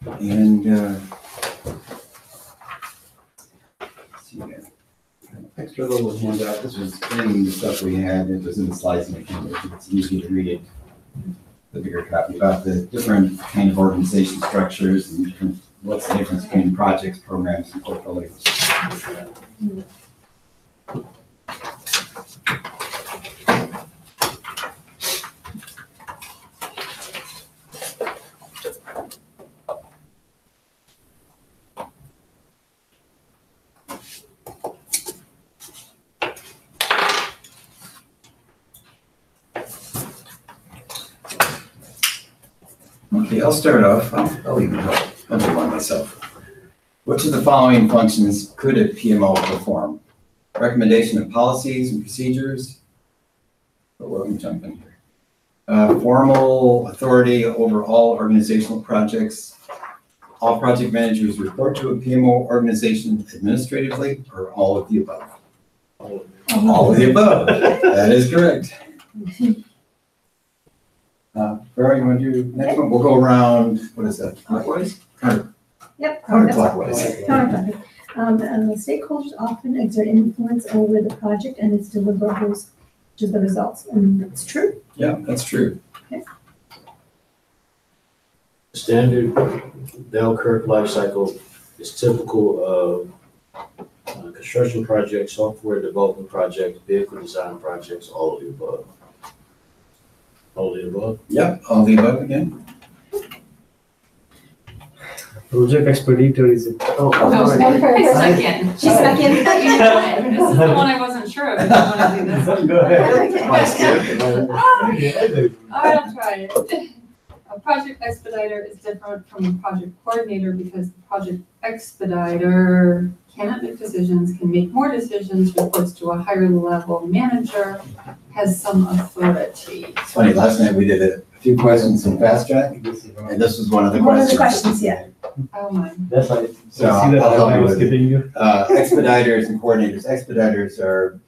And let's see here. Extra little handout. This was in the stuff we had. It was in the slides, and it's easy to read it. The bigger copy about the different kind of organization structures and different, what's the difference between projects, programs, and portfolios. Okay, I'll start off. I'll even help. I'll do one myself. Which of the following functions could a PMO perform? Recommendation of policies and procedures. But we're going to jump in here. Formal authority over all organizational projects. All project managers report to a PMO organization administratively, or all of the above? All of the above. That is correct. Barry, you want to do next one? We'll go around, what is that, clockwise? Yep. Counterclockwise. Counterclockwise. Stakeholders often exert influence over the project and its deliverables, which is the results. And that's true. Yeah, that's true. Okay. Standard bell curve life cycle is typical of construction projects, software development projects, vehicle design projects, all of the above. All of the above? Yep, all the above again. Project expeditor is it? Oh, I snuck in. She snuck in. This is the one I wasn't sure of. If I want to do this one. Go ahead. Okay. All right, I'll try it. A project expediter is different from a project coordinator because the project expediter cannot make decisions, can make more decisions, reports to a higher level manager, has some authority. It's funny, last night we did a few questions in Fast Track, and this was one of the One of the questions. questions, yeah. Oh my. That's why. So I'll help I you was with it. giving you. Expediters and coordinators. Expediters are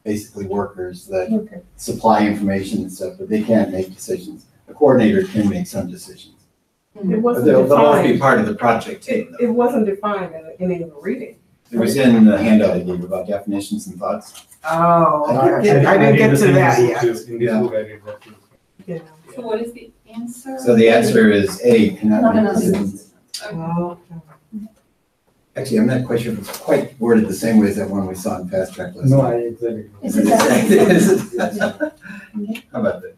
basically workers that Okay. supply information and stuff, but they can't make decisions. A coordinator can make some decisions. It But wasn't they'll always be defined. part of the project team. It wasn't defined in any of the reading. It was in the handout I gave you about definitions and thoughts. Oh, I didn't get to that yet. In this book, I did that too. Yeah. So what is the answer? So the answer is A, cannot Not make enough. decisions. Oh, Actually, I'm not quite sure if it's quite worded the same way as that one we saw in Fast Track last No, night. I exactly. Is it that? Is it? How about that?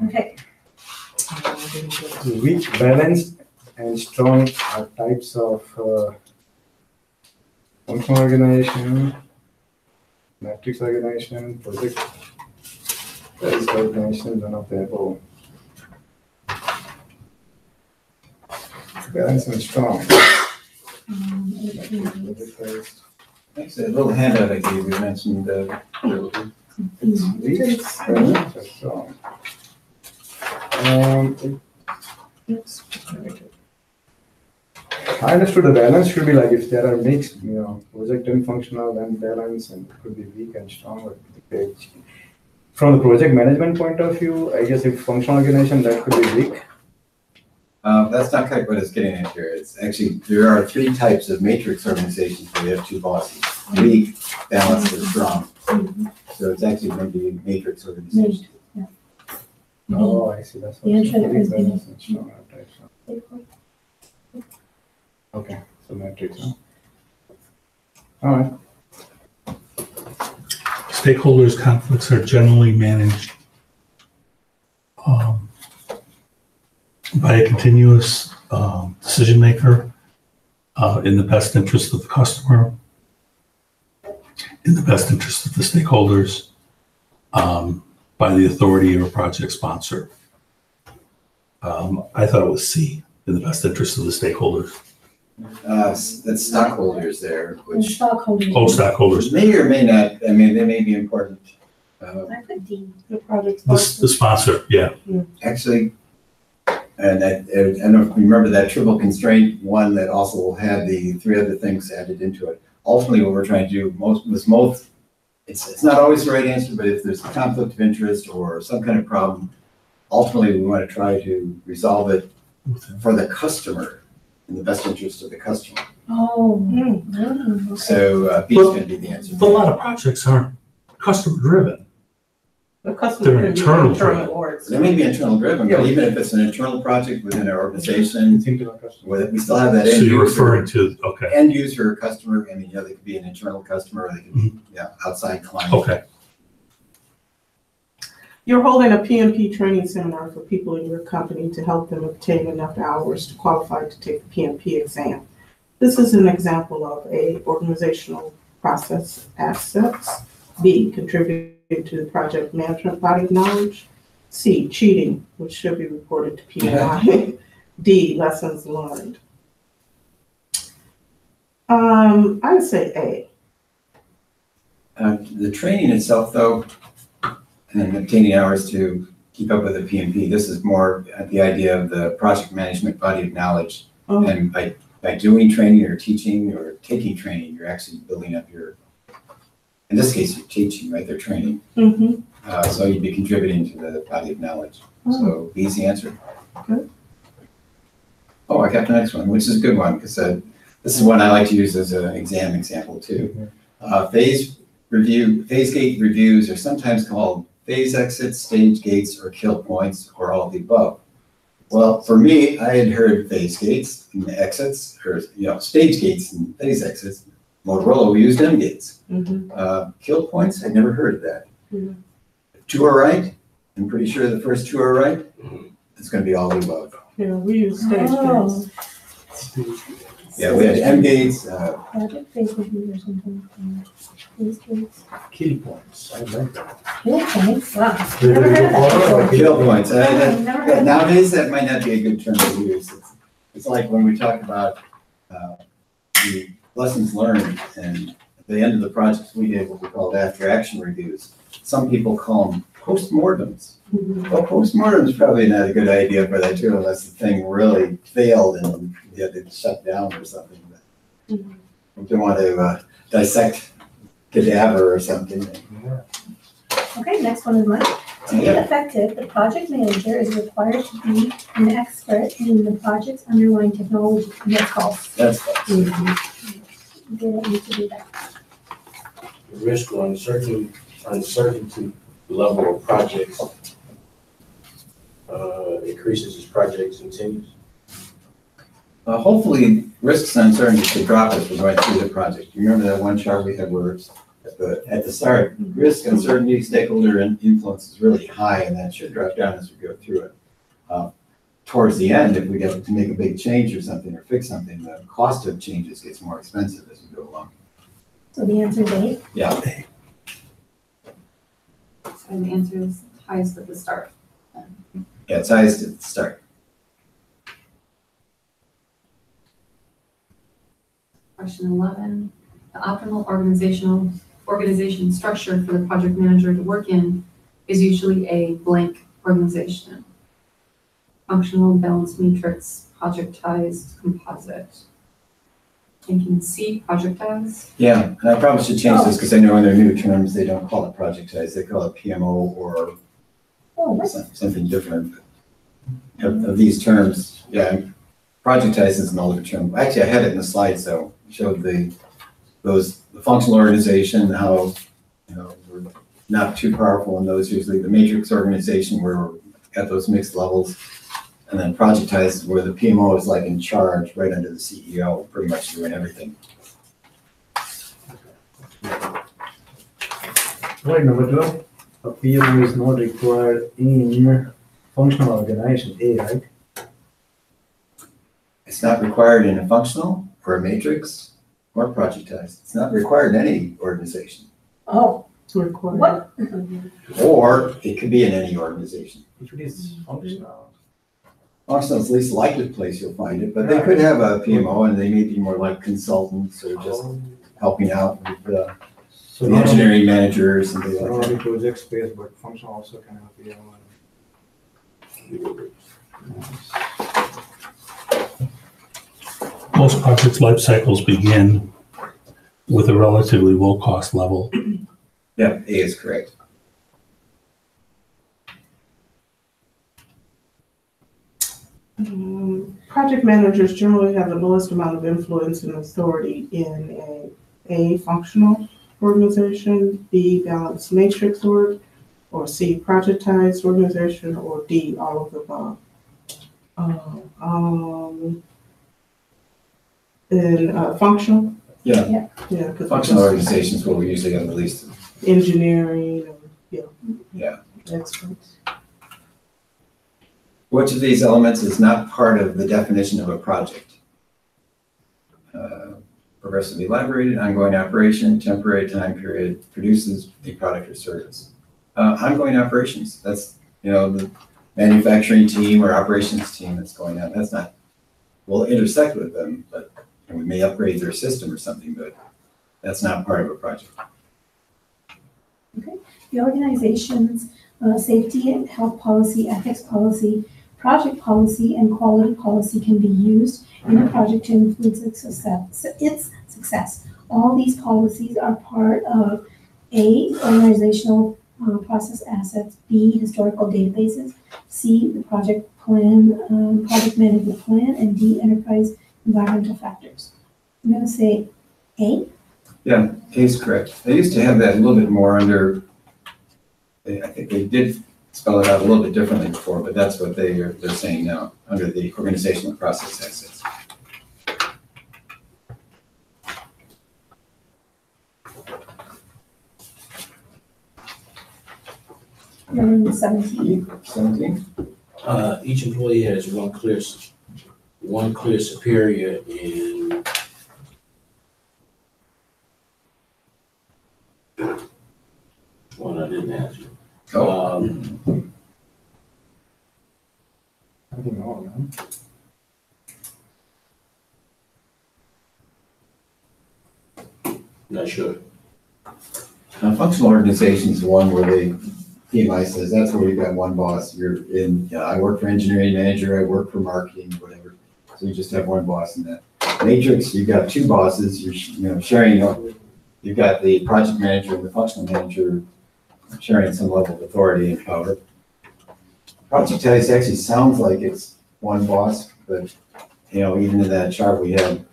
Okay. Weak, balanced, and strong are types of functional organization, matrix organization, project organization, none of the above. Balanced and strong. Actually, a little handout I gave you mentioned Weak, balanced, and strong. I understood the balance should be like if there are mixed, project and functional and balance, and it could be weak and strong. But from the project management point of view, I guess if functional organization, that could be weak. That's not quite what it's getting at here. It's actually, there are three types of matrix organizations where you have two bosses, weak, balanced, or strong. So it's actually going to be matrix organization. Oh, I see. That's what. The answer weak, is B. balanced, and strong are types of- Okay, so matrix. Huh? All right. Stakeholders' conflicts are generally managed by a continuous decision maker in the best interest of the customer, in the best interest of the stakeholders, by the authority of a project sponsor. I thought it was C, in the best interest of the stakeholders. That's stockholders there, which Stockholders. may or may not, I mean, they may be important. I put D. the project. The sponsor, yeah. Actually, and I don't know if you remember that triple constraint one that also had the three other things added into it. Ultimately, what we're trying to do it's not always the right answer, but if there's a conflict of interest or some kind of problem, ultimately we want to try to resolve it for the customer, in the best interest of the customer. Oh. So B is going to be the answer. But a lot of projects aren't customer driven. The customer They're can be internal internal driven. or They may be internal driven, but even if it's an internal project within our organization, Think to our customer. where we still have that So end you're user. referring to, okay, End user customer, I mean, they could be an internal customer, or they could be, outside client. okay. You're holding a PMP training seminar for people in your company to help them obtain enough hours to qualify to take the PMP exam. This is an example of a organizational process assets. B, contributing to the project management body of knowledge. C, cheating, which should be reported to PMI. D, lessons learned. I would say A. The training itself, though, and obtaining hours to keep up with the PMP, this is more the idea of the project management body of knowledge. Oh. And by doing training or teaching or taking training, you're actually building up your, in this case, you're teaching, right? They're training. Mm-hmm. So you'd be contributing to the body of knowledge. So B is the answer. Good. Oh, I got the next one, which is a good one, because this is one I like to use as an exam example too. Phase gate reviews are sometimes called phase exits, stage gates, or kill points, or all of the above. Well, for me, I had heard phase gates and exits, or stage gates and phase exits. Motorola, we used M gates. Kill points, I'd never heard of that. Mhm. If two are right, I'm pretty sure the first two are right. It's going to be all the above. Yeah, we use stage Oh. gates. Yeah, we had M gates. Project phase review or something. Phase gates. Kitty points, I like that. Kill points, wow. Never heard of that before. Kill points. Never heard of that. Nowadays, that might not be a good term to use. It's like when we talk about the lessons learned, and at the end of the projects, we did what we called after action reviews. Some people call them postmortems. Well, postmortem is probably not a good idea for that too, unless the thing really failed and you had to shut down or something. If you want to dissect cadaver or something. Okay, next one is mine. To be effective, the project manager is required to be an expert in the project's underlying technology. And that's false. That's false. They don't need to do that. The risk or uncertainty level of projects increases as project continues. Hopefully, risks and uncertainty should drop as we're going through the project. You remember that one chart we had where at the start, risk, uncertainty, stakeholder influence is really high, and that should drop down as we go through it. Towards the end, if we get to make a big change or something or fix something, the cost of changes gets more expensive as we go along. So the answer is A. Yeah. So the answer is highest at the start. Yeah, it's highest at the start. Question 11, the optimal organization structure for the project manager to work in is usually a blank organization. Functional, balanced matrix, projectized, composite. Thinking C, projectized. Yeah, and I probably should change this because I know in their new terms, they don't call it projectized, they call it PMO or something different. Of these terms, yeah, projectized is an older term. Actually, I had it in the slides, so showed the functional organization, how we're not too powerful in those usually. The matrix organization where we're at those mixed levels, and then projectized is where the PMO is like in charge, right under the CEO, pretty much doing everything. Right, number 12, a PMO is not required in functional organization, A, right? It's not required in a functional or a matrix or projectized. It's not required in any organization. Oh, It's required. what? Or it could be in any organization. If it is functional. Functional is the least likely place you'll find it, but they could have a PMO and they may be more like consultants or just helping out with So the not only, engineering managers and things not like only that. project space, but functional also can have PMO. Most projects' life cycles begin with a relatively low cost level. Yeah, A is correct. Project managers generally have the lowest amount of influence and authority in a functional organization, B, balanced matrix org, or C, projectized organization, or D, all of the above. Functional? Yeah, Yeah, because functional organizations where we usually have the least. engineering, Yeah. experts. Which of these elements is not part of the definition of a project? Progressively elaborated, ongoing operation, temporary time period, produces a product or service. Ongoing operations, that's, the manufacturing team or operations team that's going on. That's not, we'll intersect with them, but and we may upgrade their system or something, but that's not part of a project. The organization's safety and health policy, ethics policy, project policy, and quality policy can be used in a project to influence its success. All these policies are part of A, organizational process assets, B, historical databases, C, the project plan, project management plan, and D, enterprise environmental factors. I'm going to say A. Yeah, A is correct. They used to have that a little bit more under, I think they did spell it out a little bit differently before, but that's what they're saying now, under the organizational process assets. Number 17. 17? Each employee has one clear superior in one I didn't answer. Oh, I think all, no? Not sure. functional organization is the one where PMI says, that's where you've got one boss. You're in, I work for engineering manager, I work for marketing, whatever. So you just have one boss in that. Matrix, you've got two bosses, you're sharing, you've got the project manager and the functional manager sharing some level of authority and power. Projectized actually sounds like it's one boss, but even in that chart we had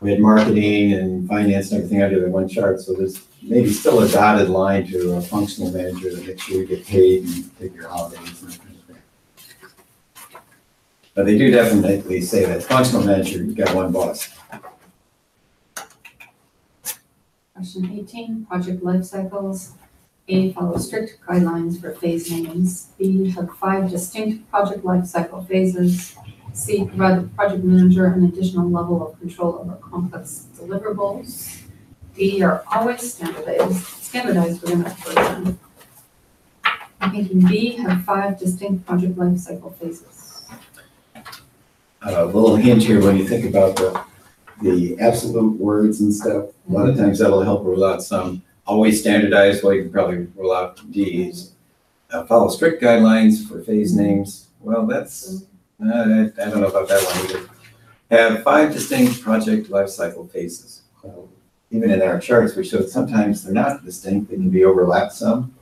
marketing and finance and everything under the one chart, so there's maybe still a dotted line to a functional manager to make sure you get paid and take your holidays and that kind of thing. But they do definitely say that functional manager, you've got one boss. Question 18, project life cycles. A, follow strict guidelines for phase names. B, have 5 distinct project life cycle phases. C, provide the project manager an additional level of control over complex deliverables. D, are always standardized within a program. I'm thinking B, have 5 distinct project life cycle phases. A little hint here, when you think about the absolute words and stuff, a lot of times that'll help rule out some. Always standardized, well, you can probably rule out D's. Follow strict guidelines for phase names. Well, that's, I don't know about that one either. Have 5 distinct project life cycle phases. Even in our charts, we showed sometimes they're not distinct, they can be overlapped some.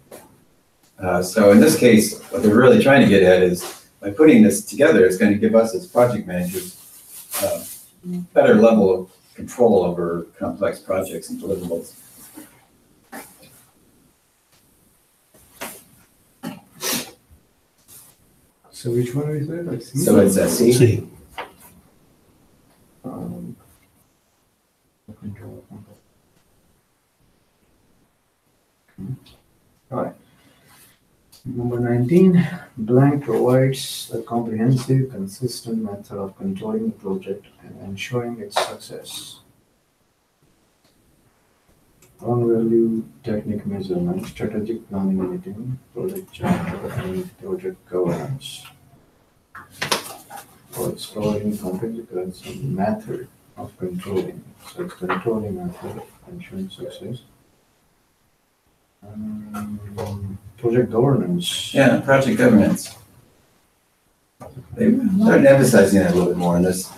So in this case, what they're really trying to get at is, by putting this together, it's going to give us as project managers better level of control over complex projects and deliverables. So which one is it? Like C? So it's a C. C. Alright. Number 19, blank provides a comprehensive, consistent method of controlling the project and ensuring its success. On value, technique measurement, strategic planning meeting, project charter, and project governance. So it's providing comprehensive method of controlling. So it's controlling method, ensuring success. Project governance. Yeah, project governance. They started emphasizing that a little bit more in this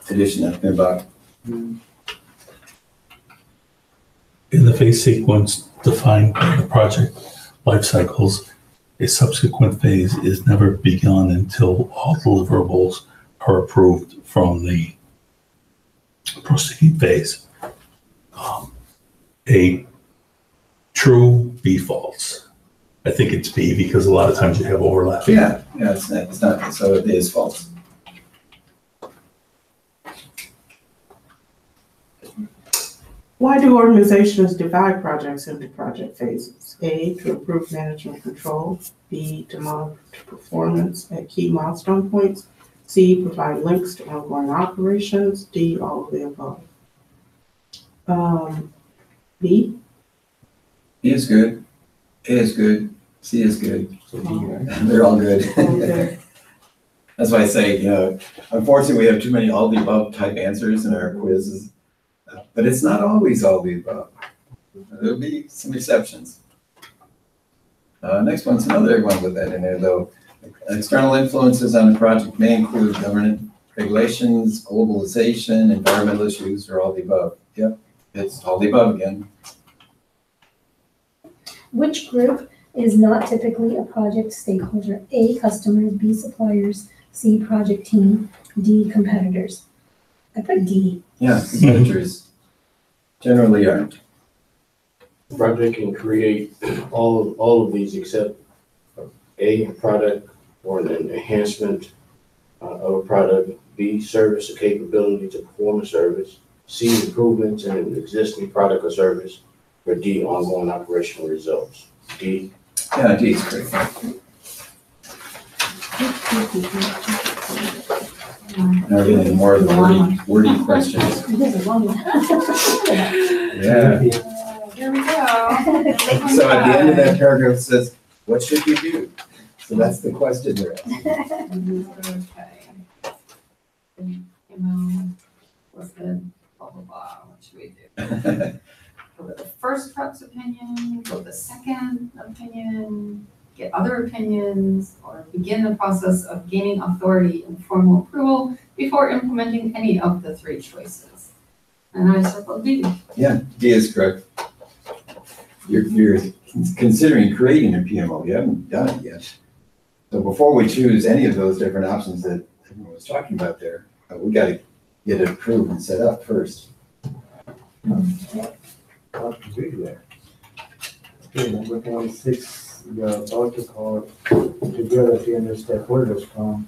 edition I've been about. In the phase sequence defined by the project life cycles, a subsequent phase is never begun until all deliverables are approved from the proceeding phase. A true B false. I think it's B because a lot of times you have overlap. Yeah, it's not, so it is false. Why do organizations divide projects into project phases? A, to improve management control. B, to monitor performance at key milestone points. C, provide links to ongoing operations. D, all of the above. B. B is good, A is good, C is good. So D, right? They're all good. Okay. That's why I say, unfortunately, we have too many all the above type answers in our quizzes. But it's not always all the above. There'll be some exceptions. Next one's another one with that in there, though. External influences on the project may include government regulations, globalization, environmental issues, or all the above. Yep, it's all the above again. Which group is not typically a project stakeholder? A, customers, B, suppliers, C, project team, D, competitors. I put D. Yeah, competitors generally aren't. Project can create all of these except A, product or an enhancement of a product. B, service or capability to perform a service. C, improvements in an existing product or service. Or D, ongoing operational results. D. Yeah, D is great. Now we're getting more of the wordy questions. This is a long one. Yeah. Here we go. So at the end of that paragraph it says, what should you do? So that's the question there. Okay. What's the blah, blah, blah, what should we do? Go with the first rep's opinion, go with the second opinion, get other opinions, or begin the process of gaining authority and formal approval before implementing any of the three choices. And I circled D. Yeah, D is correct. You're considering creating a PMO. You haven't done it yet. So before we choose any of those different options that everyone was talking about there, we got to get it approved and set up first. What to do there? Okay, number 26, we are about to call together 300 stakeholders from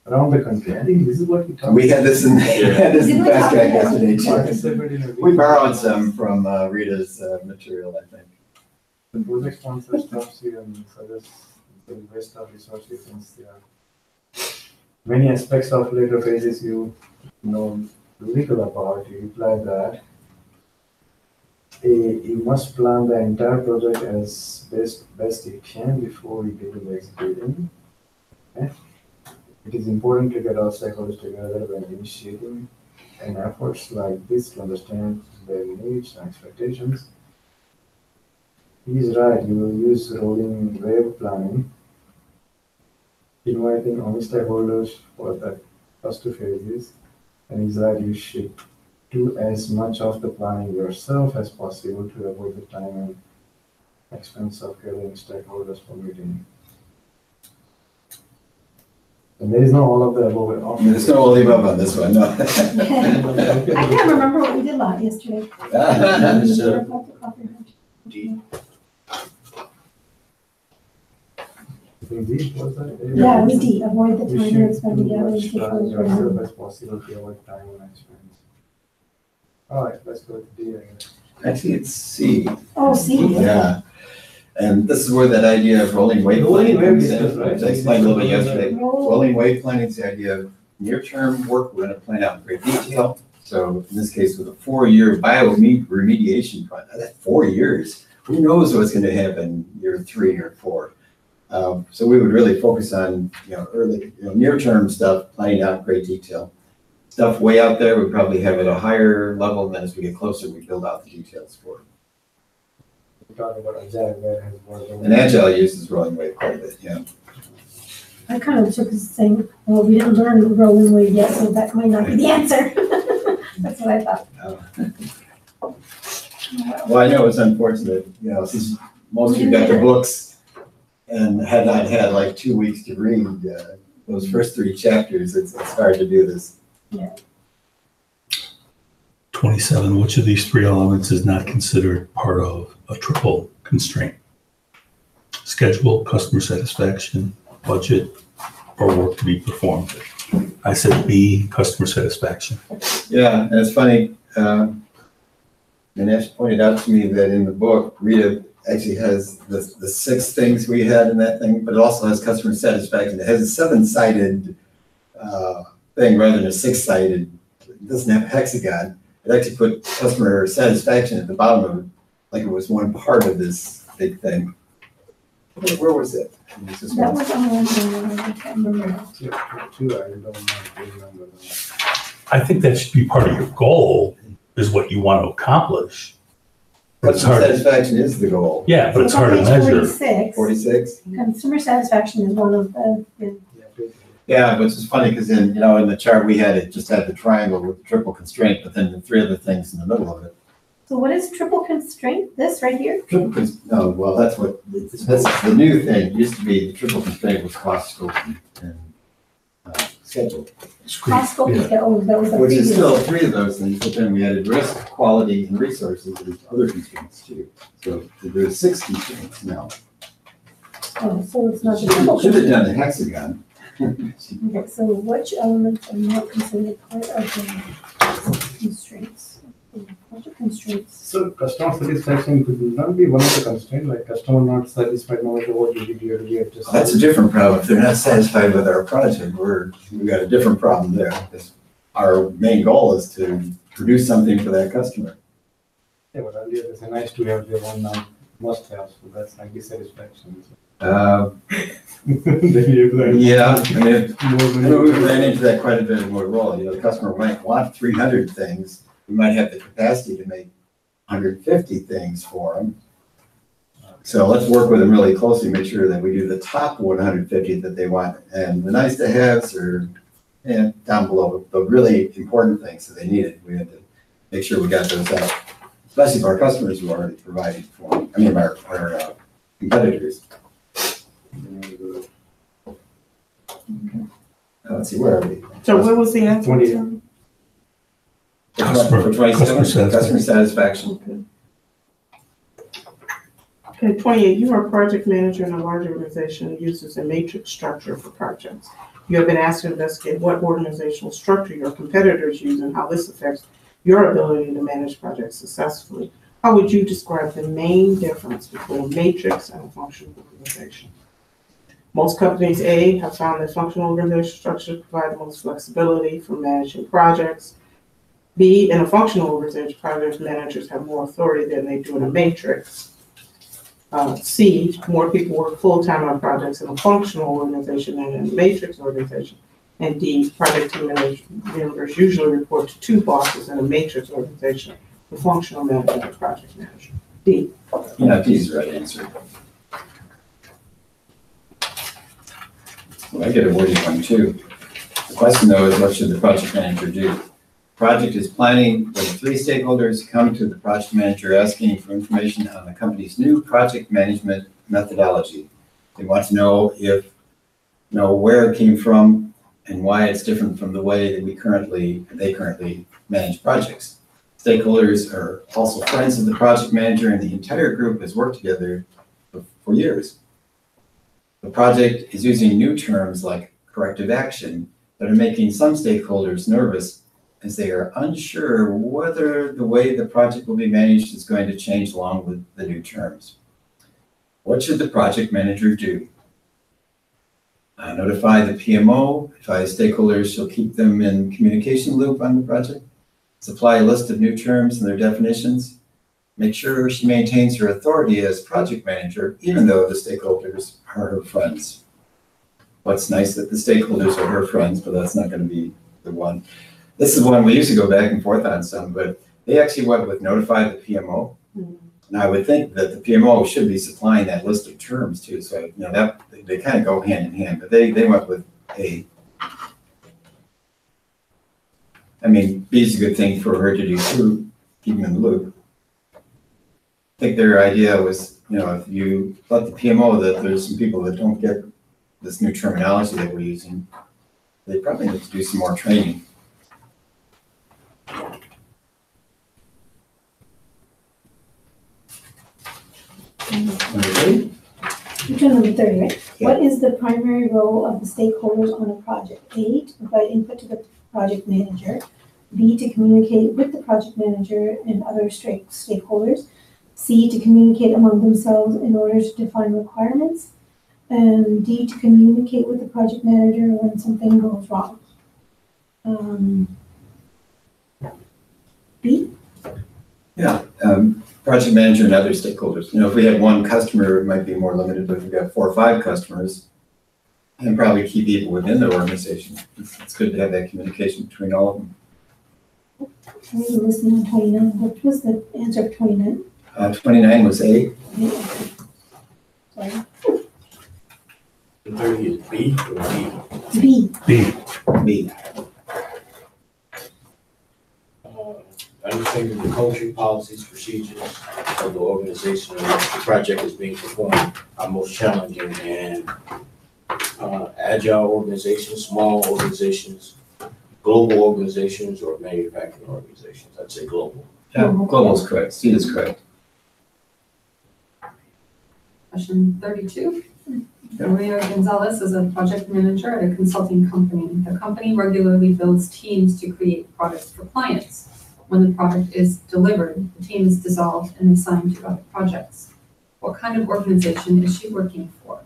around the country. I think this is what we talked about. We had this in fast track yesterday too. Participate in a We borrowed some from Rita's material, I think. The project sponsor stops you and suggests the best of resources since there are many aspects of later phases you know little about. You reply that you must plan the entire project as best you can before you get to the executing. Okay? It is important to get all stakeholders together when initiating an efforts like this to understand their needs and expectations. He is right, you will use rolling wave planning, inviting only stakeholders for the first two phases. And he's right, you should do as much of the planning yourself as possible to avoid the time and expense of getting stakeholders for meeting. And there is no all of the above. There's no all the above on this one, no. I can't remember what we did yesterday. D. D was that? Yeah, it was D, avoid the You time should and expense do gathering much planning yourself stakeholders. as possible to avoid time and expense. All right, let's go to D again. Actually, it's C. Oh, C. Yeah. And this is where that idea of rolling wave planning comes in, which I explained a little bit yesterday. Rolling wave planning is the idea of near-term work we're going to plan out in great detail. So in this case, with a 4-year bioremediation project, that's 4 years. Who knows what's going to happen year 3 or 4? So we would really focus on early, near-term stuff, planning out in great detail. Stuff way out there, we probably have at a higher level, and then as we get closer, we build out the details for it. We talked about Agile, where has more than. And Agile uses rolling wave quite a bit, yeah. I kind of took this saying, well, we didn't learn the rolling wave yet, so that might not be the answer. That's what I thought. Well, I know it's unfortunate, since most of you got the books, and had not had like 2 weeks to read those first 3 chapters, it's hard to do this. 27, which of these 3 elements is not considered part of a triple constraint? Schedule, customer satisfaction, budget, or work to be performed? I said B, customer satisfaction. Yeah, and it's funny, Ganesh pointed out to me that in the book, Rita actually has the 6 things we had in that thing, but it also has customer satisfaction. It has a 7-sided thing rather than a 6-sided. It doesn't have a hexagon. It actually put customer satisfaction at the bottom of it, like it was one part of this big thing. Where was it? That was on, I can't remember. Two, I don't know, remember. I think that should be part of your goal, is what you want to accomplish. But it's Customer hard. satisfaction is the goal. Yeah, but it's So on hard to page measure. 46, 46? Consumer satisfaction is one of the Yeah, which is funny because in the chart we had, it just had the triangle with the triple constraint, but then the 3 other things in the middle of it. So what is triple constraint? This right here? No, well, that's the new thing. It used to be the triple constraint was cost, scope, and schedule. Cost, scope, Yeah. schedule, those are Which is previous. still 3 of those things, but then we added risk, quality, and resources as other constraints too. So there's 6 constraints now. Oh, so it's not the triple Should have constraint. done a hexagon. Okay, so which elements are not considered part of the constraints? Project constraints. So customer satisfaction could not be one of the constraints, like customer not satisfied no matter what you did, you just. That's a different problem. If they're not satisfied with our project, we've got a different problem there. Because our main goal is to produce something for that customer. Yeah, but earlier they say nice to have their own must have, so that's like dissatisfaction. Then you have Yeah, I mean, more we ran into that quite a bit in Motorola. The customer might want 300 things. We might have the capacity to make 150 things for them. So let's work with them really closely, make sure that we do the top 150 that they want. And the nice to haves are down below, the really important things that they needed. We had to make sure we got those out, especially for our customers who already provided for them. I mean, our competitors. Let's see, where are we? So what was the answer? 28. Customer- For 27, customer satisfaction. customer satisfaction. Okay, 28, you are a project manager in a large organization that uses a matrix structure for projects. You have been asked to investigate what organizational structure your competitors use and how this affects your ability to manage projects successfully. How would you describe the main difference between a matrix and a functional organization? Most companies, A, have found that functional organizational structures provide the most flexibility for managing projects. B, in a functional organization, project managers have more authority than they do in a matrix. C, more people work full-time on projects in a functional organization than in a matrix organization. And D, project team members usually report to 2 bosses in a matrix organization, the functional manager and the project manager. D. Yeah, D is the right answer. Well, I get a wordy one too. The question though is, what should the project manager do? Project is planning when 3 stakeholders come to the project manager asking for information on the company's new project management methodology. They want to know where it came from and why it's different from the way that they currently manage projects. Stakeholders are also friends of the project manager, and the entire group has worked together for years. The project is using new terms like corrective action that are making some stakeholders nervous, as they are unsure whether the way the project will be managed is going to change along with the new terms. What should the project manager do? Notify the PMO, advise stakeholders she'll keep them in communication loop on the project, supply a list of new terms and their definitions, make sure she maintains her authority as project manager, even though the stakeholders are her friends. What's nice that the stakeholders are her friends, but that's not going to be the one. This is one we used to go back and forth on some, but they actually went with notify the PMO. And I would think that the PMO should be supplying that list of terms too. So, that they kind of go hand in hand, but they went with A. I mean, B is a good thing for her to do too, keep them in the loop. I think their idea was, if you let the PMO that there's some people that don't get this new terminology that we're using, they probably need to do some more training. Okay. You're to number 30, right? Yeah. What is the primary role of the stakeholders on a project? A, to provide input to the project manager. B, to communicate with the project manager and other stakeholders. C, to communicate among themselves in order to define requirements. And D, to communicate with the project manager when something goes wrong. B? Yeah, project manager and other stakeholders. If we had one customer, it might be more limited, but if we've got 4 or 5 customers, and probably key people within the organization, it's good to have that communication between all of them. I was listening on 29. What was the answer for 29? 29 was A. Sorry. 30 is B or D? B. B. B. Understanding the culture, policies, procedures of the organization in which the project is being performed are most challenging, and agile organizations, small organizations, global organizations, or manufacturing organizations. I'd say global. Yeah, global is correct. C is correct. Question 32. Maria Gonzalez is a project manager at a consulting company. The company regularly builds teams to create products for clients. When the product is delivered, the team is dissolved and assigned to other projects. What kind of organization is she working for?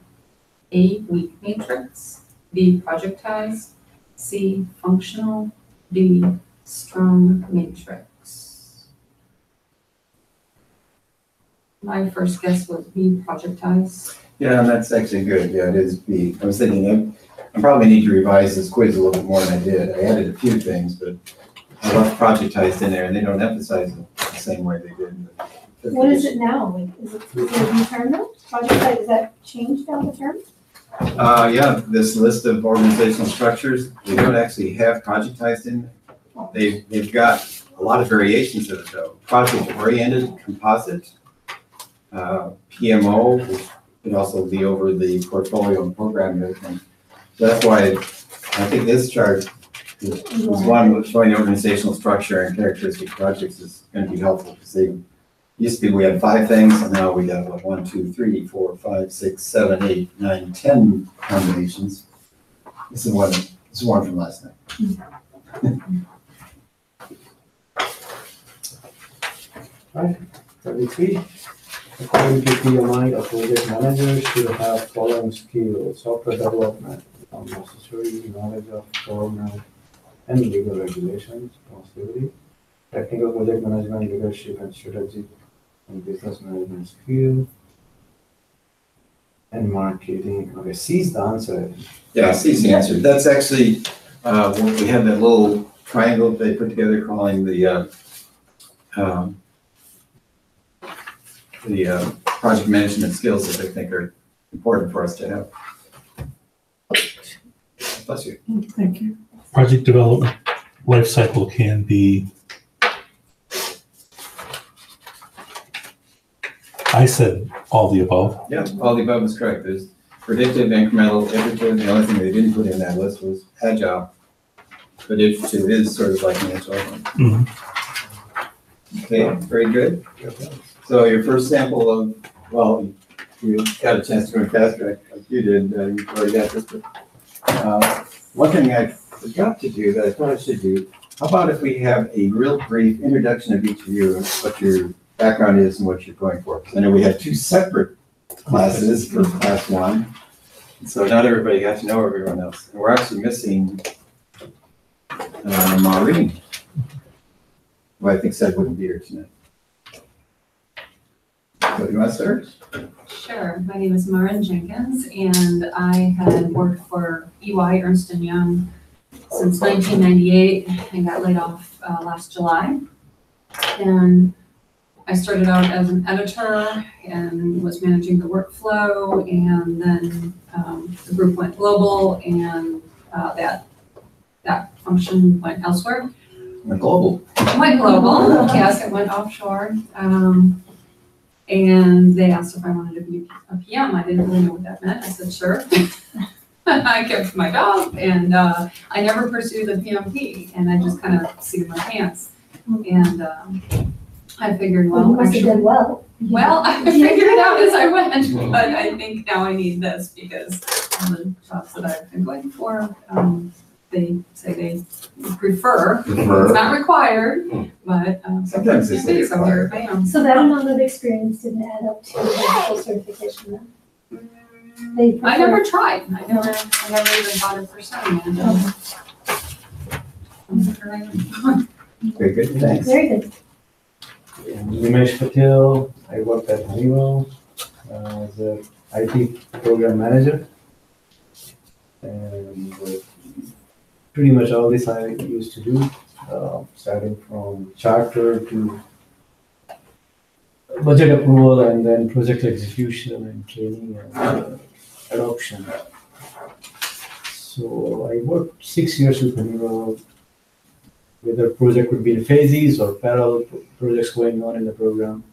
A, weak matrix. B, projectized. C, functional. D, strong matrix. My first guess was B, projectized. Yeah, and that's actually good. Yeah, it is B. I was thinking I probably need to revise this quiz a little bit more than I did. I added a few things, but I left projectized in there, and they don't emphasize it the same way they did in the. What is it now? Like, is it a new term now? Project, is that changed now, the term? Yeah, this list of organizational structures, they don't actually have projectized in there. They've got a lot of variations of it though. Project-oriented, composite, PMO, which could also be over the portfolio and program and everything. So that's why I think this chart is one showing the organizational structure and characteristic projects is going to be helpful because they used to be we had 5 things, and now we got like 1, 2, 3, 4, 5, 6, 7, 8, 9, 10 combinations. This is one from last night. Right, 33. According to PMI, a project manager should have following skills: software development, necessary knowledge of government and legal regulations, responsibility, technical project management, leadership and strategy, and business management skill, and marketing. Okay, C is the answer. Yeah, C is the answer. That's actually, we had that little triangle they put together calling the project management skills that they think are important for us to have. Bless you. Thank you. Project development life cycle can be, I said all the above. Yeah, all the above is correct. There's predictive, incremental, iterative. The only thing they didn't put in that list was agile. But iterative is sort of like an agile one. Mhm. Okay, very good. So your first sample of, well, you got a chance to go faster like you did. You already got this. But, one thing I forgot to do that I thought I should do, how about if we have a real brief introduction of each of you, what your background is and what you're going for. I know we had 2 separate classes for class 1. So not everybody got to know everyone else. And we're actually missing Maureen, who I think said wouldn't be here tonight. So you want to start? Sure. My name is Marin Jenkins, and I had worked for EY, Ernst & Young, since 1998. I got laid off last July. And I started out as an editor and was managing the workflow, and then the group went global, and that function went elsewhere. Went global. It went global, yes, it went offshore. And they asked if I wanted to be a PM. I didn't really know what that meant. I said, sure. I kept my job, and I never pursued the PMP, and I just kind of seated my pants. And I figured, Well, you well, must have done actually, well. well, I figured it out as I went, but I think now I need this because all the jobs that I've been going for, they say they prefer. It's not required, but Sometimes they say so here required. I am. So that amount of experience didn't add up to the full certification then? They I never prefer- tried. I never even bothered pursuing it. Here I am. Very good, thanks. Very good. Nimesh Patel, I worked at Honeywell as a IT program manager. And pretty much all this I used to do, starting from charter to budget approval and then project execution and training and adoption. So I worked 6 years with Honeywell. Whether project would be in phases or parallel projects going on in the program.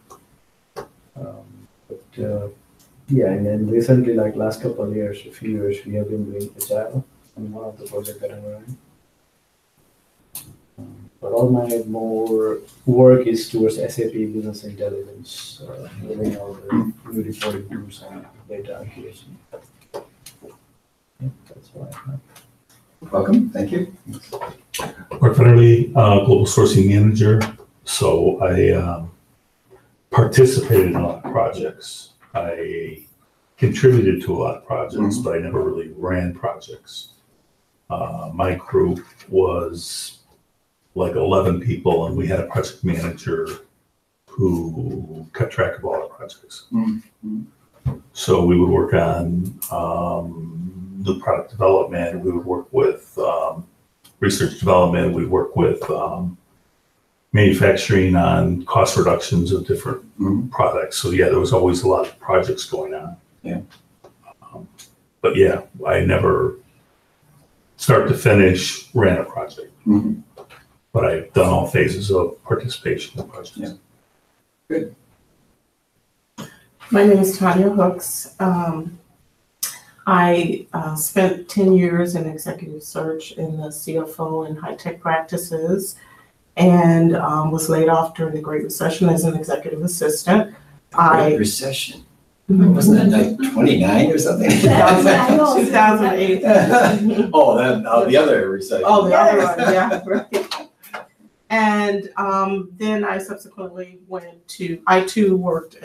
Yeah, and then recently, like last couple of years, a few years, we have been doing Agile on one of the projects that I'm running. But all my more work is towards SAP Business Intelligence, moving all the new reporting tools and data acquisition. Yeah, that's what I have. Welcome, thank you. Mark Federley, Global Sourcing Manager. So I participated in a lot of projects. I contributed to a lot of projects, but I never really ran projects. My group was like 11 people, and we had a project manager who kept track of all our projects. So we would work on new product development. We would work with research development. We work with manufacturing on cost reductions of different products. So yeah, there was always a lot of projects going on. Yeah. But yeah, I never start to finish ran a project. But I've done all phases of participation in projects. Yeah. Good. My name is Tanya Hooks. I spent 10 years in executive search in the CFO and high-tech practices and was laid off during the Great Recession as an executive assistant. Great Recession. Wasn't it like 29 or something? 2008. Oh, the other recession. Oh, the other one, yeah. Right. And then I subsequently I too worked in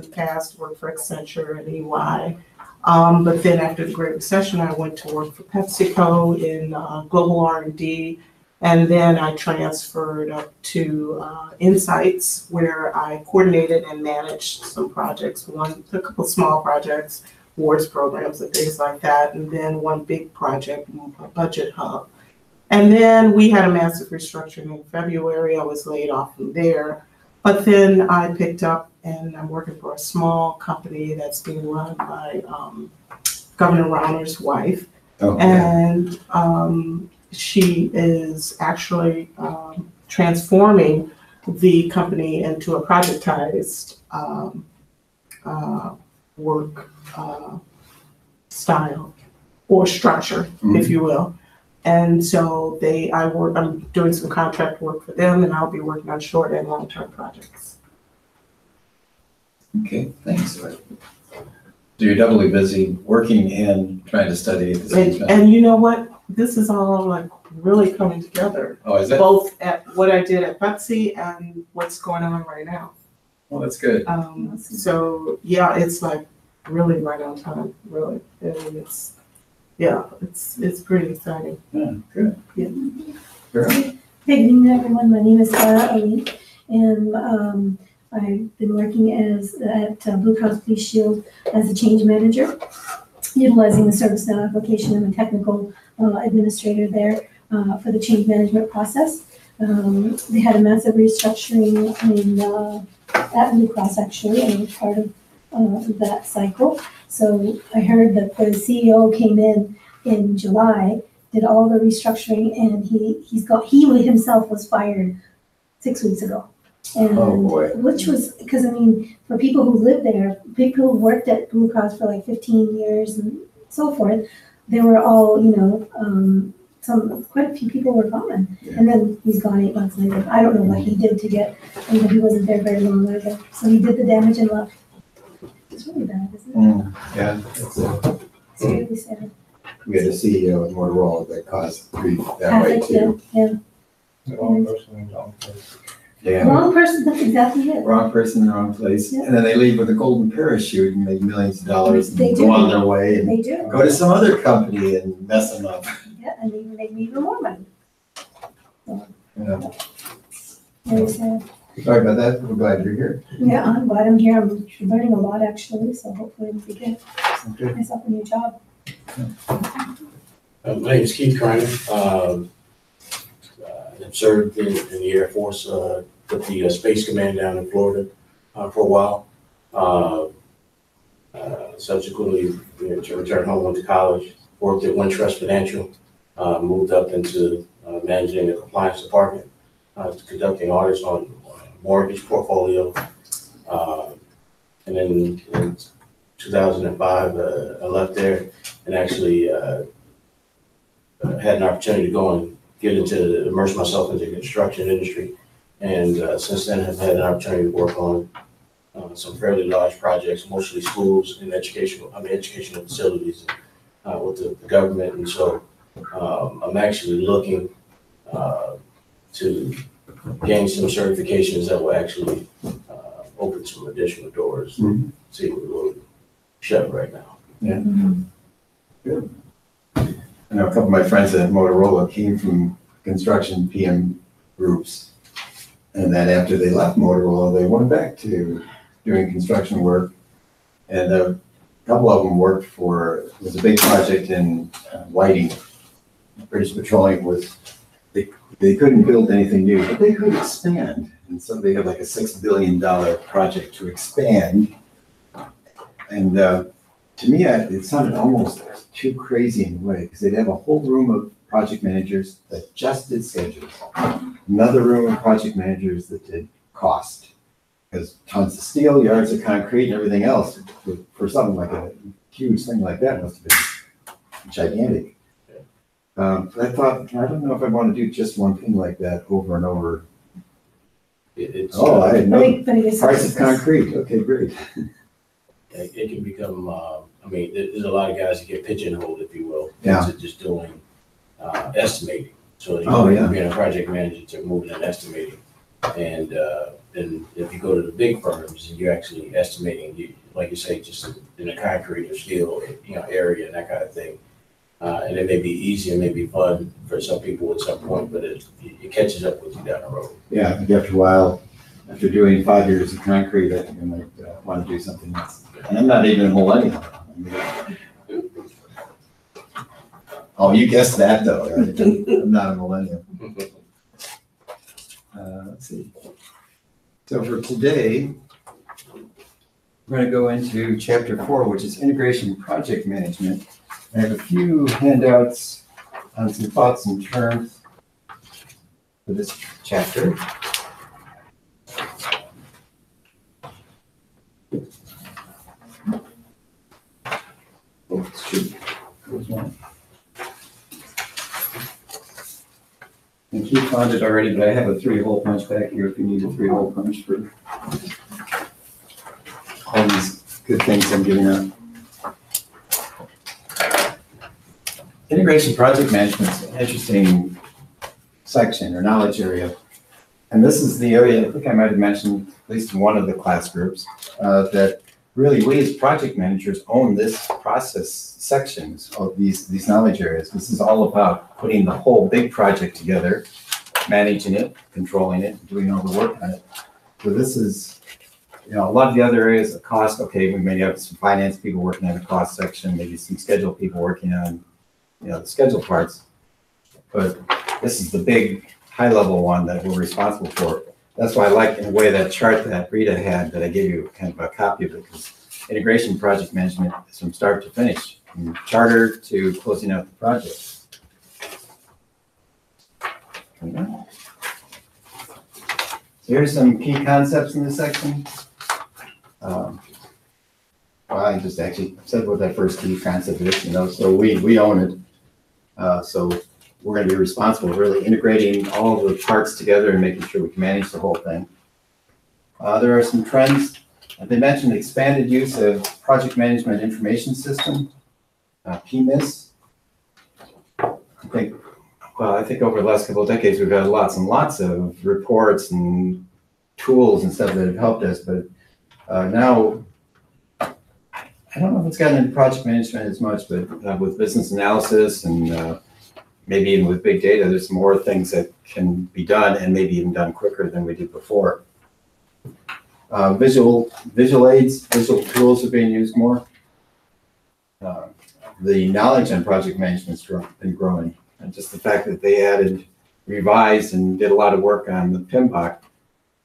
the past, worked for Accenture and EY. But then after the Great Recession, I went to work for PepsiCo in global R&D. And then I transferred up to Insights, where I coordinated and managed some projects, a couple small projects, awards programs and things like that. And then one big project, a budget hub. And then we had a massive restructuring in February. I was laid off from there. But then I picked up and I'm working for a small company that's being run by Governor Rauner's wife. Oh, And she is actually transforming the company into a projectized work style or structure, if you will. And so I'm doing some contract work for them, and I'll be working on short and long-term projects. Okay, thanks. So you're doubly busy working and trying to study at the same time. And you know what? This is all like really coming together, Oh, is that? both at what I did at Pepsi and what's going on right now. Well, that's good. So yeah, it's like really right on time, really. And it's pretty exciting. Yeah, good. Yeah. Sure. Good evening, everyone. My name is Sarah Ali, and I've been working at Blue Cross Blue Shield as a change manager, utilizing the ServiceNow application. I'm a technical administrator there for the change management process. They had a massive restructuring at Blue Cross, actually, and I was part of that cycle. So I heard that the CEO came in July, did all the restructuring, and he himself was fired 6 weeks ago. And, Oh, boy. which was, because I mean, for people who lived there, people who worked at Blue Cross for like 15 years and so forth, they were all, quite a few people were gone. Yeah. And then he's gone 8 months later. I don't know what he did to get, he wasn't there very long either. So he did the damage and left. It's really bad, isn't it? Yeah, It's really sad. we had a CEO at Motorola that caused grief that way Havoc, yeah, too. yeah. The wrong person in the wrong place. Yeah, Wrong person, that's exactly it. wrong person in the wrong place. Yeah. And then they leave with a golden parachute and make millions of dollars They and do. go on their way and They do. go to some other company and mess them up. Yeah, and even make me even more money. Yeah. Very sad. Sorry about that. We're glad you're here. Yeah, I'm glad I'm here. I'm learning a lot actually, so hopefully it'll be good. Okay. Myself a new job. My name is Keith Kreiner. I've served in the Air Force with the Space Command down in Florida for a while. Subsequently, to return home, went to college, worked at Wintrust Financial, moved up into managing the compliance department, conducting audits on mortgage portfolio. And then in 2005, I left there and actually had an opportunity to go and immerse myself into the construction industry. And since then, I've had an opportunity to work on some fairly large projects, mostly schools and educational facilities with the government. And so I'm actually looking to gain some certifications that will actually open some additional doors. Mhm. See what we're shut right now. Good. I know a couple of my friends at Motorola came from construction PM groups. And then after they left Motorola, they went back to doing construction work. And a couple of them worked for, it was a big project in lighting. British Petroleum was, they couldn't build anything new, but they could expand. And so they had like a $6 billion project to expand. And to me, it sounded almost too crazy in a way, because they'd have a whole room of project managers that just did schedules, another room of project managers that did cost, because tons of steel, yards of concrete, and everything else for something like a huge thing like that must have been gigantic. But I thought, I don't know if I want to do just one thing like that over and over. It's I didn't know. But it is. Price of concrete, okay, great. it can become, there's a lot of guys that get pigeonholed, if you will, Yeah. into just doing estimating. So being a project manager to moving and estimating. And then if you go to the big firms and you're actually estimating, like you say, just in a concrete or steel, area and that kind of thing. And it may be easy and may be fun for some people at some point, but it catches up with you down the road. Yeah, I think after a while, after doing 5 years of concrete, I think I might want to do something else. And I'm not even a millennial. Oh, you guessed that though. Right? I'm not a millennial. Let's see. So for today, we're going to go into chapter 4, which is integration project management. I have a few handouts on some thoughts and terms for this chapter. Oh, shoot. There's one. And Keith found it already, but I have a 3-hole punch back here if you need a 3-hole punch for all these good things I'm giving out. Integration project management is an interesting section or knowledge area. And this is the area, I think I might have mentioned, at least in one of the class groups, that really we as project managers own this process sections of these knowledge areas. This is all about putting the whole big project together, managing it, controlling it, doing all the work on it. So this is, a lot of the other areas of cost, okay, we may have some finance people working on the cost section, maybe some schedule people working on the schedule parts, but this is the big high-level one that we're responsible for. That's why I like, in a way, that chart that Rita had that I gave you kind of a copy of it, because integration project management is from start to finish, from charter to closing out the project. Here's some key concepts in this section. Well, I just actually said what that first key concept is, so we own it. So we're going to be responsible for really integrating all of the parts together and making sure we can manage the whole thing. There are some trends. They mentioned expanded use of project management information system, PMIS. I think over the last couple of decades, we've had lots and lots of reports and tools and stuff that have helped us, but now, I don't know if it's gotten into project management as much, but with business analysis and maybe even with big data, there's more things that can be done and maybe even done quicker than we did before. Visual aids, visual tools are being used more. The knowledge on project management's been growing. And just the fact that they added, revised, and did a lot of work on the PMP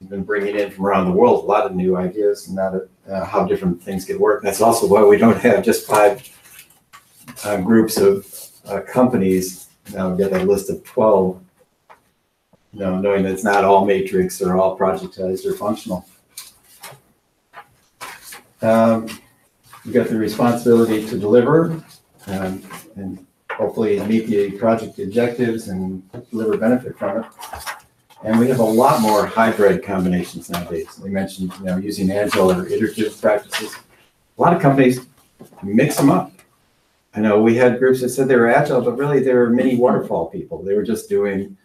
has been bringing in from around the world a lot of new ideas and how different things could work. That's also why we don't have just 5 groups of companies. Now we get a list of 12, knowing that it's not all matrix or all projectized or functional. We've got the responsibility to deliver and hopefully meet the project objectives and deliver benefit from it. And we have a lot more hybrid combinations nowadays. They mentioned, using agile or iterative practices. A lot of companies mix them up. I know we had groups that said they were agile, but really they were mini waterfall people. They were just doing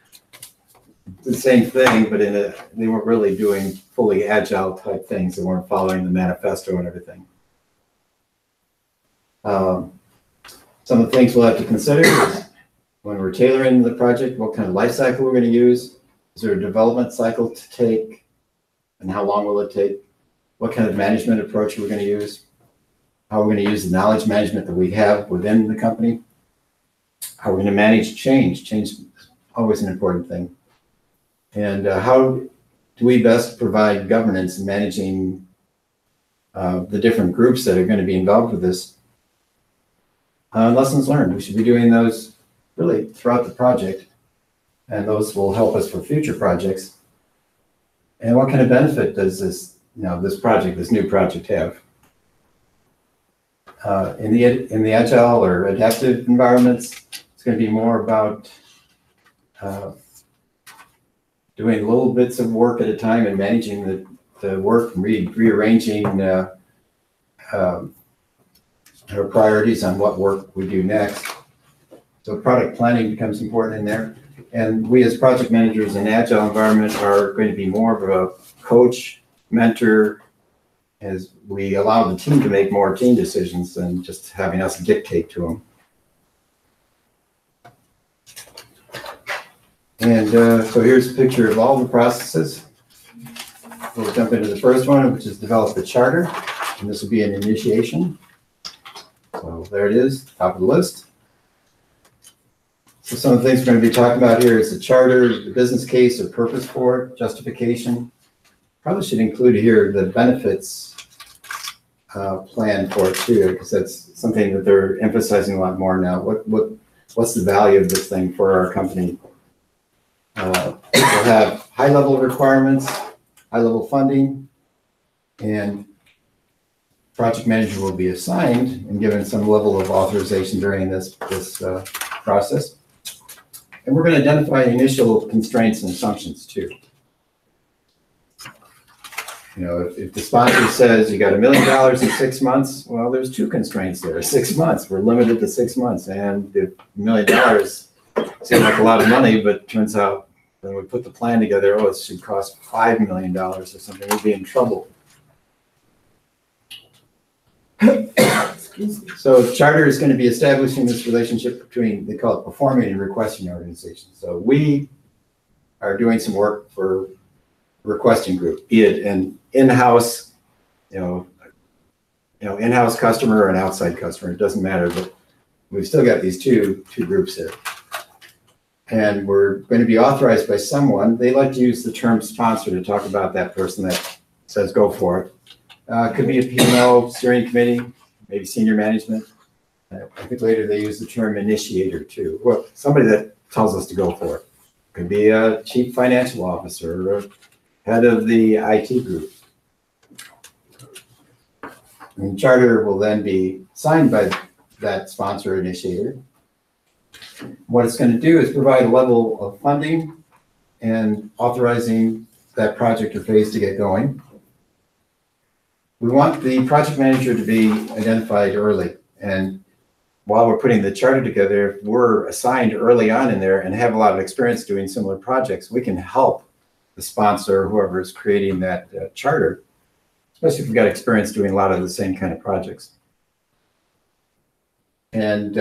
the same thing, but they weren't really doing fully agile type things. They weren't following the manifesto and everything. Some of the things we'll have to consider is when we're tailoring the project, what kind of life cycle we're going to use. Is there a development cycle to take? And how long will it take? What kind of management approach are we going to use? How we're going to use the knowledge management that we have within the company? How we're going to manage change. Change is always an important thing. And how do we best provide governance in managing the different groups that are going to be involved with this? Lessons learned. We should be doing those really throughout the project. And those will help us for future projects. And what kind of benefit does this new project have? In the agile or adaptive environments, it's going to be more about doing little bits of work at a time and managing the work and rearranging our priorities on what work we do next. So product planning becomes important in there. And we as project managers in agile environment are going to be more of a coach, mentor, as we allow the team to make more team decisions than just having us dictate to them. And so here's a picture of all the processes. We'll jump into the first one, which is develop the charter. And this will be an initiation. So there it is, top of the list. So some of the things we're going to be talking about here is the charter, the business case or purpose for it, justification. Probably should include here the benefits plan for it too, because that's something that they're emphasizing a lot more now. What's the value of this thing for our company? We'll have high-level requirements, high-level funding, and project manager will be assigned and given some level of authorization during this process. And we're going to identify initial constraints and assumptions too. If the sponsor says you got $1 million in 6 months, well, there's 2 constraints there. 6 months, we're limited to 6 months. And if $1 million seems like a lot of money, but turns out when we put the plan together, it should cost $5 million or something, we'd be in trouble. So charter is going to be establishing this relationship between, they call it performing and requesting organizations. So we are doing some work for requesting group, be it an in-house, in-house customer or an outside customer, it doesn't matter, but we've still got these two groups here. And we're going to be authorized by someone. They like to use the term sponsor to talk about that person that says go for it. Could be a PMO, steering committee, maybe senior management. I think later they use the term initiator too. Well, somebody that tells us to go for it. Could be a chief financial officer or head of the IT group. And the charter will then be signed by that sponsor initiator. What it's going to do is provide a level of funding and authorizing that project or phase to get going. We want the project manager to be identified early. And while we're putting the charter together, if we're assigned early on in there and have a lot of experience doing similar projects, we can help the sponsor, whoever is creating that charter, especially if we've got experience doing a lot of the same kind of projects. And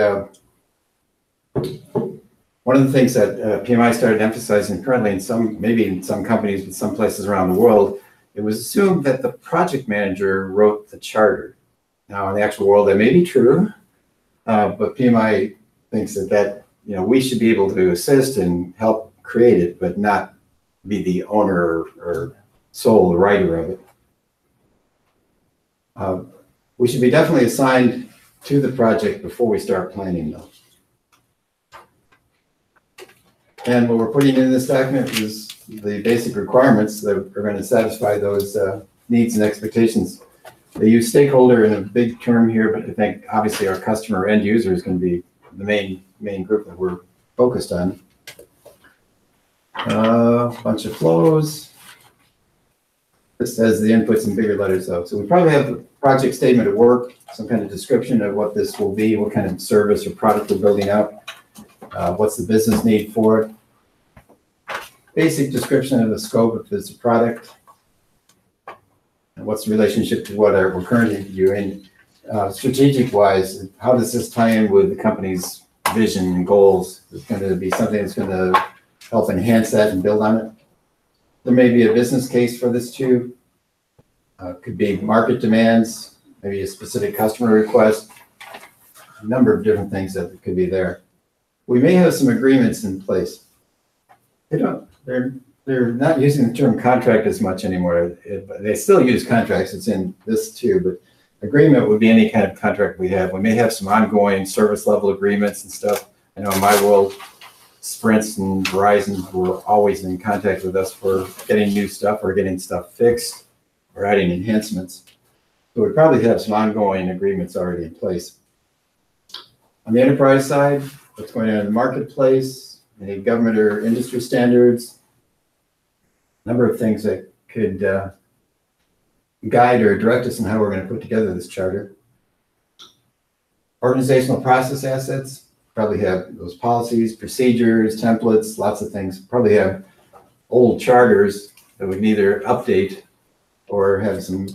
one of the things that PMI started emphasizing currently in some, maybe in some companies, but some places around the world, it was assumed that the project manager wrote the charter. Now, in the actual world, that may be true, but PMI thinks that we should be able to assist and help create it, but not be the owner or sole writer of it. We should be definitely assigned to the project before we start planning, though. And what we're putting in this document is the basic requirements that are going to satisfy those needs and expectations. They use stakeholder in a big term here, but I think obviously our customer end user is going to be the main group that we're focused on. Bunch of flows. This says the inputs in bigger letters though. So we probably have the project statement of work, some kind of description of what this will be, what kind of service or product we're building out. What's the business need for it? Basic description of the scope if it's a product. And what's the relationship to what we're currently doing? Strategic-wise, how does this tie in with the company's vision and goals? It's going to be something that's going to help enhance that and build on it. There may be a business case for this too. Could be market demands, maybe a specific customer request. A number of different things that could be there. We may have some agreements in place. They're not using the term contract as much anymore. They still use contracts. It's in this too, but agreement would be any kind of contract we have. We may have some ongoing service level agreements and stuff. I know in my world, Sprints and Verizon were always in contact with us for getting new stuff or getting stuff fixed or adding enhancements. So we probably have some ongoing agreements already in place. On the enterprise side, what's going on in the marketplace, any government or industry standards, a number of things that could guide or direct us in how we're going to put together this charter. Organizational process assets, probably have those policies, procedures, templates, lots of things. Probably have old charters that we can either update or have some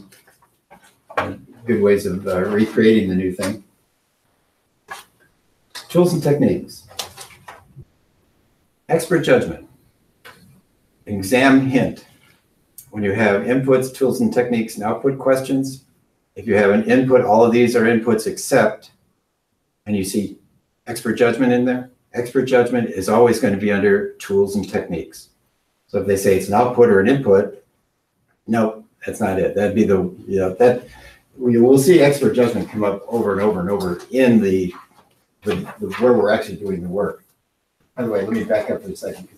good ways of recreating the new thing. Tools and techniques. Expert judgment. Exam hint. When you have inputs, tools and techniques, and output questions, if you have an input, all of these are inputs except, and you see expert judgment in there, expert judgment is always going to be under tools and techniques. So if they say it's an output or an input, no, that's not it. That'd be that we will see expert judgment come up over and over and over in the where we're actually doing the work. By the way, let me back up for a second.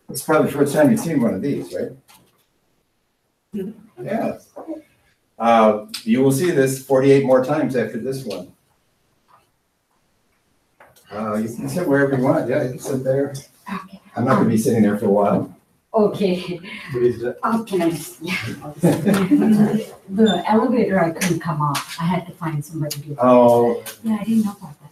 It's probably the first time you've seen one of these, right? Yes. You will see this 48 more times after this one. You can sit wherever you want. Yeah, you can sit there. Okay. I'm not going to be sitting there for a while. Okay. What is that? How can I just, the elevator, I couldn't come up. I had to find somebody to. Oh, Yeah, I didn't know about that.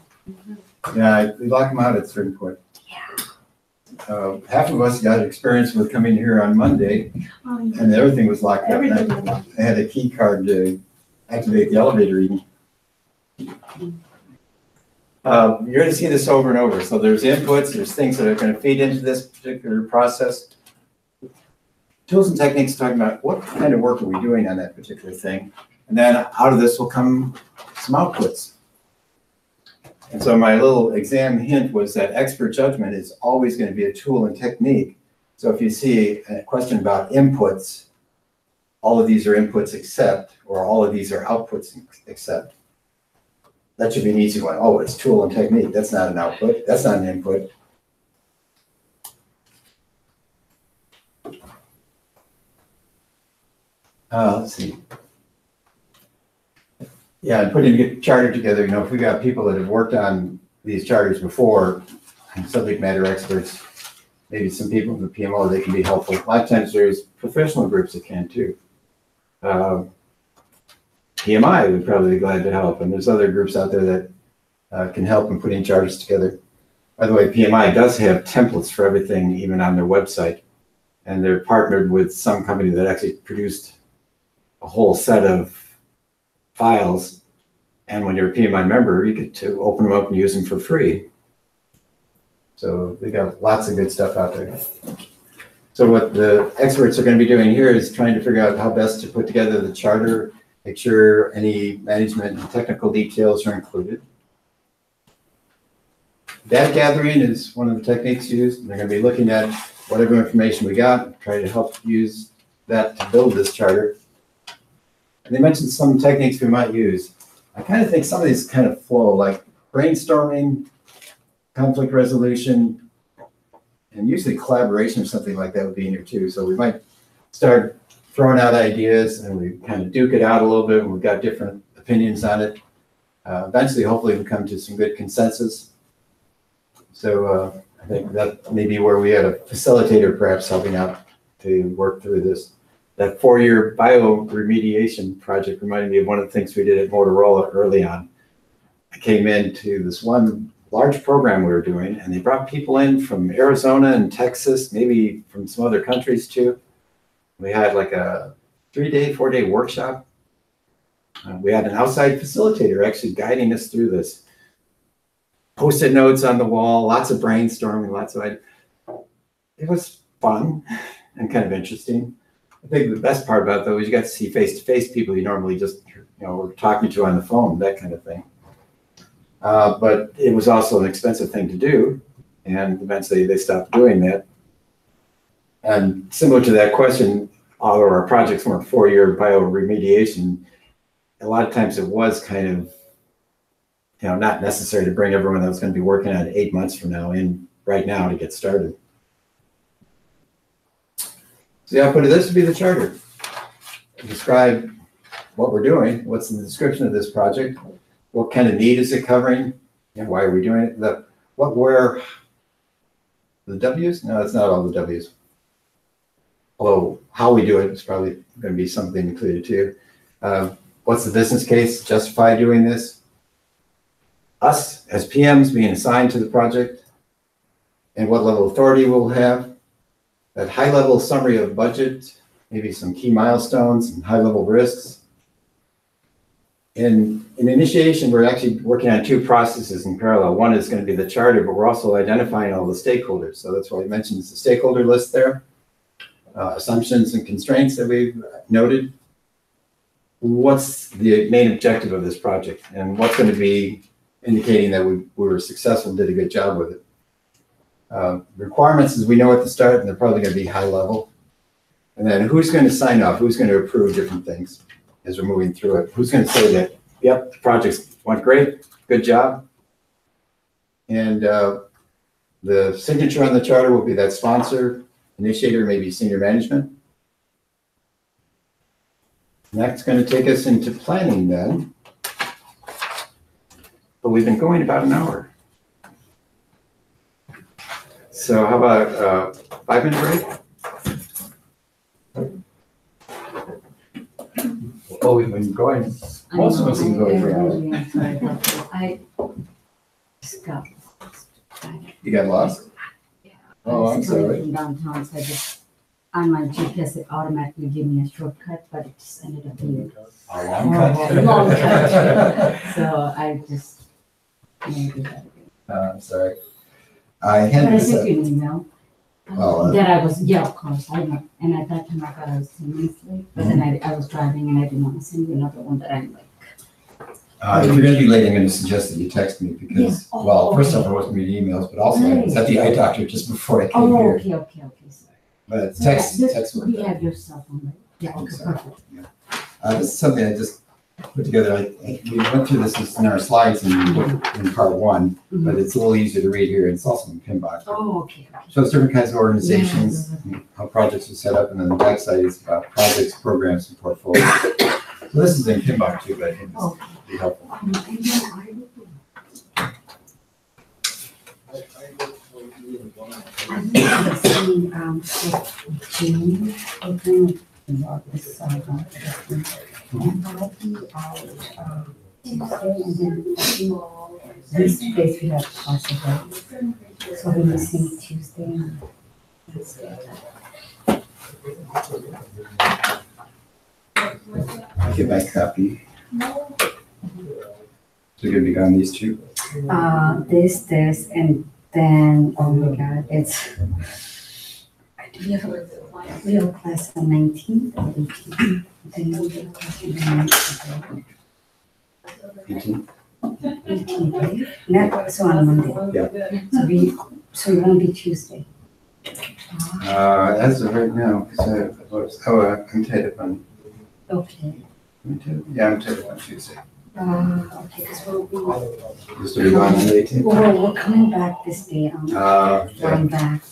yeah, we lock them out at a certain point. Yeah. Half of us got experience with coming here on Monday, and everything was locked up. And I had a key card to activate the elevator even. You're going to see this over and over. So there's inputs, there's things that are going to feed into this particular process. Tools and techniques talking about what kind of work are we doing on that particular thing. And then out of this will come some outputs. And so my little exam hint was that expert judgment is always going to be a tool and technique. So if you see a question about inputs, all of these are inputs except, or all of these are outputs except. That should be an easy one. Oh, it's tool and technique. That's not an output. That's not an input. Let's see. Yeah, and putting a charter together, if we got people that have worked on these charters before, and subject matter experts, maybe some people from the PMO, they can be helpful. A lot of times there's professional groups that can too. PMI would probably be glad to help, and there's other groups out there that can help in putting charters together. By the way, PMI does have templates for everything, even on their website, and they're partnered with some company that actually produced a whole set of files, and when you're a PMI member, you get to open them up and use them for free. So they got lots of good stuff out there. So what the experts are going to be doing here is trying to figure out how best to put together the charter, make sure any management and technical details are included. Data gathering is one of the techniques used. They're going to be looking at whatever information we got, try to help use that to build this charter. And they mentioned some techniques we might use. I kind of think some of these kind of flow, like brainstorming, conflict resolution, and usually collaboration or something like that would be in here too. So we might start throwing out ideas and we kind of duke it out a little bit and we've got different opinions on it. Eventually, hopefully we come to some good consensus. So I think that may be where we had a facilitator perhaps helping out to work through this. That 4-year bioremediation project reminded me of one of the things we did at Motorola early on. I came into this one large program we were doing, and they brought people in from Arizona and Texas, maybe from some other countries too. We had like a 3-day, 4-day workshop. We had an outside facilitator actually guiding us through this. Post-it notes on the wall, lots of brainstorming, it was fun and kind of interesting. I think the best part about it, though, is you got to see face-to-face people you normally just, were talking to on the phone, that kind of thing. But it was also an expensive thing to do, and eventually they stopped doing that. And similar to that question, all of our projects were 4-year bioremediation. A lot of times it was kind of, not necessary to bring everyone that was going to be working on 8 months from now in right now to get started. So the output of this would be the charter. Describe what we're doing, what's in the description of this project, what kind of need is it covering, and why are we doing it? The W's? No, it's not all the W's. Although how we do it is probably going to be something included too. What's the business case justify doing this? Us as PMs being assigned to the project, and what level of authority we'll have. That high-level summary of budget, maybe some key milestones and high-level risks. In initiation, we're actually working on 2 processes in parallel. One is going to be the charter, but we're also identifying all the stakeholders. So that's why I mentioned the stakeholder list there. Assumptions and constraints that we've noted. What's the main objective of this project? And what's going to be indicating that we were successful, did a good job with it. Requirements, as we know at the start, and they're probably going to be high level. And then who's going to sign off? Who's going to approve different things as we're moving through it? Who's going to say that, yep, the project went great, good job. And the signature on the charter will be that sponsor, initiator, maybe senior management. And that's going to take us into planning then. But we've been going about an hour. So how about a 5-minute break? Oh, we've been going, most of us have been going for hours. I'm sorry about that. I just got lost. You got lost? Yeah. Oh, I'm sorry. From downtown, so I just, on my GPS, it automatically gave me a shortcut, but it just ended up being A long cut. a long cut. So I just, maybe that again. I'm sorry. I But had I this, sent you an email. Oh, That I was, yeah, of course, I know. And at that time I thought I was 10 minutes late, but then I was driving and I didn't want to send you another one that I'm like. if you're going to be late, I'm going to suggest that you text me because, Yeah. Oh, well, first okay. off, I wasn't reading emails, but also I was at the eye doctor just before I came Oh, here. okay. Sorry. But text Yeah, worked we out. have your cell phone, right? Yeah, I'm okay, sorry. perfect. This is something I just put together, we went through this in our slides in part one, but it's a little easier to read here. It's also in PMBOK. Oh, okay. Shows different kinds of organizations, how projects are set up, and then the backside is about projects, programs, and portfolios. So this is in PMBOK too, but I think this will be helpful. I'm seeing, June, open this, and probably out, Tuesday, and then this days we have possible. So we're missing Tuesday and Wednesday. I'll get my copy. So you're gonna be on these two? This, and then, oh my God, it's, we have a class on 19th or 18th. Then we have a class on 19th. 18? 18th, right? Not, so on Monday. Yeah. So it won't be Tuesday. As of right now, because I'm tied up on, Okay. I'm tied up on Tuesday. Okay, because we'll be, Just to be gone on the 18th? we're coming back this day, flying back.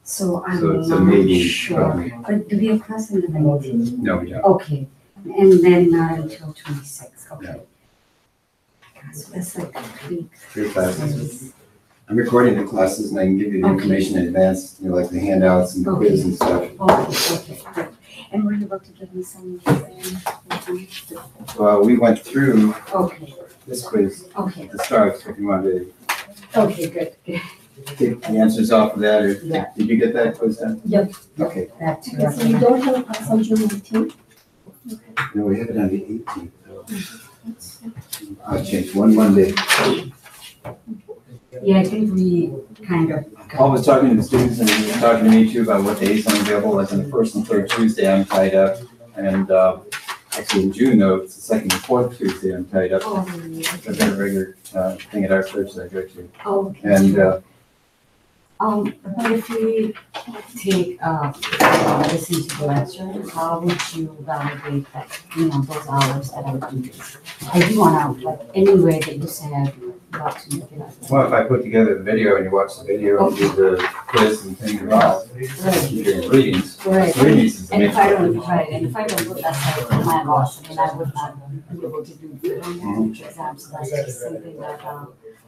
So So it's a I'm maybe, not sure. probably. But do we have class on the 19th? No, we don't. Okay, and then not until 26, okay. Yeah. God, so that's like 3 Three classes. I'm recording the classes and I can give you the information in advance, like the handouts and the quiz and stuff. Okay, good. And were you about to give me some? Well, we went through Okay, this quiz okay, at the start, so if you want to okay, good. take the answers off of that, or Yeah. did you get that quiz done? Yep. Okay. That too. Okay, so you don't have a class on June 19th? No, we have it on the 18th. I'll change one Monday. Yeah, I think we kind of. Paul was talking to the students and he was talking to me too about what days I'm available, like on the first and third Tuesday I'm tied up. And actually in June though, it's the second and fourth Tuesday I'm tied up. Oh, I've got a regular thing at our church that I go to. okay. And But if we take, listen to the lecture, how would you validate that, those hours that I do this? I do want to, like, any way that you said, about to make it up. well, if I put together the video and you watch the video and do the quiz and things involved, you do readings. Right. Readings is the And main if I part. don't, right, and if I don't put that side for my loss, I mean, I would not be able to do good on the future exams, so that's just something that,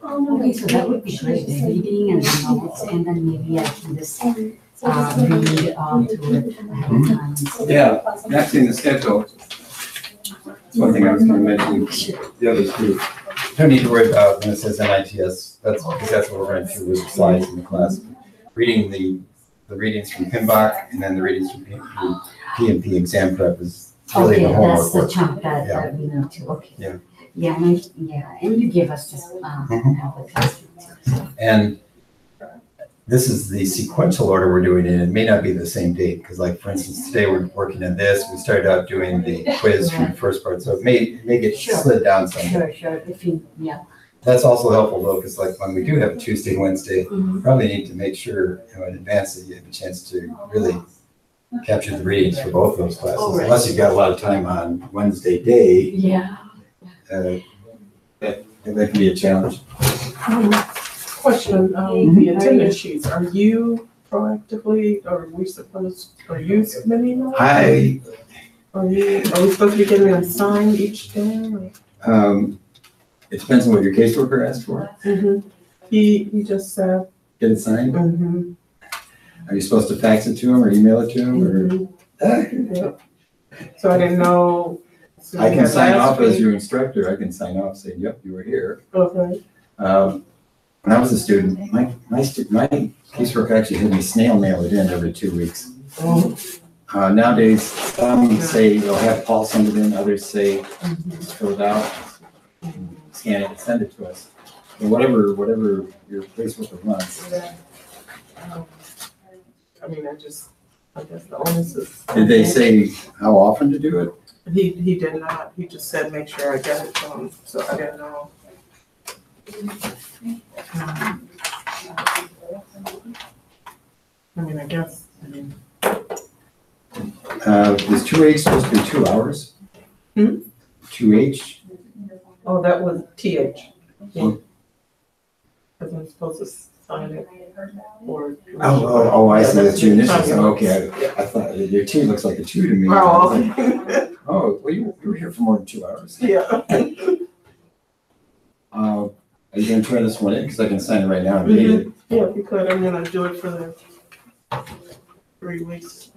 okay, so that would be great, the reading and the notes, and then maybe I can just, read, through it ahead of time. and see. Yeah, and actually in the schedule, that's one thing I was going to mention, the others too. Don't need to worry about when it says NITS, that's because that's what we're running through with the slides in the class. Reading the readings from PMBOK and then the readings from PMP exam prep is really the Okay, homework that's the work. chunk Yeah. that we need to, okay. Yeah. Yeah, and you give us this, have the class too, so. And this is the sequential order we're doing it in. It may not be the same date, because like, for instance, today we're working on this. We started out doing the quiz from the first part, so it may get Sure. slid down some. Sure, if you, yeah. That's also helpful though, because like when we do have Tuesday and Wednesday, Mhm. probably need to make sure, in advance that you have a chance to really capture the readings for both those classes. Oh, right. Unless you've got a lot of time on Wednesday day, Yeah. that can be a challenge. Question, the attendance sheets, are you proactively, or are we supposed, are you submitting those? Are we supposed to be getting them signed each day? It depends on what your caseworker asks for. Mm-hmm. He just said, Get it signed? mm-hmm, Are you supposed to fax it to him or email it to him or? mm-hmm. So I didn't know. so I we can had sign last off as week. your instructor. I can sign off saying, yep, you were here. Okay, When I was a student, my caseworker actually had me snail mail it in every 2 weeks. Nowadays, some say they'll have Paul send it in, others say just fill it out, scan it, and send it to us. Or whatever your caseworker wants. I mean, I guess the onus is. Did they say how often to do it? He did not, he just said, make sure I get it to him, so I didn't know. I mean, I guess, Is 2 weeks supposed to be 2 hours? Hmm? 2H. Oh, that was TH. Because I'm supposed to sign it or. I see, that's your initials, Yeah. okay, I thought, your T looks like a 2 to me. Oh, Oh, well, you were here for more than 2 hours. yeah. Are you gonna try this one in, because I can sign it right now and date it? Yeah, if you could, I'm gonna do it for the 3 weeks.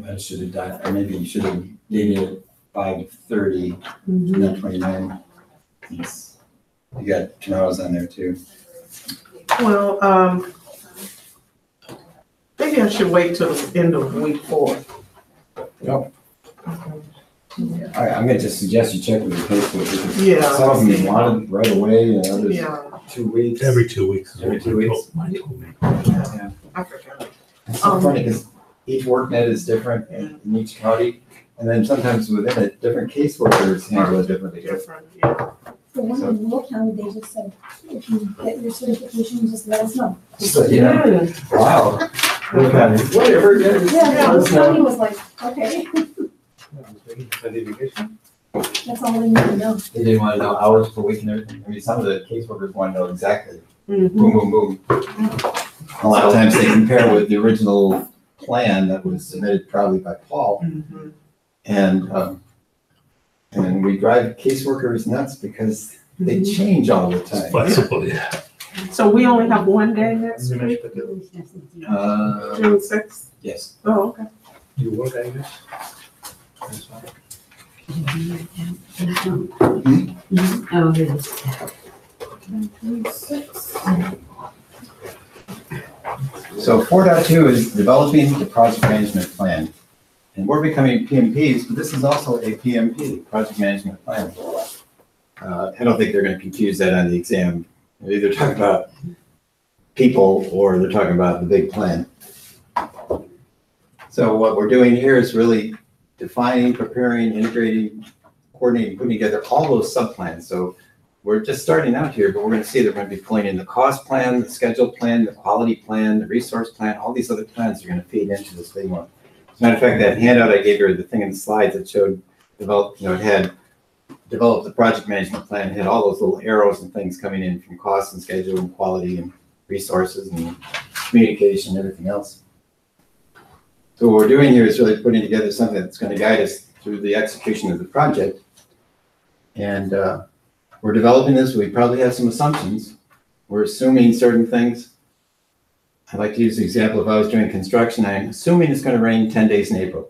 I should have done, or maybe you should have dated it 5/30, not 29. Yes. You got tomorrow's on there too. Well, maybe I should wait till the end of week 4. Yep. All right, I'm gonna just suggest you check with your Facebook, because Yeah. some of them wanted right away, and others Yeah, 2 weeks. Every 2 weeks. is what Every 2 they weeks. told me. I forgot. It's so funny, because each work net is different in each county, and then sometimes within it, different caseworkers handle it differently. Different, yeah. For one in Will County, they just said, if you get your certification, just let us know. So, you know, wow. Whatever it is. Yeah, Will Let us know. County was like, okay, that's all they need to know. They didn't want to know hours per week and everything. I mean, some of the caseworkers want to know exactly. Mhm. Boom, boom, boom. A lot of times they compare with the original plan that was submitted probably by Paul. Mhm. And we drive caseworkers nuts because they change all the It's time. flexible, yeah. So we only have one day next week, June 6th? Yes. Oh, okay. You work, I guess? Oh, really? So 4.2 is developing the project management plan. And we're becoming PMPs, but this is also a PMP, project management plan. I don't think they're going to confuse that on the exam. They're either talking about people or they're talking about the big plan. So what we're doing here is really defining, preparing, integrating, coordinating, putting together all those subplans. So we're just starting out here, but we're going to see that we're going to be pulling in the cost plan, the schedule plan, the quality plan, the resource plan, all these other plans are going to feed into this big one. As a matter of fact, that handout I gave you, the thing in the slides that showed it had developed the project management plan, it had all those little arrows and things coming in from cost and schedule and quality and resources and communication and everything else. So what we're doing here is really putting together something that's going to guide us through the execution of the project. And we're developing this. We probably have some assumptions. We're assuming certain things. I like to use the example, if I was doing construction, I'm assuming it's going to rain 10 days in April.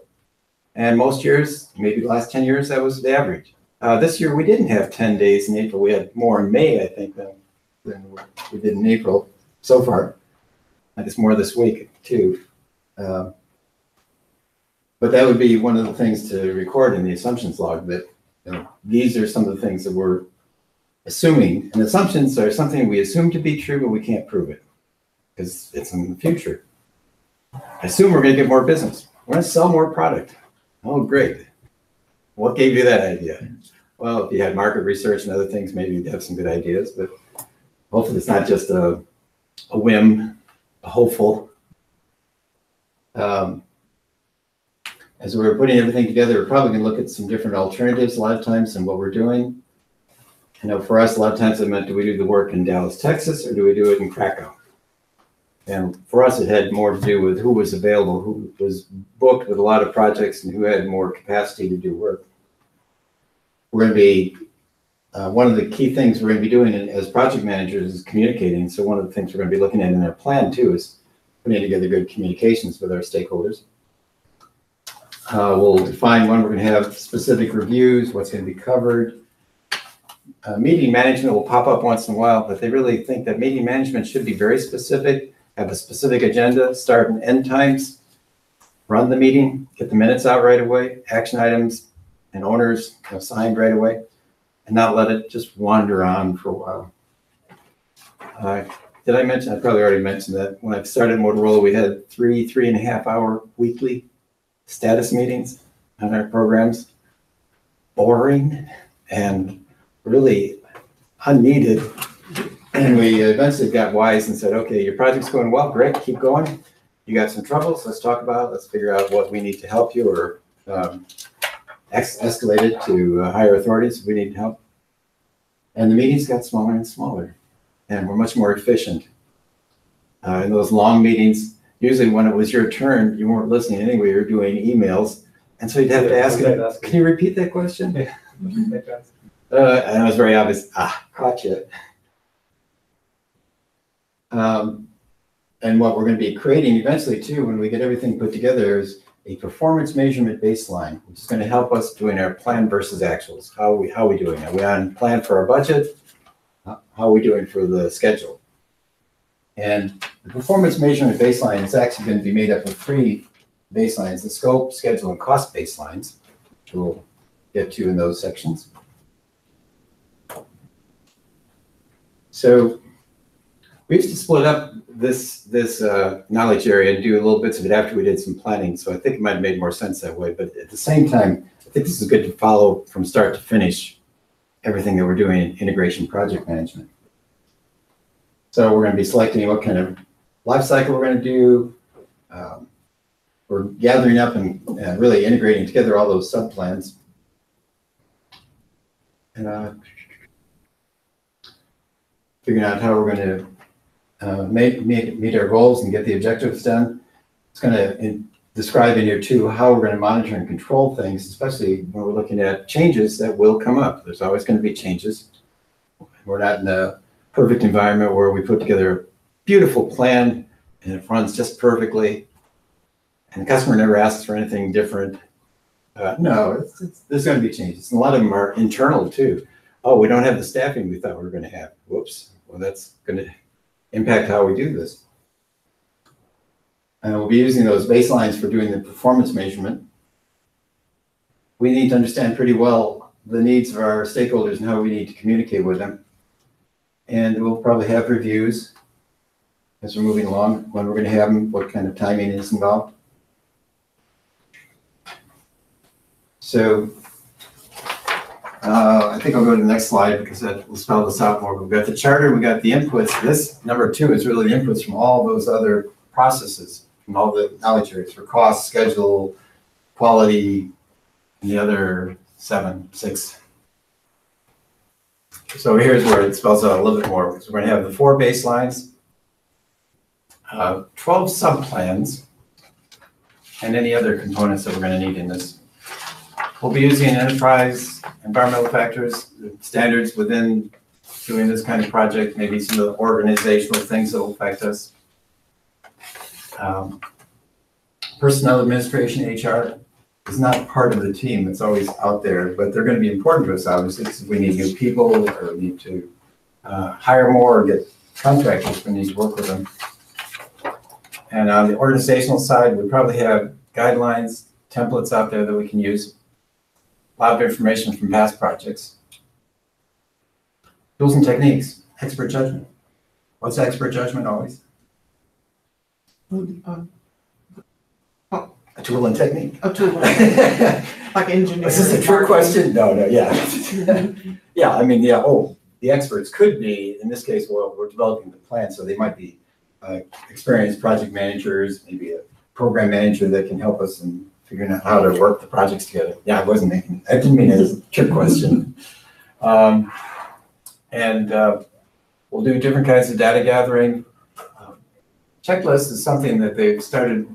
And most years, maybe the last 10 years, that was the average. This year, we didn't have 10 days in April. We had more in May, I think, than we did in April so far. I guess more this week, too. But that would be one of the things to record in the assumptions log, that these are some of the things that we're assuming. And assumptions are something we assume to be true, but we can't prove it because it's in the future. I assume we're going to get more business. We're going to sell more product. Oh, great. What gave you that idea? Well, if you had market research and other things, maybe you'd have some good ideas, but hopefully it's not just a whim, a hopeful. As we're putting everything together, we're probably going to look at some different alternatives a lot of times than what we're doing. I know for us, a lot of times it meant, do we do the work in Dallas, Texas, or do we do it in Krakow? And for us, it had more to do with who was available, who was booked with a lot of projects, and who had more capacity to do work. We're going to be, one of the key things we're going to be doing as project managers is communicating. So one of the things we're going to be looking at in our plan too is putting together good communications with our stakeholders. We'll define when we're going to have specific reviews, what's going to be covered. Meeting management will pop up once in a while, but they really think that meeting management should be very specific, have a specific agenda, start and end times, run the meeting, get the minutes out right away, action items and owners signed right away, and not let it just wander on for a while. Did I mention, I probably already mentioned that when I started Motorola, we had 3.5 hour weekly status meetings on our programs. Boring and really unneeded. And we eventually got wise and said, okay, your project's going well, great, keep going. You got some troubles, let's talk about it. Let's figure out what we need to help you, or escalate it to higher authorities if we need help. And the meetings got smaller and smaller, and we're much more efficient. In those long meetings, usually when it was your turn, you weren't listening anyway, you were doing emails. And so you'd have to ask it, can you repeat that question? And it was very obvious, caught you. And what we're going to be creating eventually too, when we get everything put together, is a performance measurement baseline, which is going to help us doing our plan versus actuals. How are we doing? Are we on plan for our budget? How are we doing for the schedule? And the performance measurement baseline is actually going to be made up of 3 baselines: the scope, schedule, and cost baselines, which we'll get to in those sections. So we used to split up this knowledge area and do little bits of it after we did some planning. So I think it might have made more sense that way. But at the same time, I think this is good to follow from start to finish everything that we're doing in integration project management. So we're going to be selecting what kind of life cycle we're going to do. We're gathering up and really integrating together all those sub-plans. And figuring out how we're going to meet our goals and get the objectives done. It's going to describe in here too how we're going to monitor and control things, especially when we're looking at changes that will come up. There's always going to be changes. We're not in a perfect environment where we put together a beautiful plan and it runs just perfectly, and the customer never asks for anything different. No, there's going to be changes. And a lot of them are internal too. Oh, we don't have the staffing we thought we were going to have. Whoops. Well, that's going to impact how we do this. And we'll be using those baselines for doing the performance measurement. We need to understand pretty well the needs of our stakeholders and how we need to communicate with them. And we'll probably have reviews as we're moving along, when we're going to have them, what kind of timing is involved. So I think I'll go to the next slide because that will spell this out more. We've got the charter, we got the inputs. This number 2 is really the inputs from all those other processes, from all the knowledge areas for cost, schedule, quality, and the other 6. So here's where it spells out a little bit more, because we're going to have the 4 baselines, 12 sub-plans, and any other components that we're going to need in this. We'll be using enterprise environmental factors, standards within doing this kind of project, maybe some of the organizational things that will affect us. Personnel administration, HR, is not part of the team. It's always out there, but they're going to be important to us, obviously, because we need new people, or we need to hire more, or get contractors. We need to work with them. And on the organizational side, we probably have guidelines, templates out there that we can use. A lot of information from past projects. Tools and techniques, expert judgment. What's expert judgment always? A tool and technique. A tool, like engineering. Is this a trick question? No, yeah. Yeah, I mean, yeah, the experts could be, in this case, well, we're developing the plan, so they might be experienced project managers, maybe a program manager that can help us in figuring out how to work the projects together. Yeah, I didn't mean it as a trick question. We'll do different kinds of data gathering. Checklist is something that they've started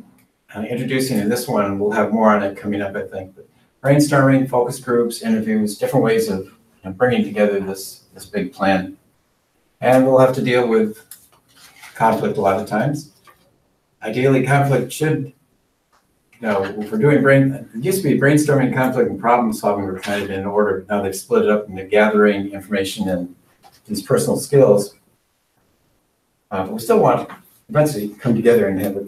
introducing in this one, and we'll have more on it coming up, I think. But brainstorming, focus groups, interviews, different ways of bringing together this big plan. And we'll have to deal with conflict a lot of times. Ideally, conflict should, if we're doing it used to be brainstorming, conflict, and problem solving were kind of in order. Now they've split it up into gathering information and these personal skills. We still want to eventually come together and have a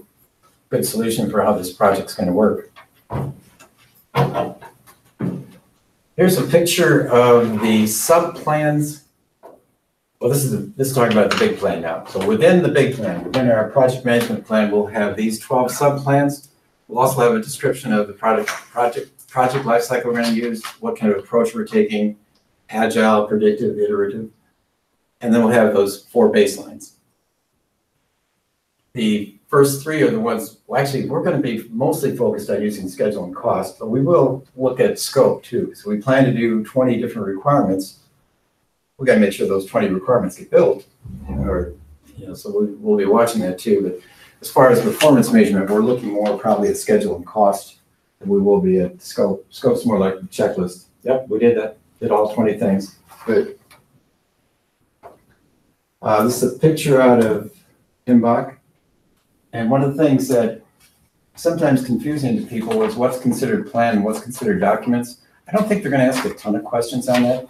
good solution for how this project's going to work. Here's a picture of the sub-plans. Well, this is talking about the big plan now. So within the big plan, within our project management plan, we'll have these 12 sub-plans. We'll also have a description of the project lifecycle we're going to use, what kind of approach we're taking, agile, predictive, iterative. And then we'll have those 4 baselines. The first 3 are the ones, well, actually, we're going to be mostly focused on using schedule and cost, but we will look at scope too. So we plan to do 20 different requirements. We got to make sure those 20 requirements get built, so we'll be watching that too. But as far as performance measurement, we're looking more probably at schedule and cost than we will be at scope. Scope's more like a checklist. Yep, we did that, did all 20 things. Good. This is a picture out of Himbach. And one of the things that sometimes confusing to people is what's considered plan and what's considered documents. I don't think they're going to ask a ton of questions on that.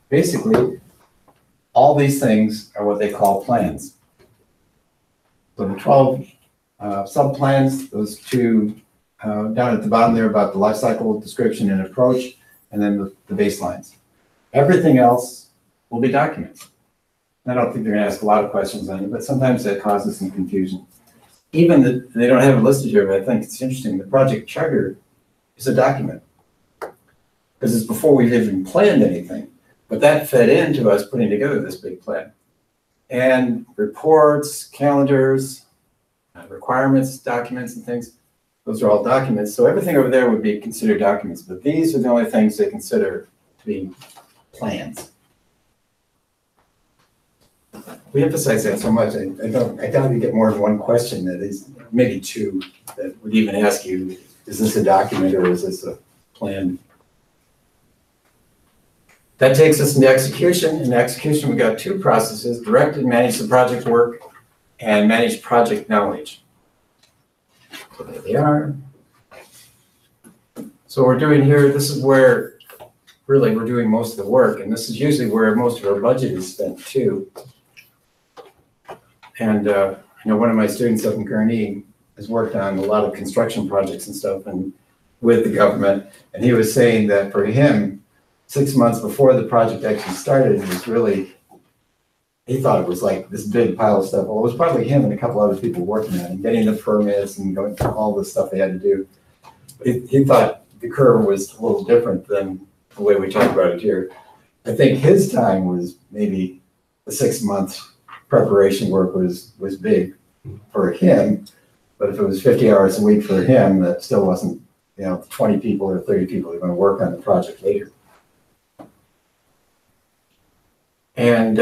Basically, all these things are what they call plans. So the 12 sub-plans, those 2 down at the bottom there about the life cycle description and approach, and then the baselines. Everything else will be documents. I don't think they're going to ask a lot of questions on it, but sometimes that causes some confusion. Even they don't have it listed here, but I think it's interesting. The project charter is a document because it's before we've even planned anything. But that fed into us putting together this big plan. And reports, calendars, requirements, documents, and things, those are all documents. So everything over there would be considered documents, but these are the only things they consider to be plans. We emphasize that so much. I doubt you get more than 1 question that is, maybe 2, that would even ask you, is this a document or is this a plan? That takes us into execution. In execution, we've got 2 processes: direct and manage the project work, and manage project knowledge. So there they are. So we're doing here, this is where really we're doing most of the work, and this is usually where most of our budget is spent too. And I know one of my students up in Gurnee has worked on a lot of construction projects and stuff and with the government, and he was saying that for him, 6 months before the project actually started, it was really, he thought it was like this big pile of stuff. Well, it was probably him and a couple other people working on it, getting the permits and going through all the stuff they had to do. He thought the curve was a little different than the way we talk about it here. I think his time was maybe the 6 months preparation work was big for him, but if it was 50 hours a week for him, that still wasn't, 20 people or 30 people are going to work on the project later. And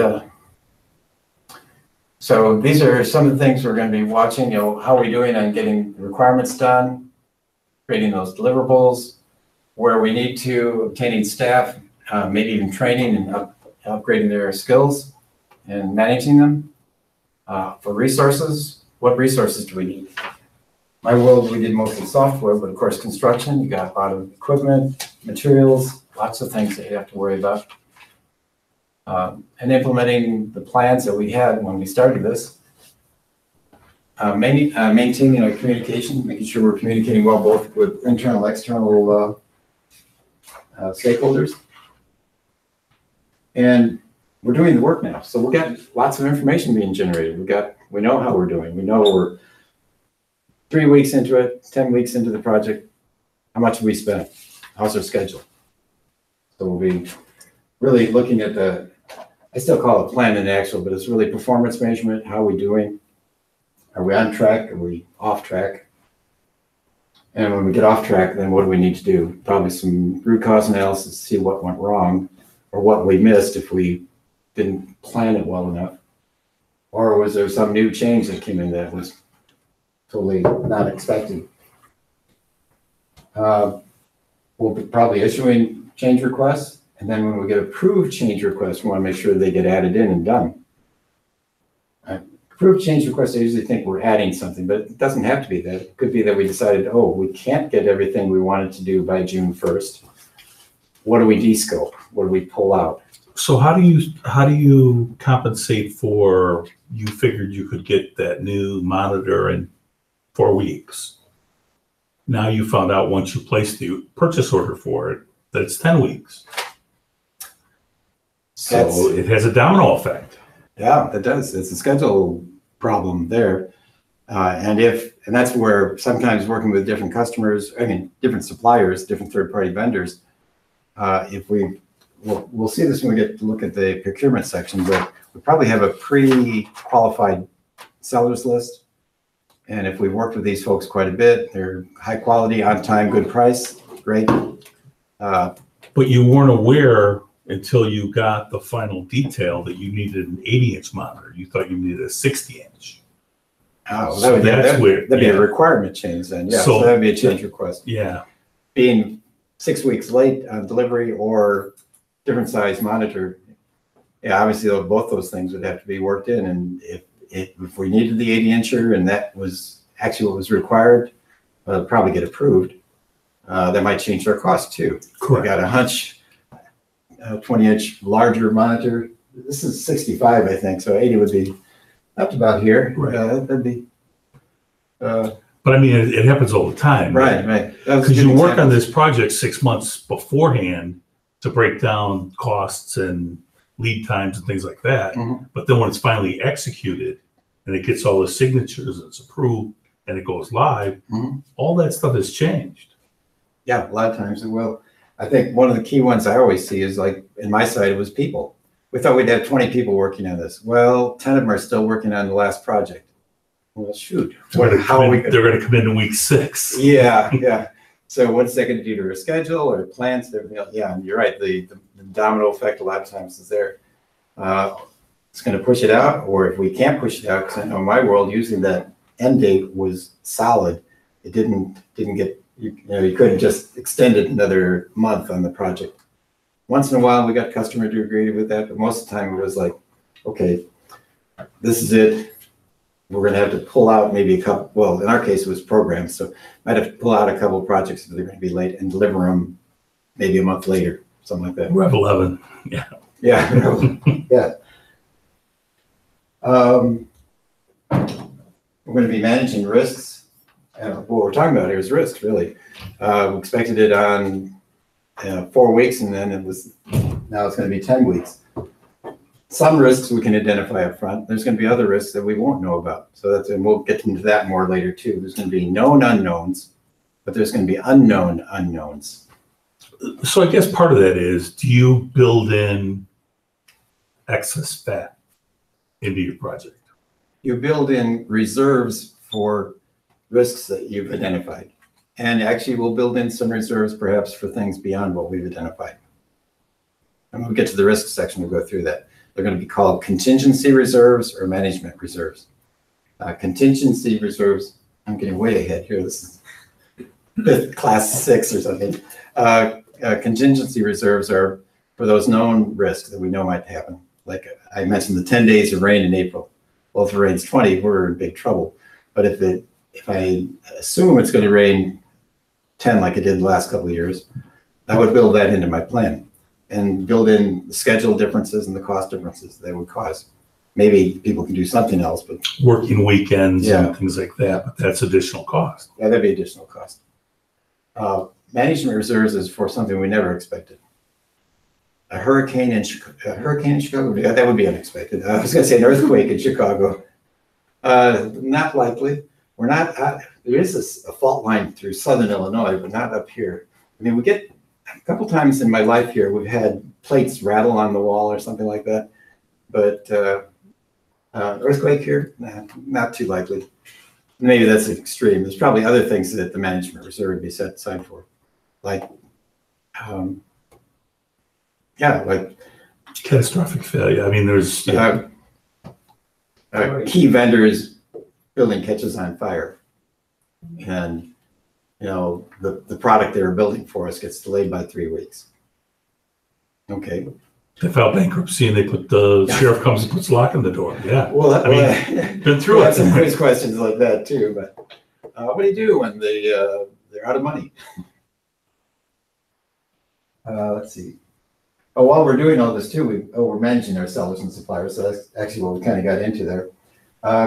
so these are some of the things we're going to be watching. How are we doing on getting the requirements done, creating those deliverables, where we need to, obtaining staff, maybe even training and upgrading their skills and managing them. For resources, what resources do we need? My world, we did mostly software, but of course construction, you got a lot of equipment, materials, lots of things that you have to worry about. And implementing the plans that we had when we started this. Maintaining our communication, making sure we're communicating well both with internal, external stakeholders. And we're doing the work now. So we've got lots of information being generated. We know how we're doing. We know we're 3 weeks into it, 10 weeks into the project. How much have we spent? How's our schedule? So we'll be really looking at I still call it plan and actual, but it's really performance measurement. How are we doing? Are we on track? Are we off track? And when we get off track, then what do we need to do? Probably some root cause analysis to see what went wrong or what we missed if we didn't plan it well enough. Or was there some new change that came in that was totally not expected? We'll be probably issuing change requests. And then when we get approved change requests, we want to make sure they get added in and done. Approved change requests, I usually think we're adding something, but it doesn't have to be that. It could be that we decided, oh, we can't get everything we wanted to do by June 1st. What do we de-scope? What do we pull out? So how do you compensate for, you figured you could get that new monitor in 4 weeks. Now you found out once you placed the purchase order for it, that it's 10 weeks. So it has a domino effect. Yeah, it does. It's a schedule problem there. And that's where sometimes working with different customers, different suppliers, different third-party vendors, we'll see this when we get to look at the procurement section, but we probably have a pre-qualified sellers list. And if we've worked with these folks quite a bit, they're high quality, on time, good price, great. But you weren't aware until you got the final detail that you needed an 80-inch monitor. You thought you needed a 60-inch. Oh, So that's weird. That'd be Yeah. a requirement change then, yeah, So- so that'd be a change request. Yeah. Being 6 weeks late on delivery or different size monitor, yeah, obviously both those things would have to be worked in, and if we needed the 80-incher and that was actually what was required, probably get approved. That might change our cost too. Correct. We got a hunch, 20-inch larger monitor. This is 65, I think, so 80 would be up to about here. Right. That'd be. But I mean, it happens all the time. Right. That was a Because good you work on example. this project 6 months beforehand to break down costs and lead times and things like that. Mhm. But then when it's finally executed and it gets all the signatures, it's approved and it goes live, Mhm. all that stuff has changed. Yeah, a lot of times it will. I think one of the key ones I always see is like in my side, it was people. We thought we'd have 20 people working on this. Well, 10 of them are still working on the last project. Well, shoot. They're gonna How are we they're gonna come in week 6. Yeah. So what's that going to do to our schedule or plans and everything else? Yeah, and you're right. The domino effect a lot of times is there. It's going to push it out, or if we can't push it out, because I know in my world, usually that end date was solid. It didn't get, you couldn't just extend it another month on the project. Once in a while, we got customer to agree with that, but most of the time it was like, okay, this is it. We're going to have to pull out maybe a couple, well, in our case, it was programs, so might have to pull out a couple of projects if they're going to be late and deliver them maybe a month later, something like that. Rev 11. Yeah. Yeah. Yeah. We're going to be managing risks. What we're talking about here is risks, really. We expected it on 4 weeks, and then now it's going to be 10 weeks. Some risks we can identify up front. There's going to be other risks that we won't know about. And we'll get into that more later too. There's going to be known unknowns, but there's going to be unknown unknowns. So I guess part of that is, do you build in excess fat into your project? You build in reserves for risks that you've identified. And actually we'll build in some reserves perhaps for things beyond what we've identified. And when we get to the risk section, we'll go through that. They're going to be called contingency reserves or management reserves. Contingency reserves, I'm getting way ahead here. This is class 6 or something. Contingency reserves are for those known risks that we know might happen. Like I mentioned, the 10 days of rain in April. Well, if it rains 20, we're in big trouble. But if I assume it's going to rain 10 like it did the last couple of years, I would build that into my plan and build in the schedule differences and the cost differences that would cause. Maybe people can do something else, but Working weekends Yeah. and things like that, but that's additional cost. yeah, that'd be additional cost. Management reserves is for something we never expected. A hurricane in Chicago, yeah, that would be unexpected. I was going to say an earthquake in Chicago. Not likely. We're not, there is a fault line through southern Illinois, but not up here. I mean, we get a couple times in my life here, we've had plates rattle on the wall or something like that. But earthquake here, nah, not too likely. Maybe that's extreme. There's probably other things that the management reserve would be set aside for. Like, like Catastrophic failure. I mean, there's key vendors building catches on fire, and the product they were building for us gets delayed by 3 weeks. Okay. they file bankruptcy and the sheriff comes and puts a lock on the door. Yeah. Well, Been through we it. had some quiz questions like that too. But what do you do when they're out of money? Let's see. Oh, while we're doing all this too, we're managing our sellers and suppliers. So that's actually what we kind of got into there.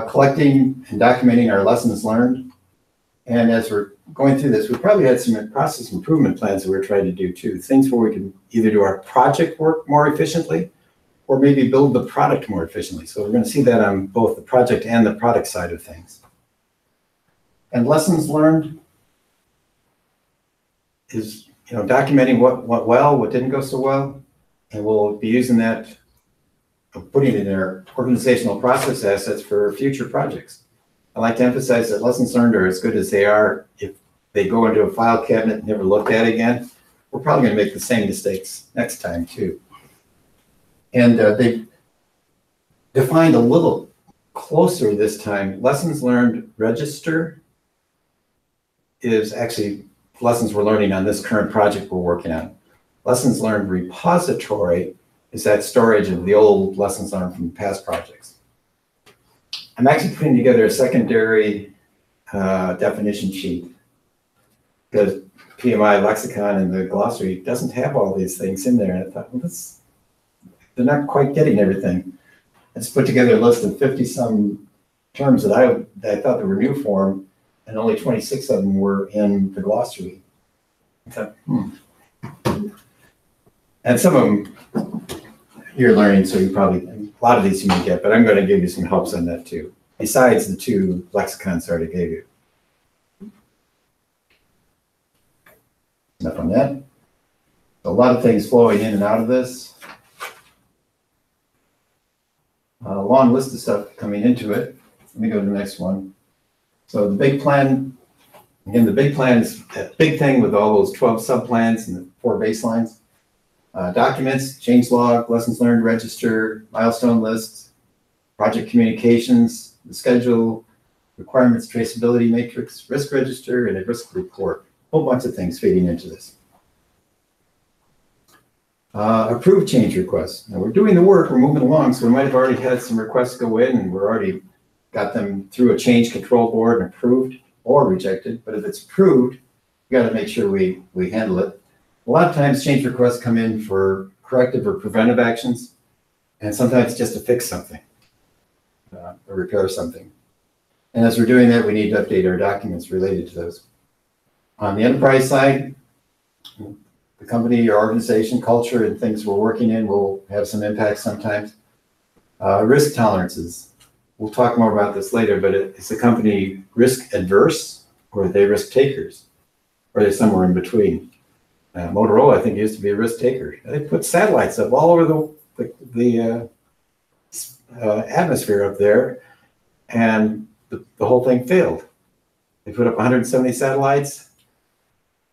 Collecting and documenting our lessons learned. And as we're going through this, we probably had some process improvement plans that we're trying to do too. Things where we can either do our project work more efficiently or maybe build the product more efficiently. So we're going to see that on both the project and the product side of things. And lessons learned is, documenting what went well, what didn't go so well, and we'll be using that, putting it in our organizational process assets for future projects. I like to emphasize that lessons learned are as good as they are. If they go into a file cabinet and never looked at again, we're probably going to make the same mistakes next time too. And they defined a little closer this time. Lessons learned register is actually lessons we're learning on this current project we're working on. Lessons learned repository is that storage of the old lessons learned from past projects. I'm actually putting together a secondary definition sheet because PMI lexicon and the glossary doesn't have all these things in there. And I thought, well, they're not quite getting everything. I just put together a list of 50 some terms that I thought they were new form, and only 26 of them were in the glossary. I thought, And some of them you're learning, so you probably, a lot of these you may get, but I'm going to give you some helps on that too, besides the 2 lexicons I already gave you. Enough on that. A lot of things flowing in and out of this. A long list of stuff coming into it. Let me go to the next one. So the big plan, again, the big plan is a big thing with all those 12 subplans and the 4 baselines. Documents, change log, lessons learned, register, milestone lists, project communications, the schedule, requirements traceability matrix, risk register, and a risk report. A whole bunch of things feeding into this. Approved change requests. Now we're doing the work, we're moving along, so we might have already had some requests go in and we're already got them through a change control board and approved or rejected. But if it's approved, we got to make sure we handle it. A lot of times change requests come in for corrective or preventive actions, and sometimes just to fix something or repair something. And as we're doing that, we need to update our documents related to those. On the enterprise side, the company or organization culture and things we're working in will have some impact sometimes. Risk tolerances. We'll talk more about this later, but is the company risk adverse or are they risk takers? Or are they somewhere in between? Motorola, I think, used to be a risk taker. They put satellites up all over the atmosphere up there, and the whole thing failed. They put up 170 satellites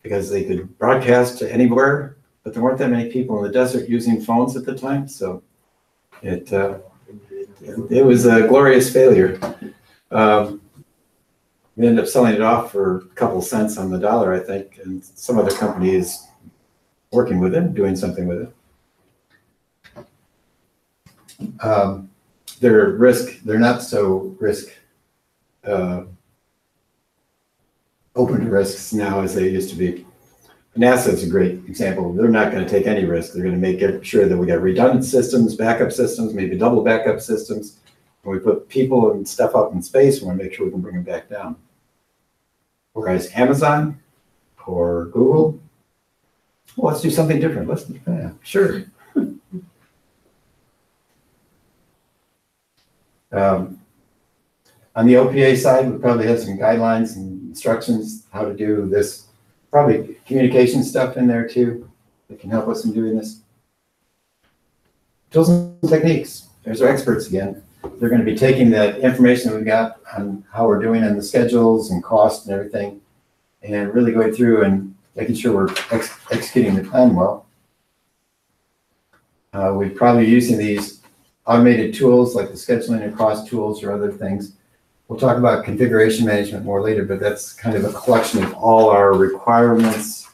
because they could broadcast to anywhere, but there weren't that many people in the desert using phones at the time, so it was a glorious failure. We ended up selling it off for a couple cents on the dollar, I think, and some other company is working with it, doing something with it. They're not so risk open to risks now as they used to be. NASA is a great example. They're not going to take any risk. They're going to make sure that we got redundant systems, backup systems, maybe double backup systems. When we put people and stuff up in space, we want to make sure we can bring them back down. Whereas Amazon or Google, well, let's do something different. Sure. On the OPA side, we probably have some guidelines and instructions how to do this. Probably communication stuff in there too that can help us in doing this. Tools and techniques. There's our experts again. They're going to be taking that information that we got on how we're doing on the schedules and cost and everything, and really going through and making sure we're executing the plan well. We're probably using these automated tools like the scheduling and cost tools or other things. We'll talk about configuration management more later, but that's kind of a collection of all our requirements.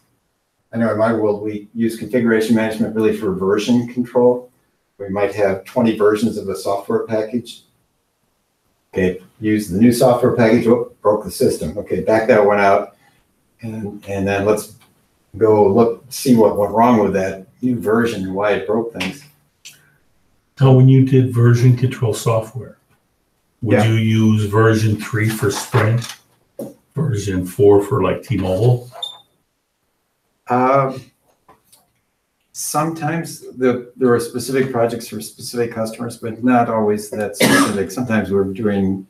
I know in my world, we use configuration management really for version control. We might have 20 versions of a software package. Okay, use the new software package, broke the system. Okay, back that one out. And then let's go see what went wrong with that new version and why it broke things. Now, when you did version control software, would you use version 3 for Sprint, version 4 for like T-Mobile? Sometimes there are specific projects for specific customers, but not always that specific. Sometimes we're doing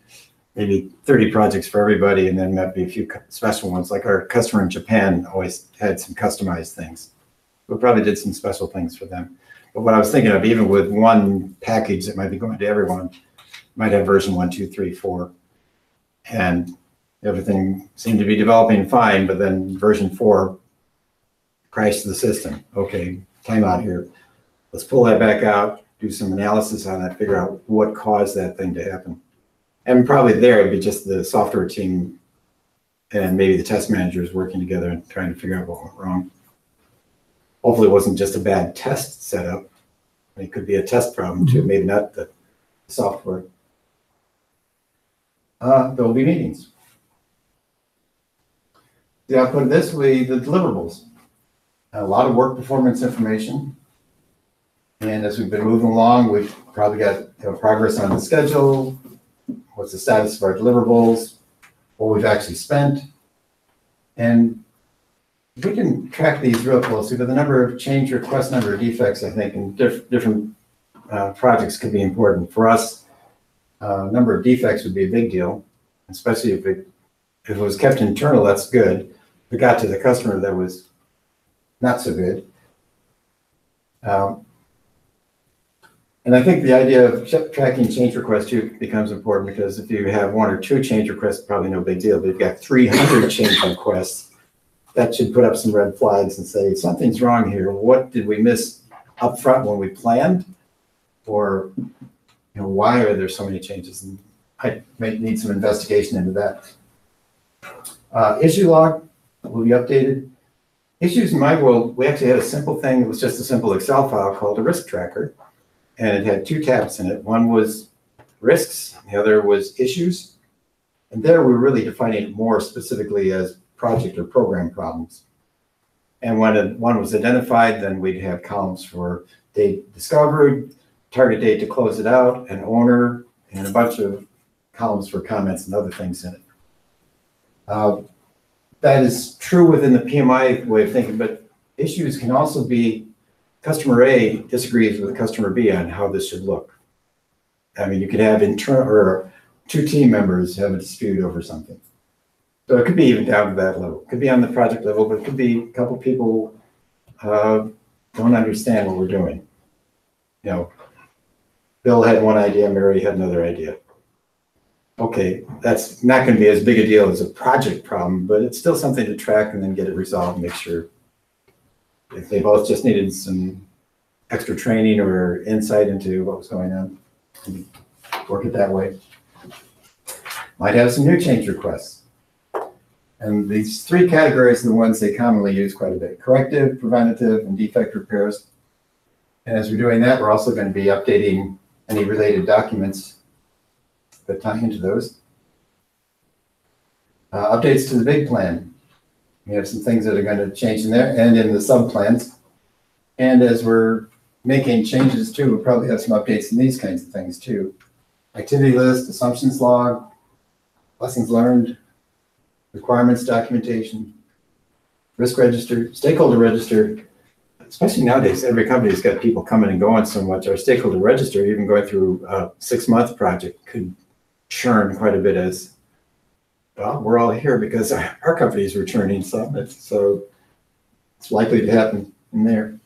maybe 30 projects for everybody, and then maybe a few special ones. Like our customer in Japan always had some customized things. We probably did some special things for them. But what I was thinking of, even with one package that might be going to everyone, might have version 1, 2, 3, 4, and everything seemed to be developing fine, but then version 4 crashed the system. Okay, time out here. Let's pull that back out, do some analysis on that, figure out what caused that thing to happen. And probably there it'd be just the software team and maybe the test managers working together and trying to figure out what went wrong. Hopefully it wasn't just a bad test setup. It could be a test problem too, maybe not the software. There will be meetings. The output of this will be the deliverables. A lot of work performance information. And as we've been moving along, we've probably got progress on the schedule, what's the status of our deliverables, what we've actually spent. And we can track these real closely, but the number of change requests, number of defects, I think, in different projects could be important. For us, number of defects would be a big deal, especially if it was kept internal, that's good. If it got to the customer, that was not so good. And I think the idea of tracking change requests too becomes important, because if you have 1 or 2 change requests, probably no big deal. But if you've got 300 change requests, that should put up some red flags and say, something's wrong here. What did we miss up front when we planned? Or, why are there so many changes? And I may need some investigation into that. Issue log will be updated. Issues in my world, we actually had a simple thing. It was just a simple Excel file called a risk tracker. And it had 2 tabs in it. One was risks, the other was issues. And there we were really defining it more specifically as project or program problems. And when one was identified, then we'd have columns for date discovered, target date to close it out, an owner, and a bunch of columns for comments and other things in it. That is true within the PMI way of thinking, but issues can also be customer A disagrees with customer B on how this should look. I mean, you could have internal or 2 team members have a dispute over something. So it could be even down to that level. It could be on the project level, but it could be a couple people don't understand what we're doing. Bill had one idea, Mary had another idea. Okay, that's not going to be as big a deal as a project problem, but it's still something to track and then get it resolved and make sure. If they both just needed some extra training or insight into what was going on, work it that way. Might have some new change requests. And these 3 categories are the ones they commonly use quite a bit: corrective, preventative, and defect repairs. And as we're doing that, we're also going to be updating any related documents that tie into those. Updates to the big plan. We have some things that are going to change in there and in the sub-plans. And as we're making changes too, we'll probably have some updates in these kinds of things too. Activity list, assumptions log, lessons learned, requirements documentation, risk register, stakeholder register. Especially nowadays, every company's got people coming and going so much. Our stakeholder register, even going through a 6-month project, could churn quite a bit as, well, we're all here because our companies were churning some, so it's likely to happen in there.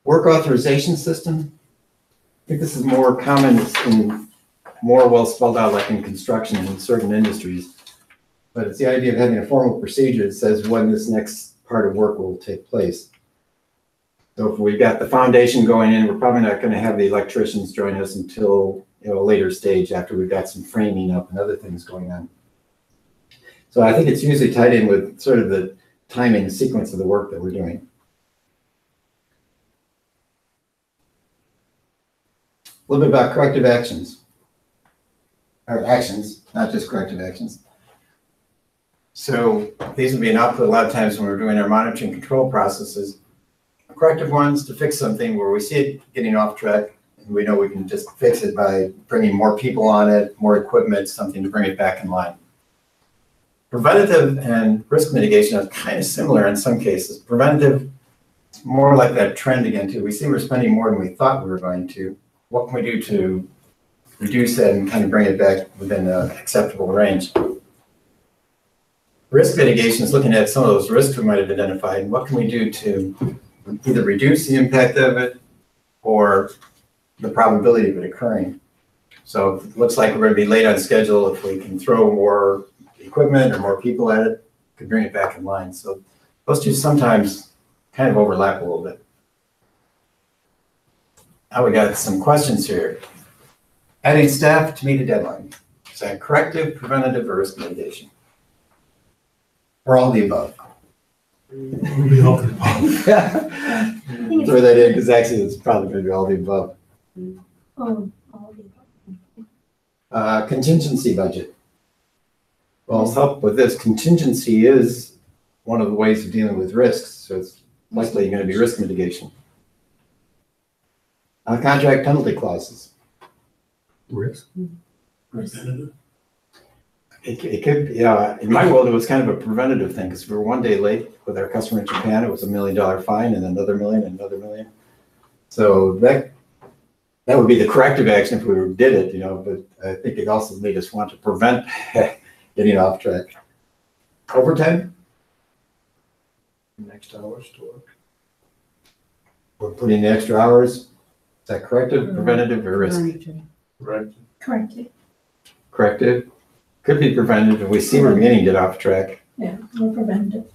Work authorization system. I think this is more common and more well spelled out, like in construction and in certain industries. But it's the idea of having a formal procedure that says when this next part of work will take place. So if we've got the foundation going in, we're probably not going to have the electricians join us until a later stage after we've got some framing up and other things going on. So I think it's usually tied in with sort of the timing and sequence of the work that we're doing. A little bit about corrective actions. Or actions, not just corrective actions. So these will be an output a lot of times when we're doing our monitoring control processes. Corrective ones to fix something where we see it getting off track, and we know we can just fix it by bringing more people on it, more equipment, something to bring it back in line. Preventative and risk mitigation are kind of similar in some cases. Preventative, it's more like that trend again too. We see we're spending more than we thought we were going to. What can we do to reduce that and kind of bring it back within an acceptable range. Risk mitigation is looking at some of those risks we might have identified and what can we do to either reduce the impact of it or the probability of it occurring. So if it looks like we're going to be late on schedule, if we can throw more equipment or more people at it, could bring it back in line. So those two sometimes kind of overlap a little bit. Now we got some questions here. Adding staff to meet a deadline. Is that corrective, preventative, or risk mitigation? Or all the above? We all could- Throw that in because actually it's probably going to be all the above. Oh, all the above. Contingency budget. Well, help with this. Contingency is one of the ways of dealing with risks, so it's likely going to be risk mitigation. Contract penalty clauses. Risk? It could, yeah, in my world, it was kind of a preventative thing because we were one day late with our customer in Japan. It was $1 million fine and another million and another million. So that would be the corrective action if we did it, but I think it also made us want to prevent getting off track. Overtime? Next hours to work. We're putting the extra hours. Is that corrective, preventative, or risk? Right. Correctly. Corrective. Could be preventative if we see we're beginning to get off track. Yeah, more preventative.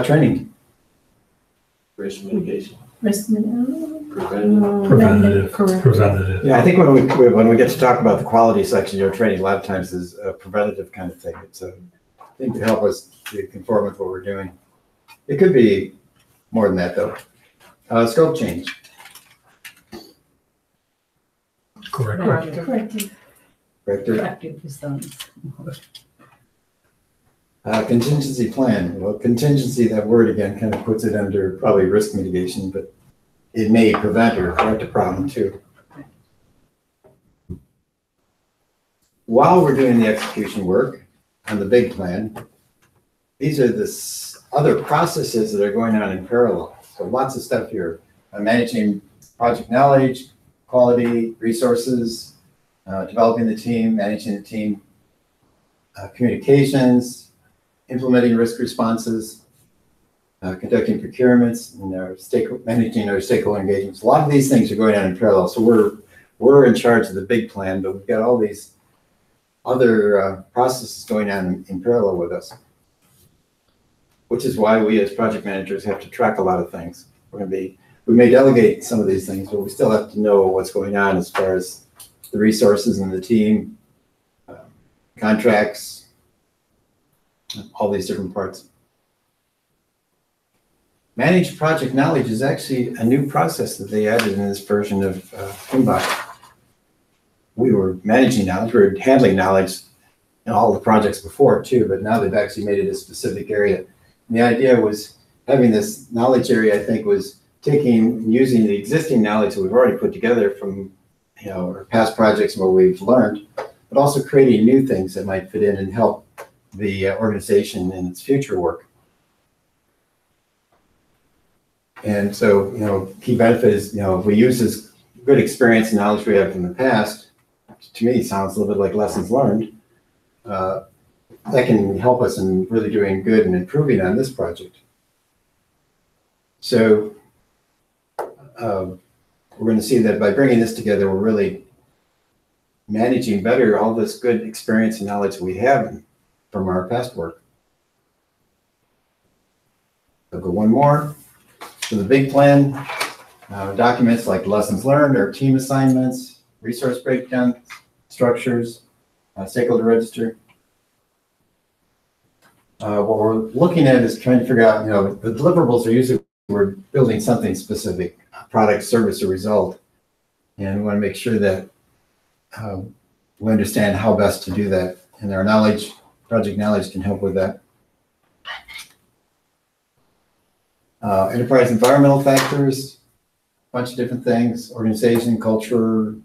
Training. Risk mitigation. Risk mitigation. Preventative. Preventative. Yeah, I think when we get to talk about the quality section, training a lot of times is a preventative kind of thing. It's a thing to help us to conform with what we're doing. It could be more than that though. Scope change. Correct. Corrective. Corrective. Corrective sounds. Contingency plan. Well, contingency, that word again kind of puts it under probably risk mitigation, but it may prevent or correct a problem too. While we're doing the execution work on the big plan, these are the other processes that are going on in parallel. So lots of stuff here. Managing project knowledge, quality, resources, developing the team, managing the team, communications, implementing risk responses, conducting procurements, and managing our stakeholder engagements. A lot of these things are going on in parallel. So we're in charge of the big plan, but we've got all these other processes going on in parallel with us, which is why we as project managers have to track a lot of things. We may delegate some of these things, but we still have to know what's going on as far as the resources and the team, contracts, all these different parts. Managed project knowledge is actually a new process that they added in this version of Kimbot. We were managing knowledge, we were handling knowledge in all the projects before too, but now they've actually made it a specific area. And the idea was having this knowledge area, I think, was using the existing knowledge that we've already put together from our past projects and what we've learned, but also creating new things that might fit in and help the organization in its future work. And so, key benefit is, if we use this good experience and knowledge we have from the past, to me, sounds a little bit like lessons learned. That can help us in really doing good and improving on this project. So we're going to see that by bringing this together, we're really managing better all this good experience and knowledge we have from our past work. I'll go one more. So the big plan, documents like lessons learned or team assignments, resource breakdown, structures, stakeholder register. What we're looking at is trying to figure out, the deliverables are usually we're building something specific, a product, service, or result. And we want to make sure that we understand how best to do that. And our knowledge, project knowledge can help with that. Enterprise environmental factors, a bunch of different things, organization, culture,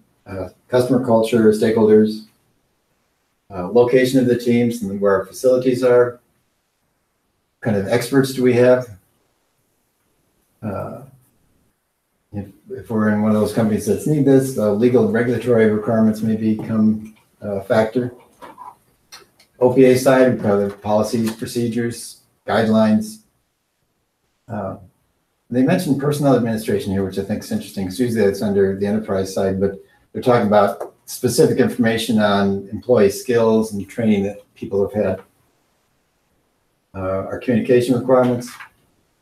customer culture, stakeholders, location of the teams and where our facilities are, what kind of experts do we have? if we're in one of those companies that need this, legal and regulatory requirements may become a factor. OPA side, we cover policies, procedures, guidelines. They mentioned personnel administration here, which I think is interesting, because usually it's under the enterprise side, but they're talking about specific information on employee skills and training that people have had. Our communication requirements,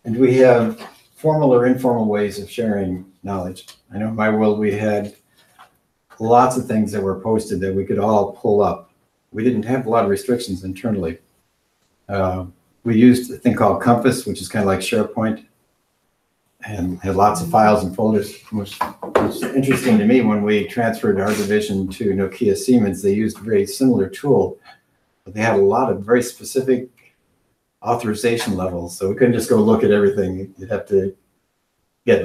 and we have formal or informal ways of sharing knowledge. I know in my world we had lots of things that were posted that we could all pull up. We didn't have a lot of restrictions internally. We used a thing called Compass, which is kind of like SharePoint, and had lots of files and folders, which was interesting to me. When we transferred our division to Nokia Siemens, they used a very similar tool, but they had a lot of very specific authorization levels. So we couldn't just go look at everything. You'd have to get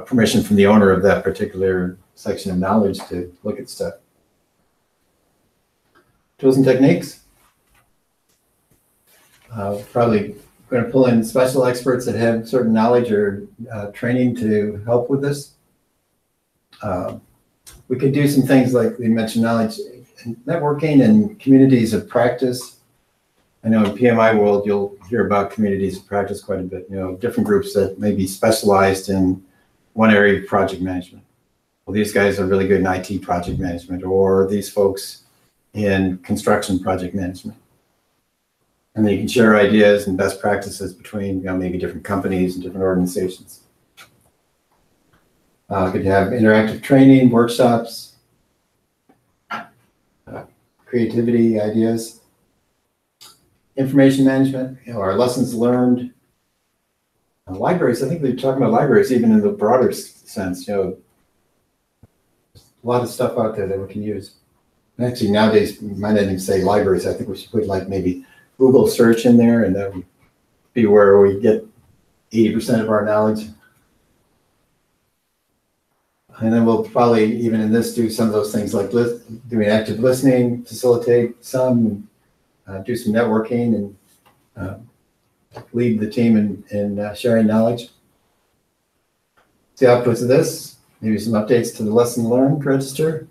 permission from the owner of that particular section of knowledge to look at stuff. Tools and techniques. Probably going to pull in special experts that have certain knowledge or training to help with this. We could do some things like we mentioned, knowledge and networking and communities of practice. I know in PMI world, you'll hear about communities of practice quite a bit, different groups that may be specialized in one area of project management. Well, these guys are really good in IT project management, or these folks in construction project management. And then you can share ideas and best practices between maybe different companies and different organizations. Could have interactive training, workshops, creativity, ideas. Information management, our lessons learned. Libraries, I think they're talking about libraries even in the broader sense, a lot of stuff out there that we can use. And actually nowadays, we might not even say libraries. I think we should put like maybe Google search in there, and that would be where we get 80% of our knowledge. And then we'll probably, even in this, do some of those things like doing active listening, facilitate some, do some networking, and lead the team in sharing knowledge. The outputs of this, maybe some updates to the lesson learned register,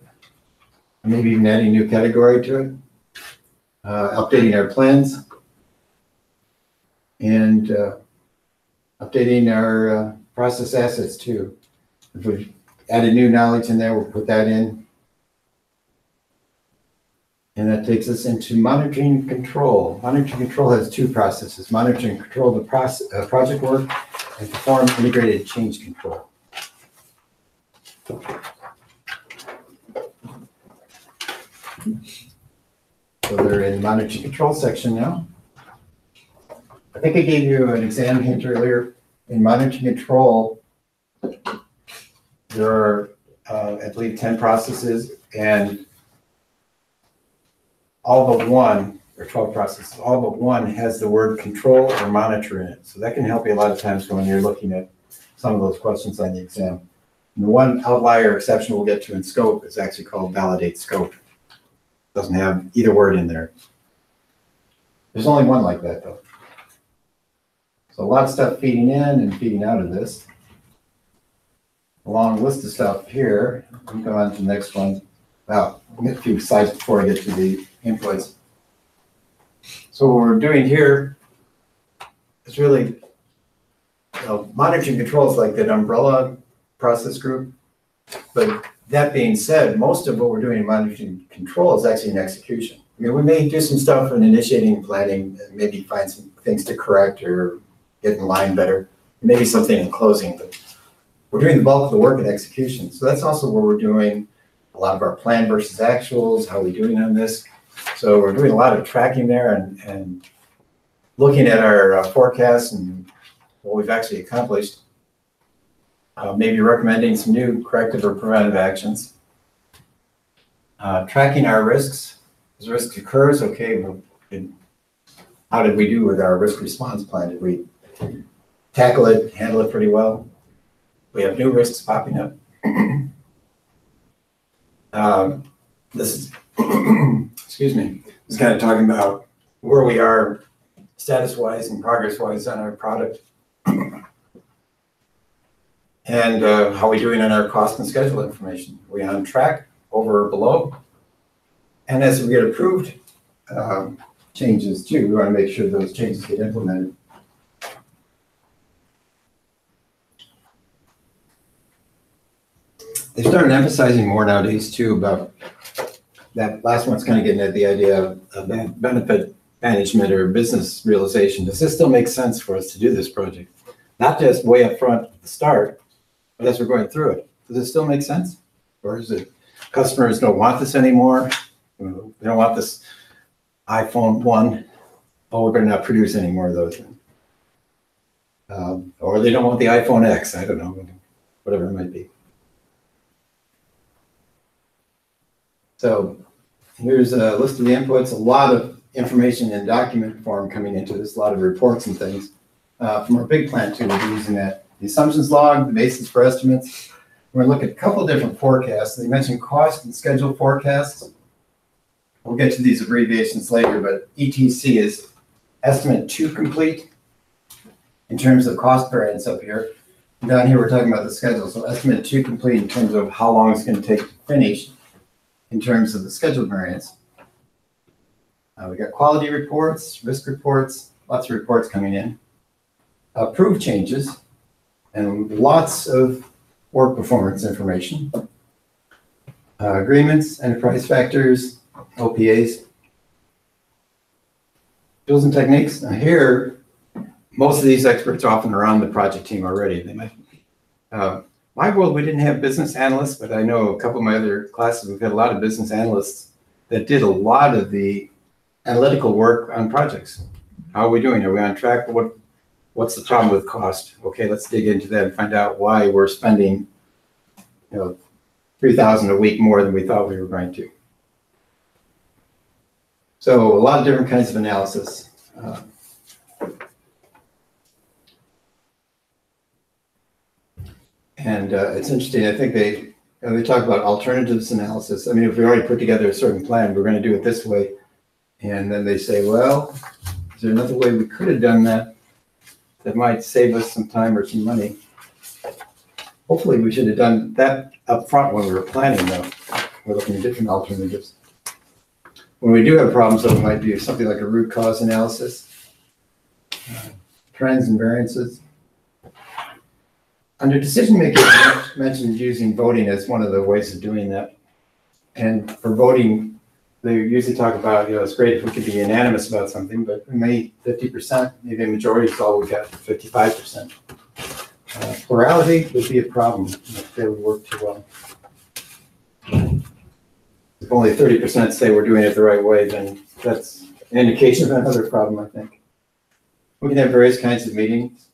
maybe even adding a new category to it, updating our plans, and updating our process assets too. If we've added new knowledge in there, we'll put that in. And that takes us into monitoring and control. Monitoring and control has two processes: monitoring and control the project work, and perform integrated change control. So they're in the monitoring control section now. I think I gave you an exam hint earlier. In monitoring control, there are, I believe, 10 processes, and all but one, or 12 processes, all but one has the word control or monitor in it. So that can help you a lot of times when you're looking at some of those questions on the exam. And the one outlier exception we'll get to in scope is actually called validate scope. Doesn't have either word in there. There's only one like that though. So a lot of stuff feeding in and feeding out of this. A long list of stuff here. Let me go on to the next one. Wow, I'll get a few slides before I get to the inputs. So what we're doing here is really, monitoring controls like that umbrella process group. But that being said, most of what we're doing in monitoring control is actually in execution. I mean, we may do some stuff in initiating and planning, and maybe find some things to correct or get in line better, maybe something in closing, but we're doing the bulk of the work in execution. So that's also where we're doing a lot of our plan versus actuals, how are we doing on this? So we're doing a lot of tracking there and looking at our forecasts and what we've actually accomplished. Maybe recommending some new corrective or preventive actions. Tracking our risks. As risk occurs, okay, well, how did we do with our risk response plan? Did we tackle it, handle it pretty well? We have new risks popping up. This is, excuse me, this is kind of talking about where we are status-wise and progress-wise on our product. And how are we doing on our cost and schedule information? Are we on track, over or below? And as we get approved changes too, we want to make sure those changes get implemented. They started emphasizing more nowadays too about that last one's kind of getting at the idea of benefit management or business realization. Does this still make sense for us to do this project? Not just way up front at the start, but as we're going through it. Does it still make sense? Or is it customers don't want this anymore? They don't want this iPhone 1. Oh, we're going to not produce any more of those. Or they don't want the iPhone X. I don't know, whatever it might be. So here's a list of the inputs, a lot of information in document form coming into this, a lot of reports and things. From our big plan too, we'll be using that. The assumptions log, the basis for estimates. We're going to look at a couple different forecasts. They mentioned cost and schedule forecasts. We'll get to these abbreviations later, but ETC is estimate to complete in terms of cost variance up here. And down here, we're talking about the schedule. So estimate to complete in terms of how long it's going to take to finish in terms of the schedule variance. We got quality reports, risk reports, lots of reports coming in. Approved changes, and lots of work performance information. Agreements, enterprise factors, OPAs. Tools and techniques. Now here, most of these experts often are on the project team already. They might. My world, we didn't have business analysts, but I know a couple of my other classes, we've had a lot of business analysts that did a lot of the analytical work on projects. How are we doing? Are we on track? What's the problem with cost? Okay, let's dig into that and find out why we're spending, $3,000 a week more than we thought we were going to. So a lot of different kinds of analysis. And it's interesting. I think they talk about alternatives analysis. I mean, if we already put together a certain plan, we're going to do it this way. And then they say, well, is there another way we could have done that that might save us some time or some money? Hopefully we should have done that up front when we were planning, though. We're looking at different alternatives. When we do have problems, though, it might be something like a root cause analysis, trends and variances. Under decision making, I mentioned using voting as one of the ways of doing that. And for voting, they usually talk about, it's great if we could be unanimous about something, but we may 50%, maybe a majority is all we got, 55%. Plurality would be a problem if they would work too well. If only 30% say we're doing it the right way, then that's an indication of another problem, I think. We can have various kinds of meetings.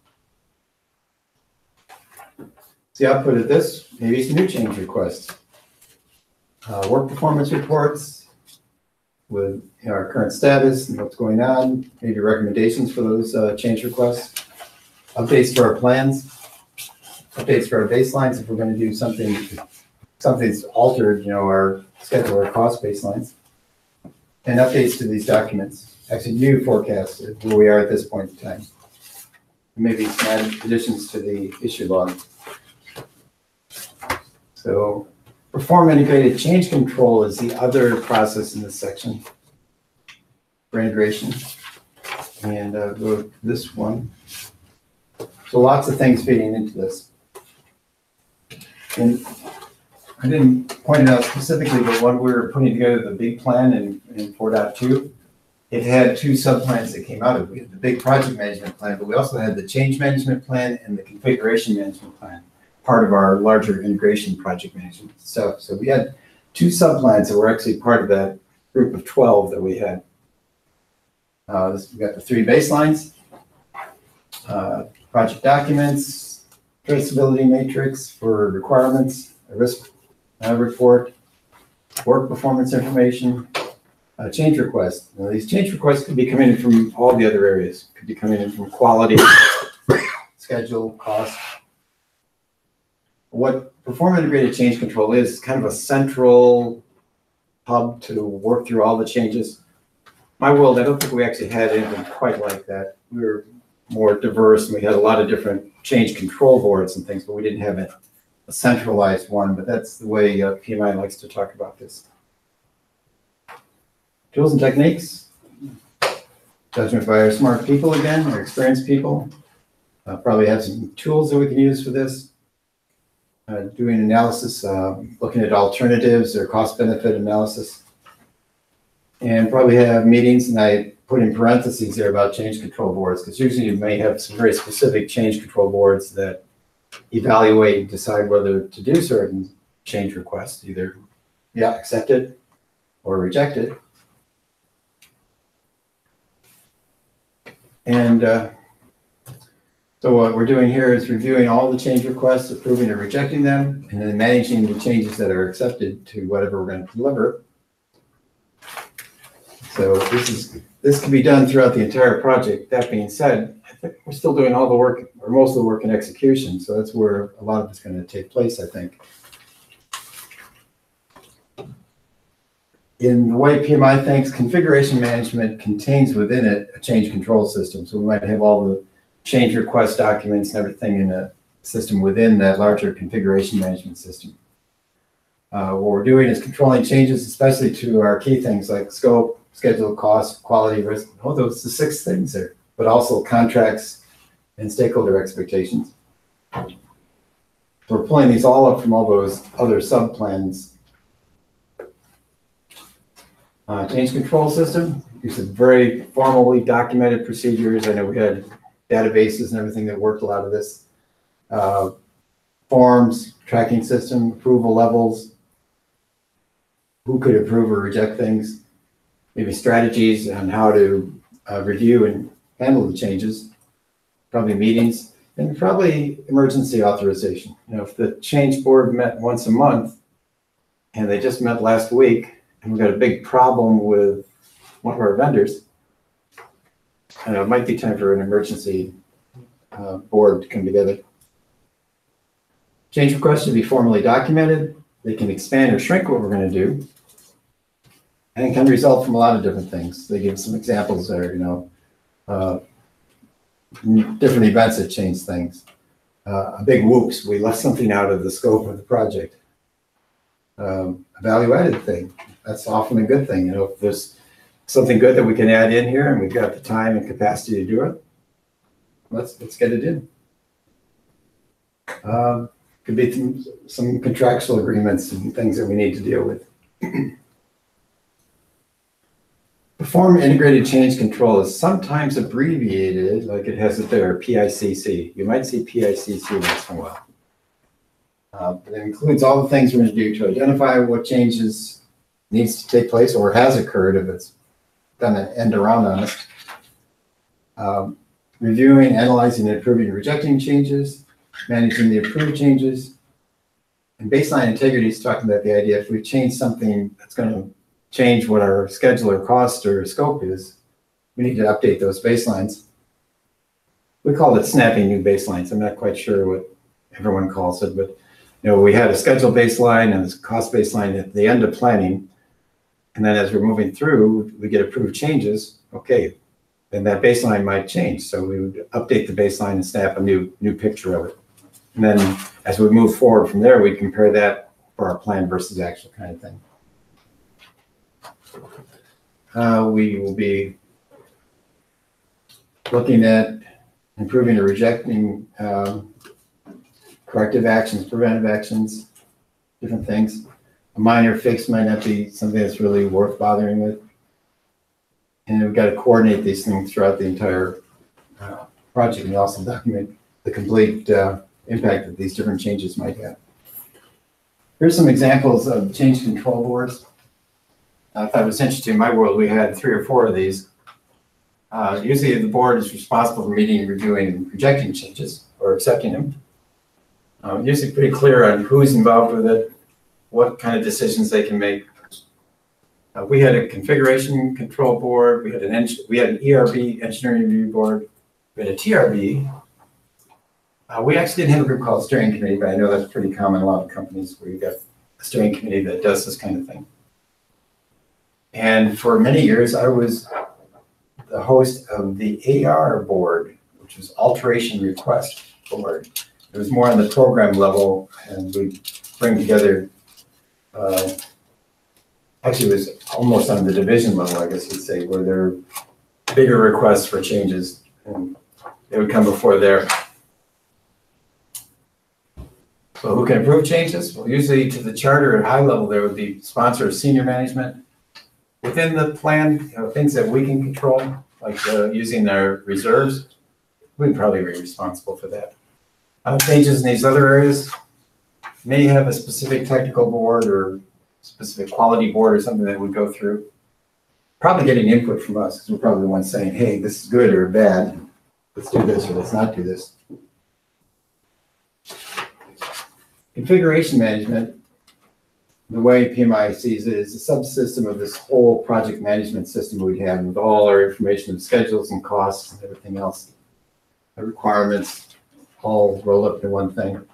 The output of this, maybe some new change requests. Work performance reports with our current status and what's going on, maybe recommendations for those change requests. Updates to our plans, updates for our baselines if we're going to do something's altered, our schedule or cost baselines. And updates to these documents, actually new forecasts of where we are at this point in time. And maybe some additions to the issue log. So perform integrated change control is the other process in this section for integration. And go to this one. So lots of things feeding into this. And I didn't point it out specifically, but when we were putting together the big plan in 4.2, it had two subplans that came out of it. We had the big project management plan, but we also had the change management plan and the configuration management plan, part of our larger integration project management stuff. So we had two subplans that were actually part of that group of 12 that we had. We got the three baselines, project documents, traceability matrix for requirements, a risk report, work performance information, change request. Now, these change requests could be coming in from all the other areas. Could be coming in from quality, schedule, cost. What perform integrated change control is kind of a central hub to work through all the changes. My world, I don't think we actually had anything quite like that. We were more diverse, and we had a lot of different change control boards and things, but we didn't have a centralized one, but that's the way PMI likes to talk about this. Tools and techniques. Judgment by our smart people again, our experienced people. Probably have some tools that we can use for this. Doing analysis, looking at alternatives or cost-benefit analysis. And probably have meetings, and I put in parentheses there about change control boards, because usually you may have some very specific change control boards that evaluate and decide whether to do certain change requests, either accept it or reject it. And so what we're doing here is reviewing all the change requests, approving or rejecting them, and then managing the changes that are accepted to whatever we're going to deliver. So this can be done throughout the entire project. That being said, I think we're still doing all the work, or most of the work in execution. So that's where a lot of it's going to take place, I think. In the way PMI thinks, configuration management contains within it a change control system. So we might have all the change request documents and everything in a system within that larger configuration management system. What we're doing is controlling changes, especially to our key things like scope, schedule, cost, quality, risk. Oh, those are the 6 things there, but also contracts and stakeholder expectations. So we're pulling these all up from all those other sub-plans. Change control system, these are very formally documented procedures. I know we had databases and everything that worked a lot of this. Forms, tracking system, approval levels, who could approve or reject things, maybe strategies on how to review and handle the changes, probably meetings, and probably emergency authorization. You know, if the change board met once a month and they just met last week and we've got a big problem with one of our vendors, it might be time for an emergency board to come together. Change requests should be formally documented. They can expand or shrink what we're going to do, and can result from a lot of different things. They give some examples there, different events that change things. A big whoops, we left something out of the scope of the project. A value-added thing, that's often a good thing. If there's something good that we can add in here and we've got the time and capacity to do it, let's get it in. Could be some contractual agreements and things that we need to deal with. Perform integrated change control is sometimes abbreviated, like it has it there, PICC. You might see PICC once in a while. It includes all the things we're going to do to identify what changes needs to take place or has occurred if it's done an end around on us. Reviewing, analyzing, and approving and rejecting changes, managing the approved changes. And baseline integrity is talking about the idea if we change something that's going to change what our schedule or cost or scope is, we need to update those baselines. We call it snapping new baselines. I'm not quite sure what everyone calls it, but we had a schedule baseline and a cost baseline at the end of planning. And then as we're moving through, we get approved changes. Okay, then that baseline might change. So we would update the baseline and snap a new picture of it. And then as we move forward from there, we compare that for our plan versus actual kind of thing. We will be looking at improving or rejecting corrective actions, preventive actions, different things. A minor fix might not be something that's really worth bothering with. And we've got to coordinate these things throughout the entire project and also document the complete impact that these different changes might have. Here's some examples of change control boards. I thought it was interesting. In my world, we had 3 or 4 of these. Usually the board is responsible for meeting, reviewing, and rejecting changes or accepting them. Usually pretty clear on who's involved with it, what kind of decisions they can make. We had a configuration control board. We had an ERB, engineering review board. We had a TRB. We actually didn't have a group called steering committee, but I know that's pretty common in a lot of companies where you've got a steering committee that does this kind of thing. And for many years, I was the host of the AR board, which was alteration request board. It was more on the program level, and we bring together, actually it was almost on the division level, I guess you'd say, where there are bigger requests for changes, and they would come before there. So who can approve changes? Well, usually to the charter at high level, there would be sponsor or senior management. Within the plan, things that we can control, like using their reserves, we'd probably be responsible for that. Changes in these other areas may have a specific technical board or specific quality board or something that would go through. Probably getting input from us, because we're probably the ones saying, hey, this is good or bad. Let's do this or let's not do this. Configuration management, the way PMI sees it, is a subsystem of this whole project management system we'd have with all our information of schedules and costs and everything else. The requirements all roll up into one thing.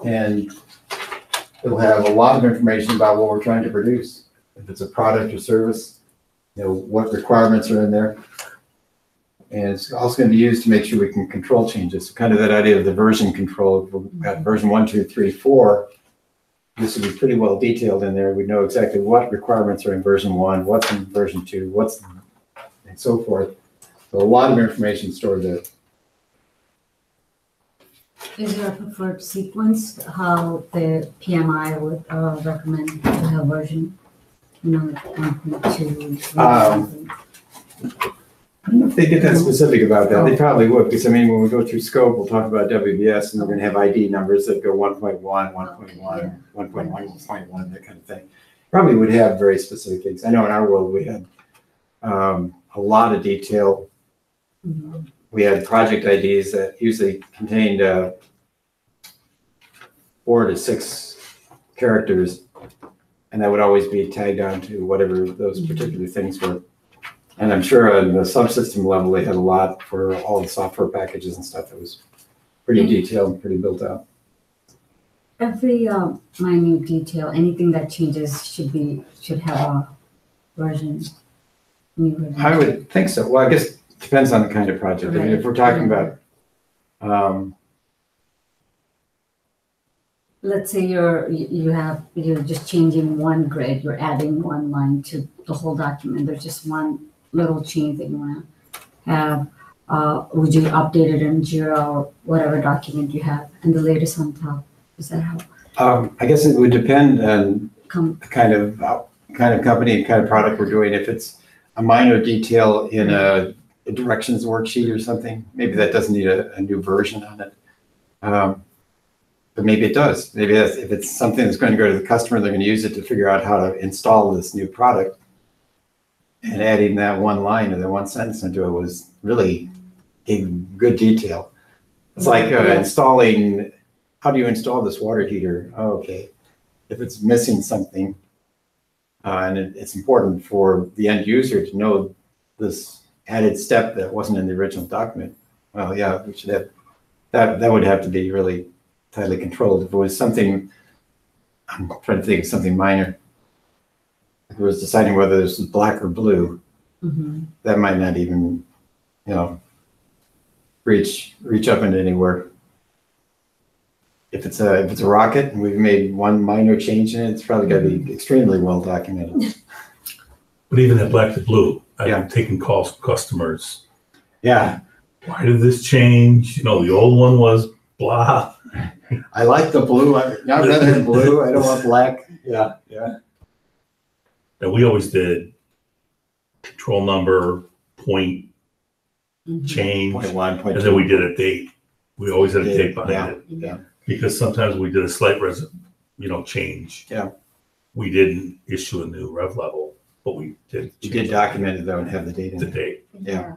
And it'll have a lot of information about what we're trying to produce. If it's a product or service, what requirements are in there. And it's also going to be used to make sure we can control changes. So kind of that idea of the version control. We've got version 1, 2, 3, 4. This would be pretty well detailed in there. We know exactly what requirements are in version 1, what's in version 2, and so forth. So a lot of information stored there. Is there a preferred sequence how the PMI would recommend to have version? Like 1.2. I don't know if they get that specific about that. They probably would, because when we go through scope, we'll talk about WBS, and we're going to have ID numbers that go 1.1, 1.1, 1.1, that kind of thing. Probably would have very specific things. I know in our world we had a lot of detail. Mm-hmm. We had project IDs that usually contained 4 to 6 characters, and that would always be tagged on to whatever those particular things were. And I'm sure on the subsystem level, they had a lot for all the software packages and stuff that was pretty detailed and pretty built out. Every minute detail, anything that changes should have a version. New version. I would think so. Well, I guess it depends on the kind of project. I mean, if we're talking about, let's say you're just changing one grid, you're adding one line to the whole document. There's just one little change that you want to have. Would you update it in Jira or whatever document you have, and the latest on top? Is that how? I guess it would depend on the kind of company and kind of product we're doing. If it's a minor detail in a directions worksheet or something, maybe that doesn't need a new version on it. But maybe it does. Maybe if it's something that's going to go to the customer, they're going to use it to figure out how to install this new product. And adding that one line or that one sentence into it was really in good detail. It's like installing, how do you install this water heater? Oh, okay. If it's missing something, and it's important for the end user to know this added step that wasn't in the original document, well, yeah, we should have, that would have to be really tightly controlled. If it was something, I'm trying to think of something minor. If it was deciding whether this was black or blue, that might not even, reach up into anywhere. If it's a rocket and we've made one minor change in it, it's probably got to be extremely well documented. But even that black to blue, Yeah. I've taken calls from customers. Yeah, Why did this change? The old one was blah. I like the blue. I'd rather have blue. I don't want black. Yeah. And we always did control number, point, change, Point 1, point 2. and then we did a date. We always had a date behind it. Yeah. Because sometimes we did a slight change. Yeah. We didn't issue a new rev level, but we did. You did document it though and have the date in the it. date. Yeah.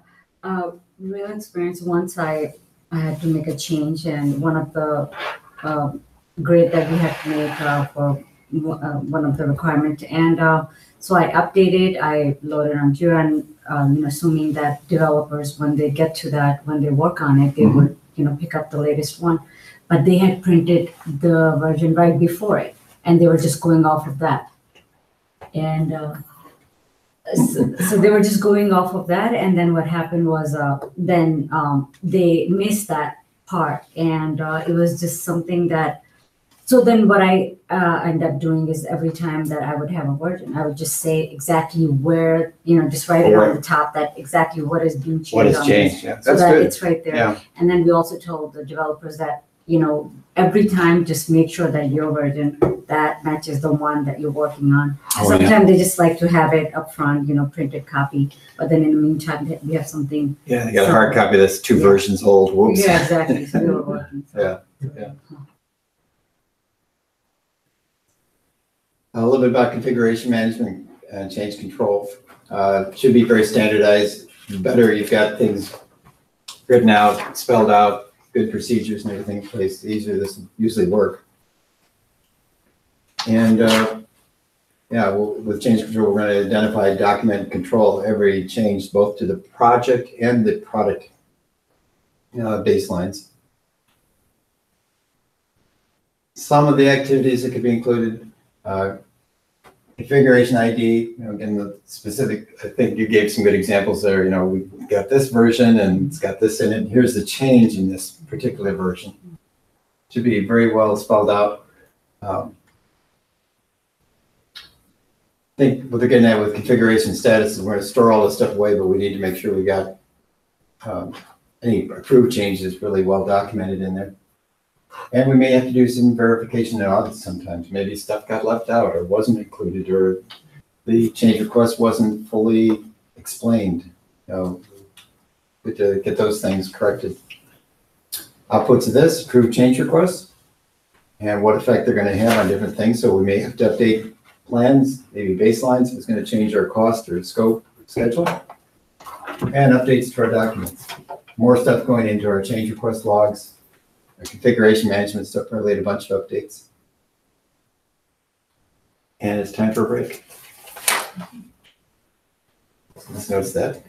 Real experience. Once I had to make a change, and one of the grade that we had to make for one of the requirements, and so I updated. I loaded on Jira, and assuming that developers, when they get to that, when they work on it, they would pick up the latest one. But they had printed the version right before it, and they were just going off of that. And so they were just going off of that, and then what happened was then they missed that part, and it was just something that. So then what I end up doing is every time that I would have a version, I would just say exactly where, just write it on the top that exactly what is being changed. What has on changed, this, yeah, so that's that good. it's right there. Yeah. And then we also told the developers that, every time just make sure that your version that matches the one that you're working on. Oh, yeah. Sometimes they just like to have it up front, printed copy, but then in the meantime, we have something. Yeah, you got a hard copy that's 2 versions old, whoops. Yeah, exactly, so we were working. Yeah, yeah. A little bit about configuration management and change control. Should be very standardized. The better you've got things written out, spelled out, good procedures and everything in place, the easier this will usually work. And with change control, we're going to identify, document, and control every change both to the project and the product baselines. Some of the activities that could be included, configuration ID, again, the specific, I think you gave some good examples there. We've got this version and it's got this in it. Here's the change in this particular version. Should be very well spelled out. I think what they're getting at with configuration status is we're going to store all this stuff away, but we need to make sure we got any approved changes really well documented in there. And we may have to do some verification and audits sometimes. Maybe stuff got left out or wasn't included, or the change request wasn't fully explained. Good to get those things corrected. Outputs of this, approved change requests, and what effect they're going to have on different things. So we may have to update plans, maybe baselines if it's going to change our cost or scope, schedule, and updates to our documents. More stuff going into our change request logs. Our configuration management stuff, probably a bunch of updates. And it's time for a break. Let's notice that.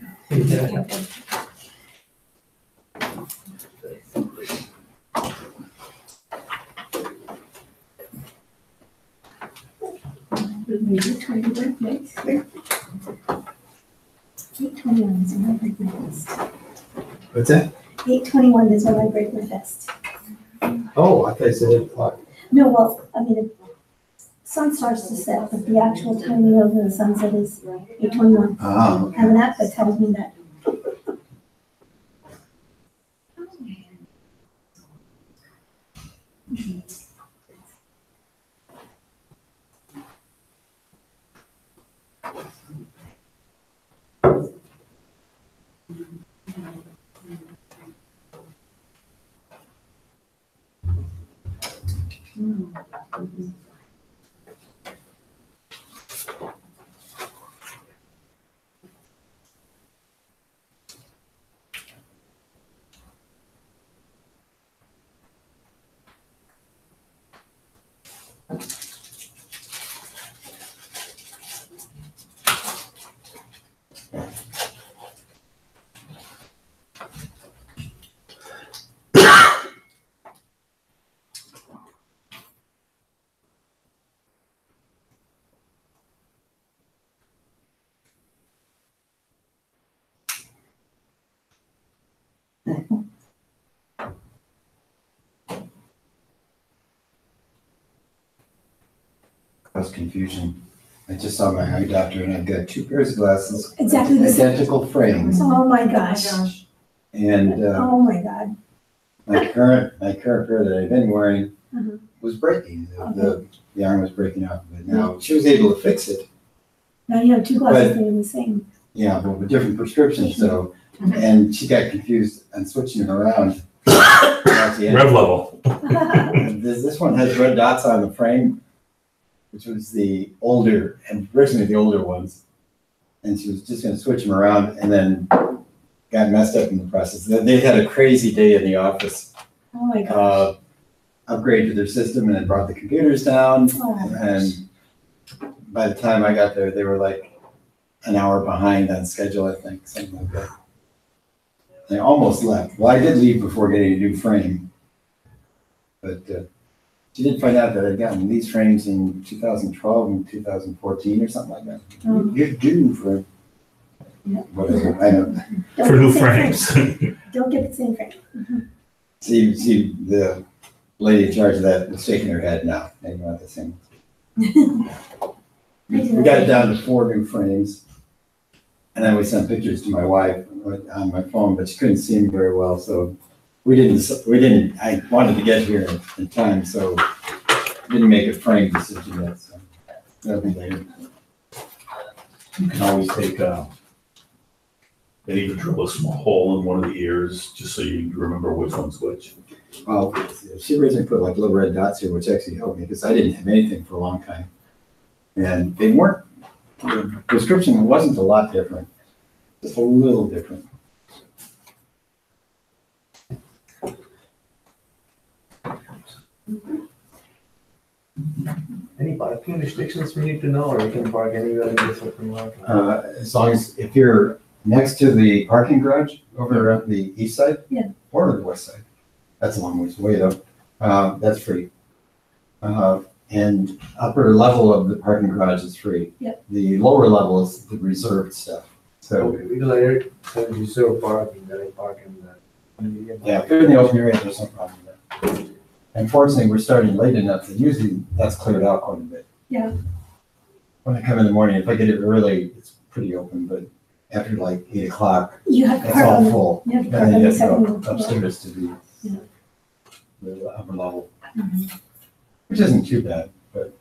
Maybe 20 birthdays. 8/21 is my birthday fest. What's that? 8/21 is when my birthday fest. Oh, I thought you said 8 o'clock. No, well, the sun starts to set, but the actual timing of the sunset is 8/21. Ah, I have an app that tells me that. Cause confusion. I just saw my eye doctor and I've got 2 pairs of glasses. Exactly the same. Identical frames. Oh my Oh my gosh. gosh. And Oh my God. my current pair that I've been wearing Mhm. was breaking. The arm was breaking out. But now she was able to fix it. Now you have 2 glasses But- that are the same. Yeah, but with different prescriptions, so, and she got confused and switching them around. At the end. Rev level. And this one has red dots on the frame, which was the older, and originally the older ones. And she was just gonna switch them around and then got messed up in the process. They had a crazy day in the office. Oh my gosh. Upgraded their system and it brought the computers down. Oh my gosh. And by the time I got there, they were like an hour behind on schedule, I think, something like that. They almost left. Well, I did leave before getting a new frame. But she did find out that I'd gotten these frames in 2012 and 2014 or something like that. Oh. You're due for Yeah. whatever, I don't. Don't For get new the same frame. frames. Don't get the same frame. See, the lady in charge of that was shaking her head now, they want the same. We got it down to 4 new frames. And then we sent pictures to my wife on my phone, but she couldn't see them very well, so we didn't, I wanted to get here in time, so didn't make a frame decision yet, so that'll be later. You can always take, and even drill a small hole in one of the ears, just so you remember which one's which. Well, she originally put like little red dots here, which actually helped me, because I didn't have anything for a long time. And they weren't, the prescription wasn't a lot different, just a little different. Any parking restrictions we need to know, or you can park anywhere in this open lot? As long as, if you're next to the parking garage over on the east side. Yeah. Or the west side, that's a long ways away though, that's free. And upper level of the parking garage is free. Yep. The lower level is the reserved stuff, so. Okay, because I heard reserve parking, that I park in the. Yeah, if they're in the open area, there's no problem with that. Unfortunately, we're starting late enough that usually that's cleared out quite a bit. Yeah. When I come in the morning, if I get it early, it's pretty open, but after like 8 o'clock, You have to it's park all on the, full. you have to And park then on you the have to second go floor. upstairs to Yeah. the upper level, Mhm. which isn't too bad, but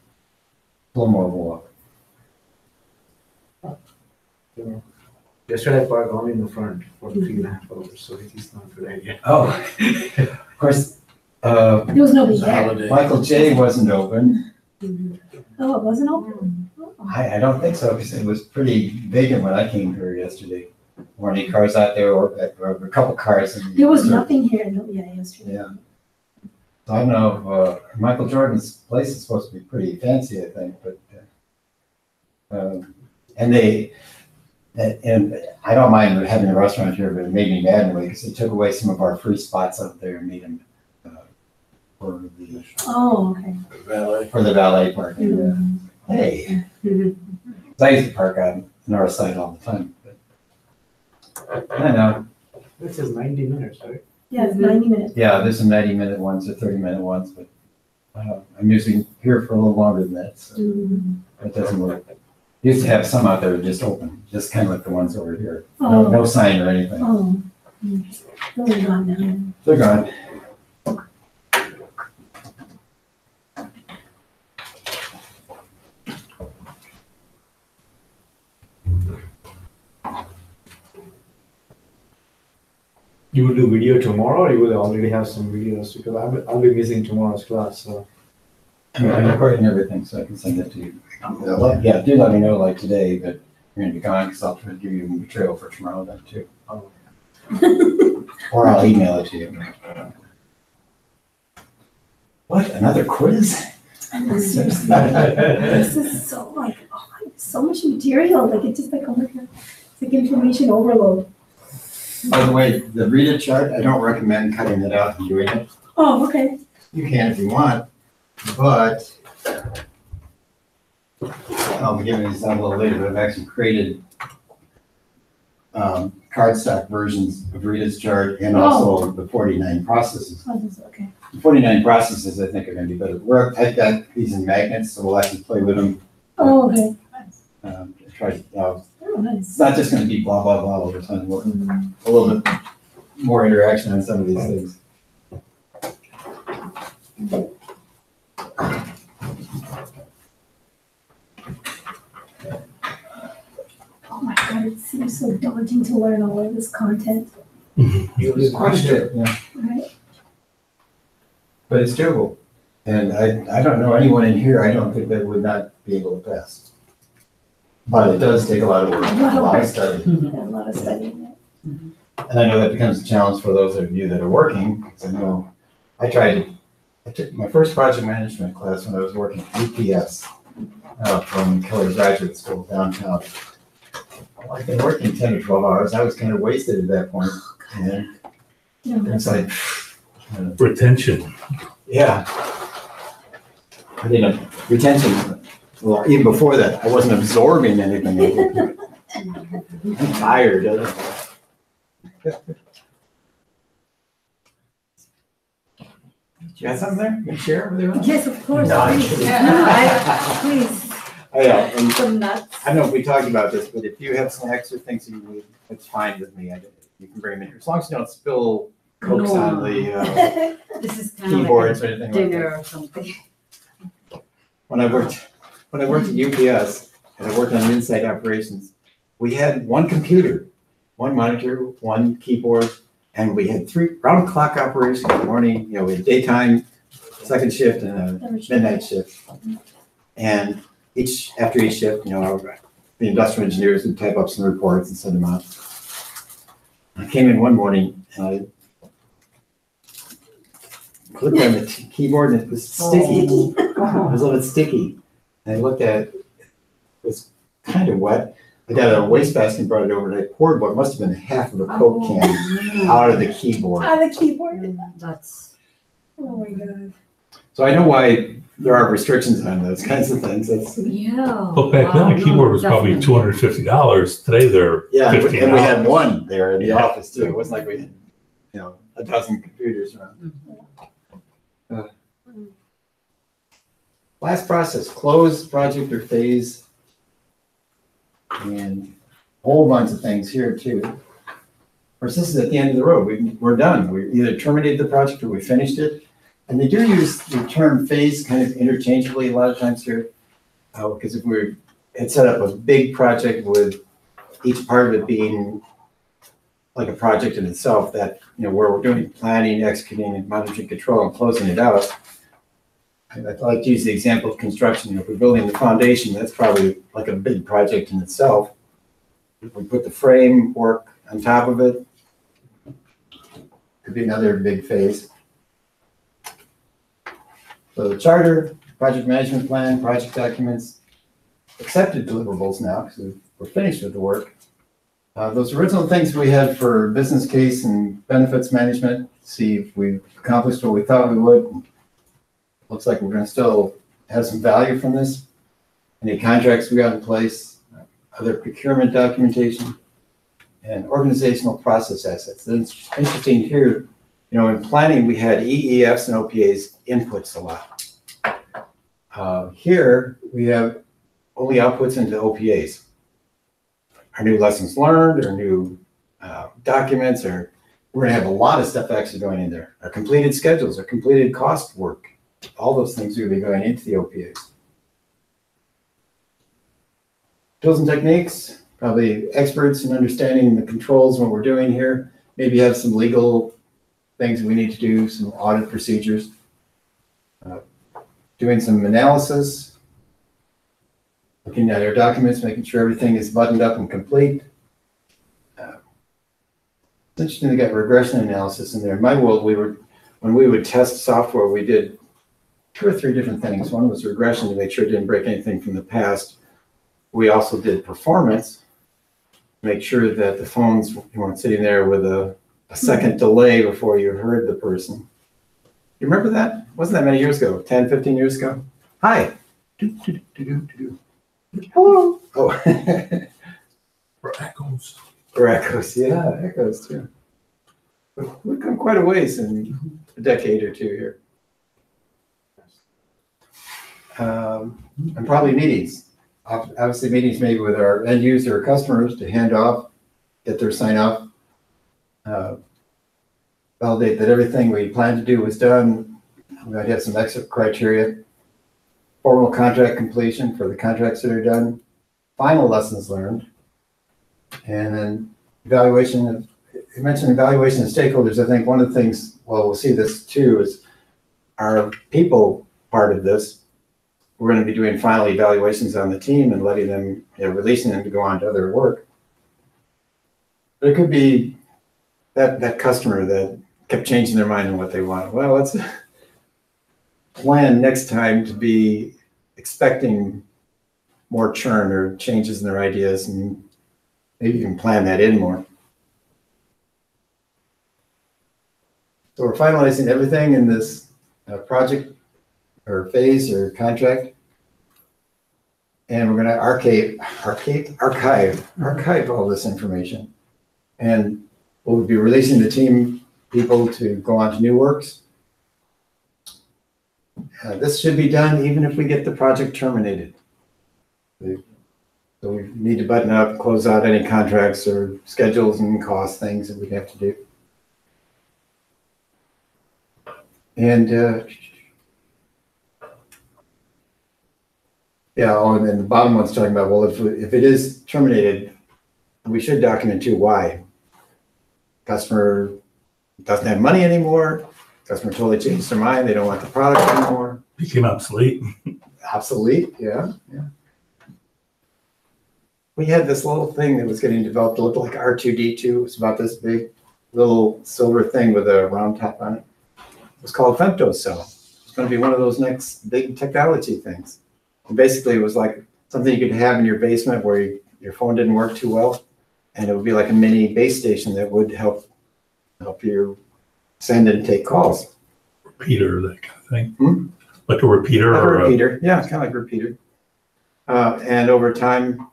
a little more of a walk. Yesterday I parked only in the front for 3.5 hours, so it is not a good idea. Oh, of course, There was nobody It's a there. holiday. Michael J. wasn't open. Oh, it wasn't open? Oh. I don't think so, because it was pretty vacant when I came here yesterday. Weren't any cars out there, or a couple cars. in the There was reserve. nothing here, no, yeah, yesterday. Yeah. So I don't know if, Michael Jordan's place is supposed to be pretty fancy, I think, but, and I don't mind having a restaurant here, but it made me mad in a way, because they took away some of our free spots out there and made them, Oh, okay. Valet. for the valet parking. Mhm. Hey, Mhm. 'cause I used to park on the north side all the time, but I know. This is 90 minutes, right? Yeah, it's 90 minutes. Yeah, there's some 90-minute ones or 30-minute ones, but I'm usually here for a little longer than that, so Mhm. it doesn't work. Used to have some out there just open, just kind of like the ones over here. No, Oh, no sign or anything. oh. Really gone now. They're gone. You will do video tomorrow, or you will already have some videos, because I'll be missing tomorrow's class, so. I'm recording everything, so I can send it to you. Yeah, do let me know like today that you're gonna be gone, because I'll try to give you material for tomorrow then too. Oh. Or I'll email it to you. What, another quiz? Seriously, this is so like, oh, so much material, like it's just like, oh my God, it's like information overload. By the way, the reader chart, I don't recommend cutting it out and doing it. Oh, okay. You can if you want, but I'll give you an example later, but I've actually created cardstock versions of Rita's chart and also the 49 processes. Oh, this is okay. The 49 processes, I think, are gonna be better. I've got these in magnets, so we'll actually play with them. Oh, okay. Try, Oh, it's nice. not just gonna be blah, blah, blah all the time. We'll- A little bit more interaction on some of these things. Oh my God, it seems so daunting to learn all of this content, It's quite a bit, yeah. right? But it's doable. And I don't know anyone in here, I don't think that would not be able to pass. But it does take a lot of work, a lot of study. Yeah, a lot of studying. And I know that becomes a challenge for those of you that are working, because I know I took my first project management class when I was working at UPS from Keller Graduate School downtown. Well, I've been working 10 or 12 hours, I was kind of wasted at that point. And Yeah. it's like, Retention. yeah. I didn't, retention, well, even before that, I wasn't absorbing anything. I'm tired. You got something there? You can share with everyone? Yes, of course, No, I'm please. kidding. Please, I know, and some nuts. I don't know if we talked about this, but if you have some extra things that you need, it's fine with me. You can bring them in here, as long as you don't spill Cokes on the This is kind of keyboards like or anything a like dinner that. or something. When I worked at UPS and I worked on inside operations, we had one computer, one monitor, one keyboard, and we had 3 round-the-clock operations, morning, we had daytime, second shift, and a midnight shift. And after each shift, the industrial engineers would type up some reports and send them out. I came in one morning and I clicked on the keyboard and it was sticky. It was a little bit sticky. And I looked at it, it was kind of wet. I got a wastebasket and brought it over and I poured what must have been half of a Coke can out of the keyboard. On the keyboard. That's, Oh my God. So I know why there are restrictions on those kinds of things. yeah. But back then, a keyboard was probably $250. Today, they're Yeah, and $15. we had one there in the Yeah. office too. It wasn't like we had, a dozen computers around. Last process, close project or phase. And a whole bunch of things here too. Of course, this is at the end of the road. We're done. We either terminated the project or we finished it. And they do use the term phase kind of interchangeably a lot of times here. Because if we had set up a big project with each part of it being like a project in itself, that, where we're doing planning, executing, and monitoring control and closing it out. I'd like to use the example of construction. If we're building the foundation, that's probably like a big project in itself. If we put the framework on top of it, could be another big phase. So the charter, project management plan, project documents, accepted deliverables now, because we're finished with the work. Those original things we had for business case and benefits management, see if we accomplished what we thought we would. Looks like we're going to still have some value from this. Any contracts we got in place, other procurement documentation, and organizational process assets. It's interesting here, in planning, we had EEFs and OPAs inputs a lot. Here, we have only outputs into OPAs. Our new lessons learned, our new documents, we're going to have a lot of stuff actually going in there. Our completed schedules, our completed cost work, all those things will be going into the OPAs. Tools and techniques, probably experts in understanding the controls, what we're doing here. Maybe have some legal things we need to do, some audit procedures. Doing some analysis, looking at our documents, making sure everything is buttoned up and complete. It's interesting they got regression analysis in there. In my world, when we would test software, we did 2 or 3 different things. One was regression to make sure it didn't break anything from the past. We also did performance, make sure that the phones, you weren't sitting there with a second delay before you heard the person. You remember that? Wasn't that many years ago, 10, 15 years ago? Hi. Hello. Oh. For echoes. Or echoes, yeah, echoes too. We've come quite a ways in a decade or 2 here. And probably meetings. Obviously meetings maybe with our end user or customers to hand off, get their sign off, validate that everything we planned to do was done. We might have some exit criteria, formal contract completion for the contracts that are done, final lessons learned, and then evaluation. You mentioned evaluation of stakeholders. I think one of the things, we'll see this too, is our people part of this. We're going to be doing final evaluations on the team and letting them, releasing them to go on to other work. But it could be that customer that kept changing their mind on what they want. Well, let's plan next time to be expecting more churn or changes in their ideas, and maybe you can plan that in more. So we're finalizing everything in this project or phase or contract. And we're gonna archive all this information. And we'll be releasing the team people to go on to new works. This should be done even if we get the project terminated. So we need to button up, close out any contracts or schedules and cost things that we have to do. And yeah, oh, and then the bottom one's talking about, well, if it is terminated, we should document too why. Customer doesn't have money anymore. Customer totally changed their mind. They don't want the product anymore. Became obsolete. Obsolete, yeah. We had this little thing that was getting developed. It looked like R2D2. It was about this big little silver thing with a round top on it. It was called femtocell. It's going to be one of those next big technology things. And basically, it was like something you could have in your basement where your phone didn't work too well. And it would be like a mini base station that would help you send and take calls. Repeater, that kind of thing. Like a repeater Like or a repeater, yeah, kind of like a repeater. And over time,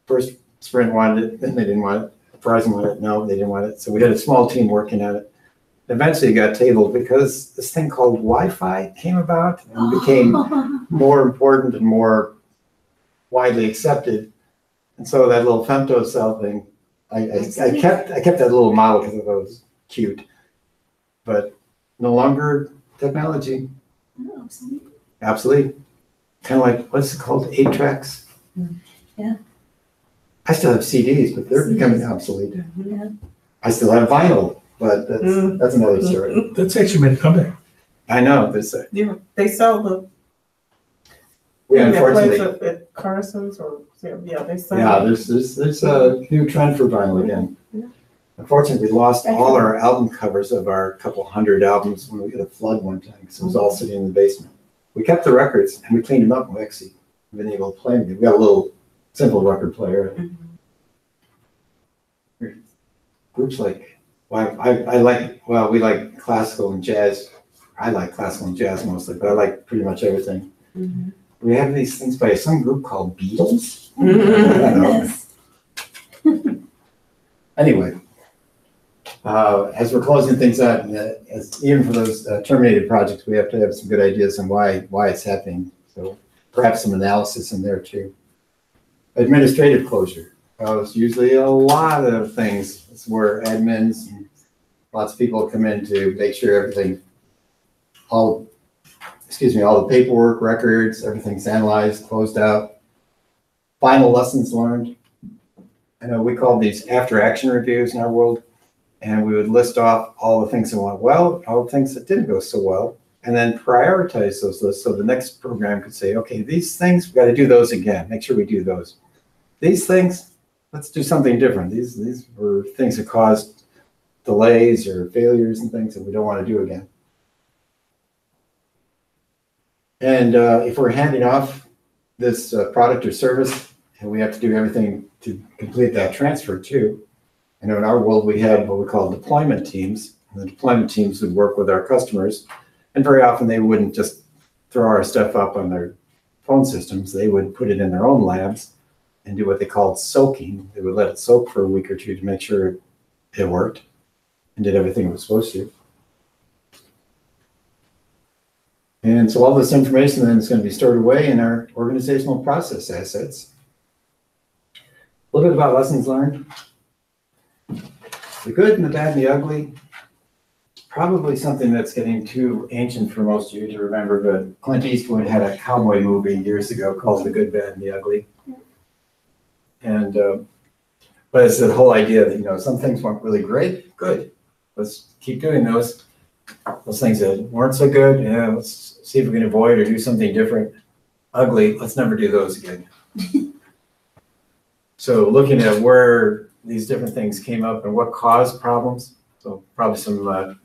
first Sprint wanted it, then they didn't want it. Verizon wanted it, no, they didn't want it. So we had a small team working on it. Eventually it got tabled because this thing called Wi-Fi came about and became more important and more widely accepted. And so that little femtocell thing, I kept that little model because I thought it was cute, but no longer technology. Oh, absolutely. Obsolete. Kind of like, what's it called? 8-tracks? Yeah. I still have CDs, but they're becoming obsolete. Yeah. I still have vinyl, but that's another story. that's actually made a comeback. I know, this, Yeah, they sell the, yeah, that place unfortunately, at Carson's or, yeah, they sell. yeah, there's a new trend for vinyl again. Yeah. Unfortunately, we lost all our album covers of our couple hundred albums when we got a flood one time, because it was all sitting in the basement. We kept the records and we cleaned them up in Wexy. We've been able to play them. We've got a little simple record player. Groups like, well, we like classical and jazz. I like classical and jazz mostly, but I like pretty much everything. We have these things by some group called Beatles. I don't know. Yes. Anyway, as we're closing things out, even for those terminated projects, we have to have some good ideas on why it's happening. So perhaps some analysis in there too. Administrative closure. It's usually a lot of things. It's where admins and lots of people come in to make sure everything, all the paperwork, records, everything's analyzed, closed out. Final lessons learned. I know we call these after action reviews in our world, and we would list off all the things that went well, all the things that didn't go so well, and then prioritize those lists so the next program could say, okay, these things, we got to do those again. Make sure we do those. These things, let's do something different. These were things that caused delays or failures and things that we don't want to do again. And if we're handing off this product or service, and we have to do everything to complete that transfer too. I know in our world we had what we call deployment teams. And the deployment teams would work with our customers, and very often they wouldn't just throw our stuff up on their phone systems. They would put it in their own labs and do what they called soaking. They would let it soak for a week or two to make sure it worked and did everything it was supposed to. And so all this information then is going to be stored away in our organizational process assets. A little bit about lessons learned. The good and the bad and the ugly. Probably something that's getting too ancient for most of you to remember, but Clint Eastwood had a cowboy movie years ago called The Good, Bad, and the Ugly. And, but it's the whole idea that, some things weren't really great, good. Let's keep doing those. Those things that weren't so good, let's see if we can avoid or do something different. Ugly, let's never do those again. So looking at where these different things came up and what caused problems. So probably some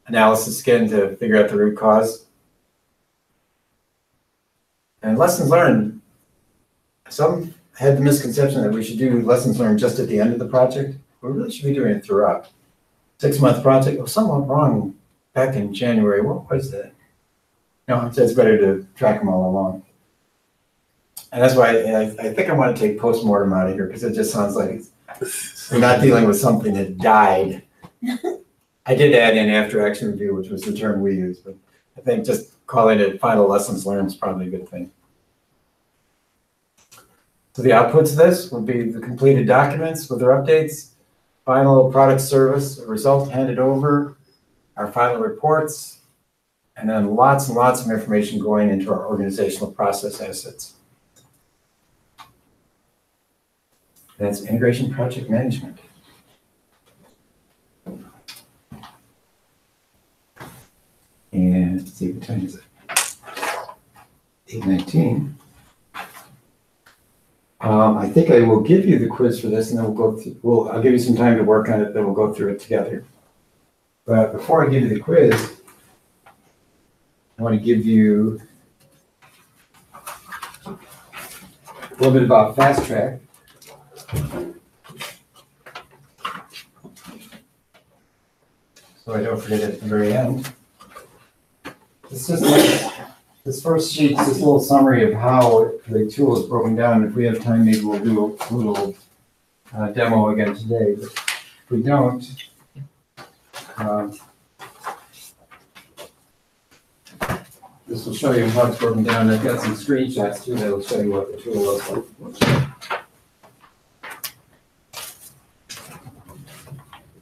analysis again to figure out the root cause. And lessons learned. Some had the misconception that we should do lessons learned just at the end of the project. We really should be doing it throughout. 6-month project, something went wrong back in January. What was that? No, it's better to track them all along. And that's why I think I want to take postmortem out of here, because it just sounds like we're not dealing with something that died. I did add in after action review, which was the term we use, but I think just calling it final lessons learned is probably a good thing. So the outputs of this will be the completed documents with their updates, final product service, result handed over, our final reports, and then lots and lots of information going into our organizational process assets. That's integration project management. And let's see, what time is it? 8:19. I think I will give you the quiz for this, and then we'll go through, I'll give you some time to work on it, then we'll go through it together. But before I give you the quiz, I want to give you a little bit about Fast Track. So I don't forget it at the very end. This is like, this first sheet is this little summary of how the tool is broken down. If we have time, maybe we'll do a little demo again today. But if we don't, this will show you how it's broken down. I've got some screenshots too that will show you what the tool looks like.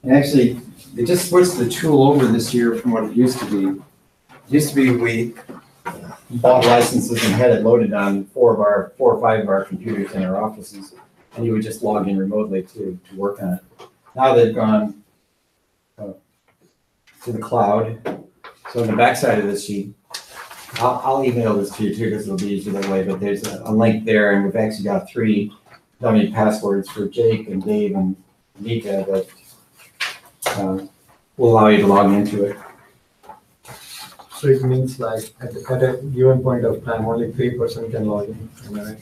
And actually, they just switched the tool over this year from what it used to be. It used to be we bought licenses and had it loaded on 4 or 5 of our computers in our offices, and you would just log in remotely to work on it. Now they've gone to the cloud. So on the backside of this sheet, I'll email this to you too, because it'll be easier that way, but there's a link there, and we've actually got 3 dummy passwords for Jake and Dave and Nika that will allow you to log into it. So it means like at a given point of time, only 3% can log in, am I right?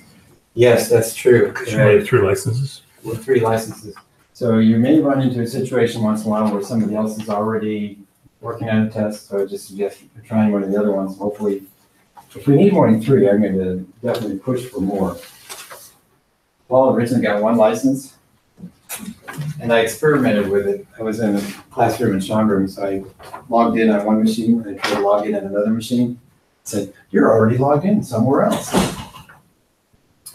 Yes, that's true. Because you might have 3 licenses. With 3 licenses. So you may run into a situation once in a while where somebody else is already working on a test, so I just suggest trying one of the other ones. Hopefully, if we need more than 3, I'm going to definitely push for more. Paul originally got 1 license, and I experimented with it. I was in a classroom in Schaumburg, so I logged in on one machine, and I tried to log in on another machine. It said, "You're already logged in somewhere else."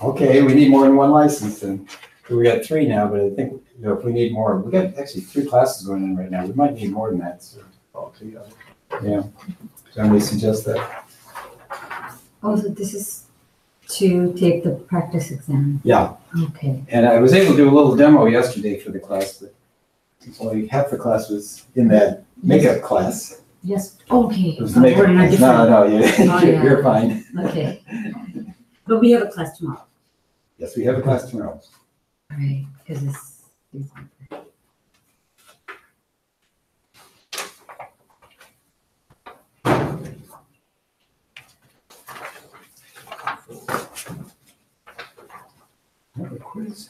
Okay, we need more than 1 license, and we got 3 now, but I think if we need more, we got actually 3 classes going on right now. We might need more than that. So, yeah, somebody suggest that. Also, this is to take the practice exam. Yeah. Okay. And I was able to do a little demo yesterday for the class, but only half the class was in that makeup class. Yes, okay. It was the makeup class. No, yeah. You're fine. Okay. But we have a class tomorrow. Yes, we have a class tomorrow. All right, because it's. Have a quiz.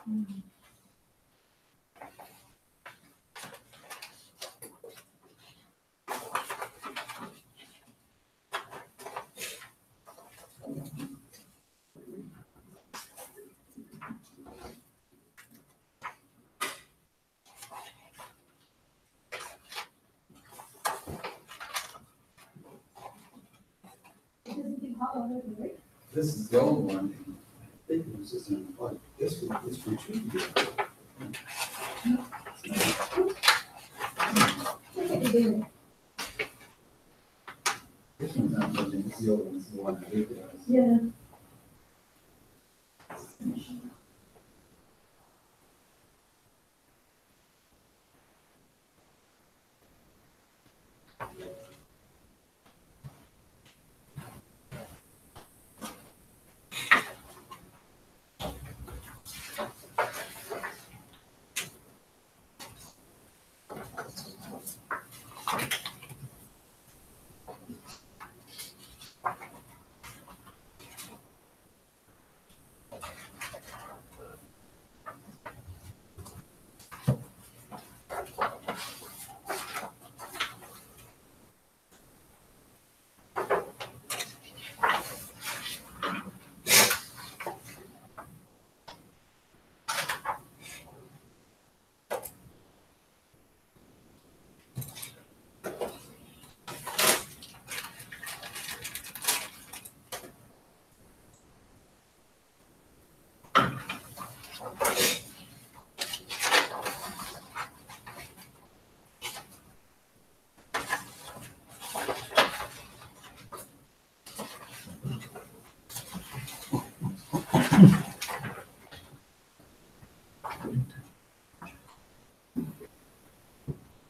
This is the old one. This is from Tuesday. This one's not working, this is the old one, this is the one I gave you. Yeah.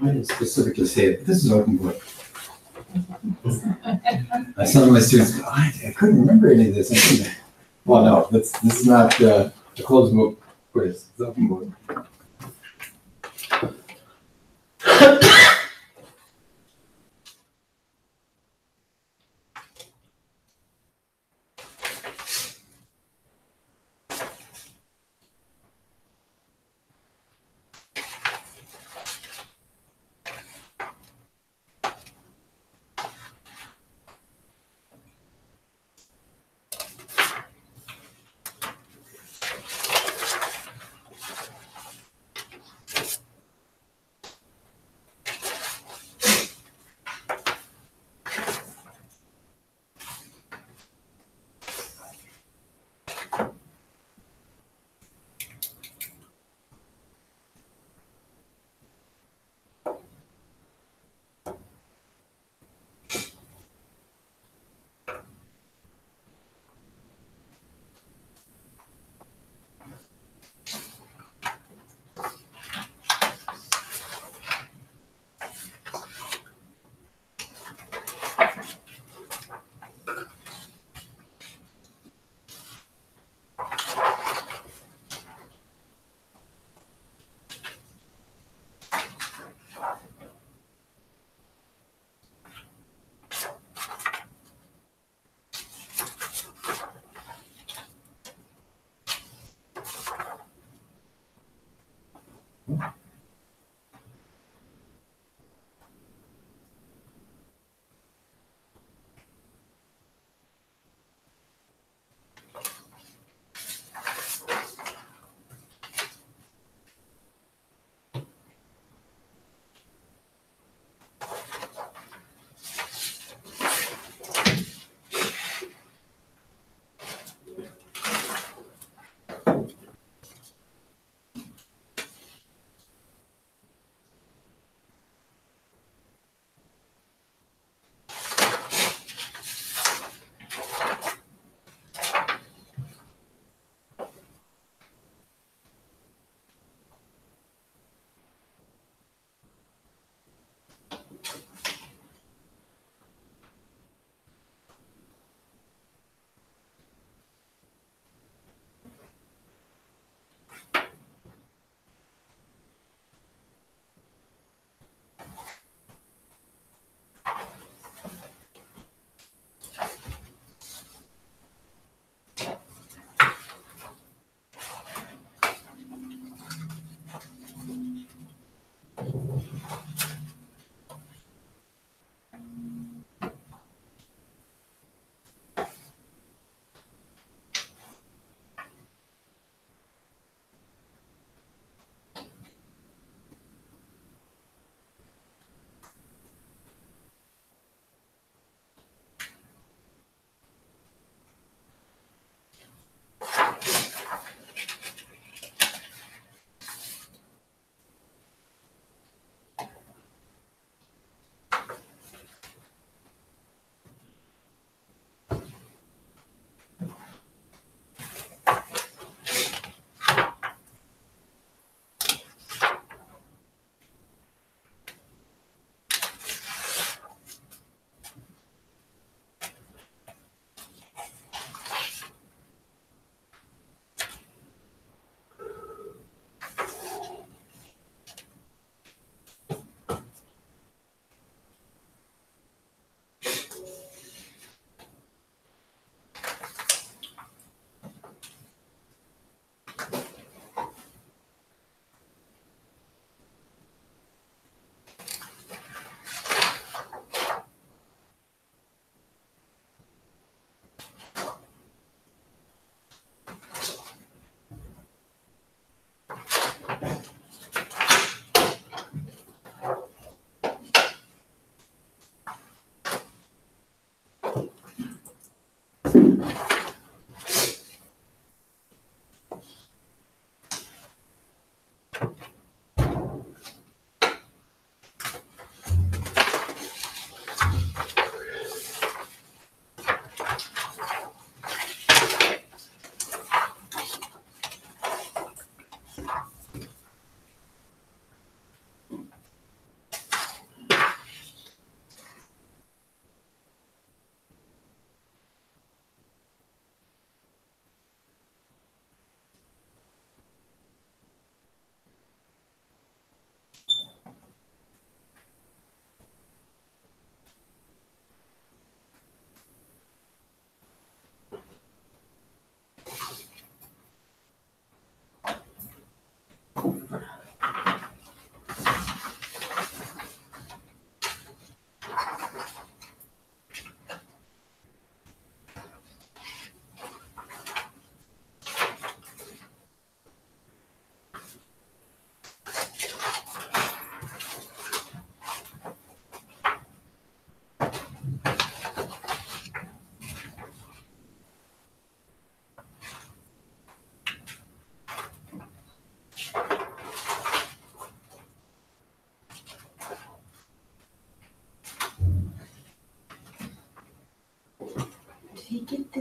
I didn't specifically say it, but this is open book. Some of my students go, I couldn't remember any of this. I couldn't. Well, no, this is not a closed book quiz, it's open book.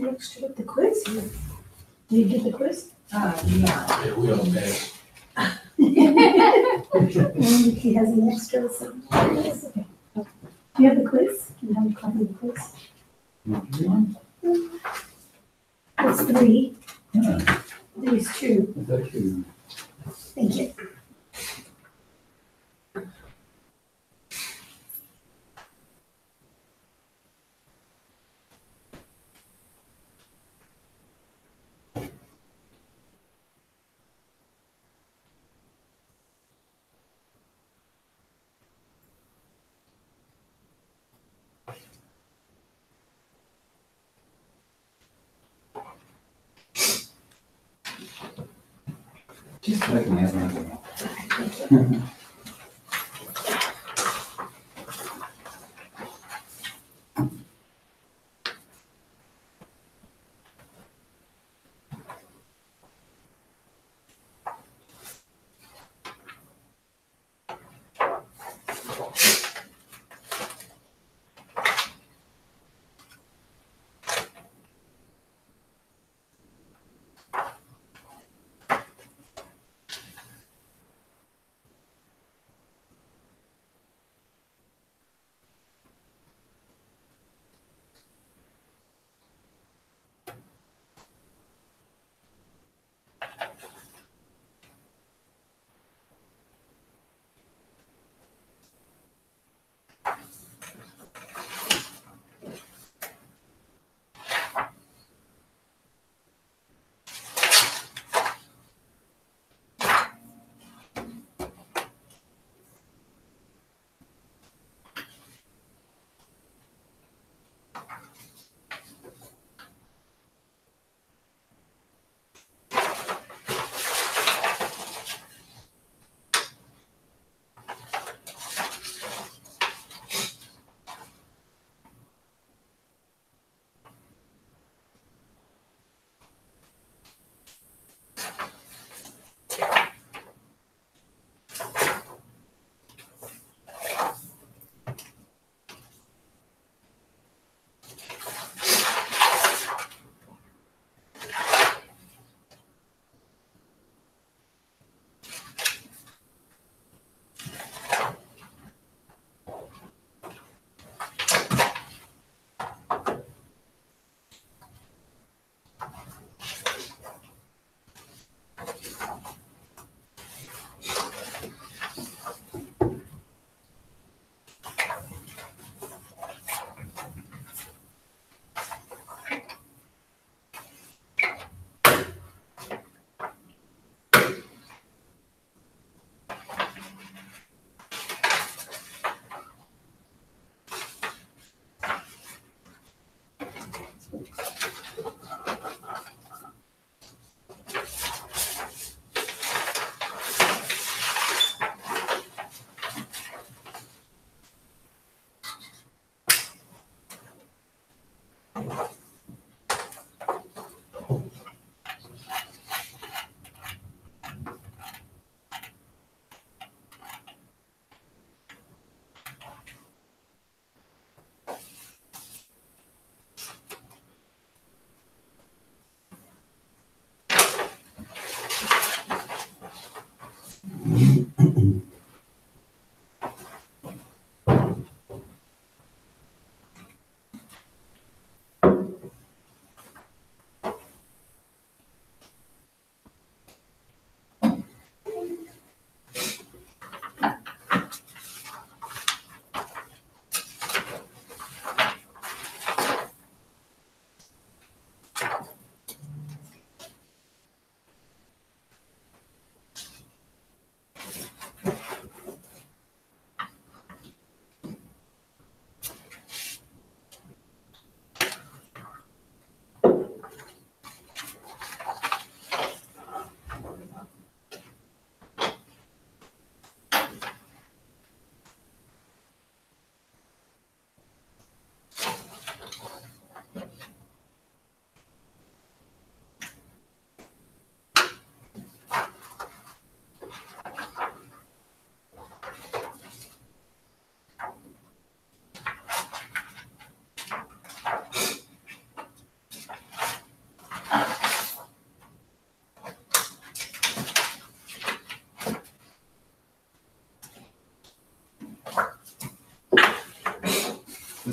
extra with the quiz. Did you get the quiz? Yeah. Yeah, we don't pass. He has an extra, so. Okay. Do you have the quiz? Can you have a copy of the quiz? It's 3. Yeah. There's 2. Thank you. Just looking at it.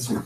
Yes, sir.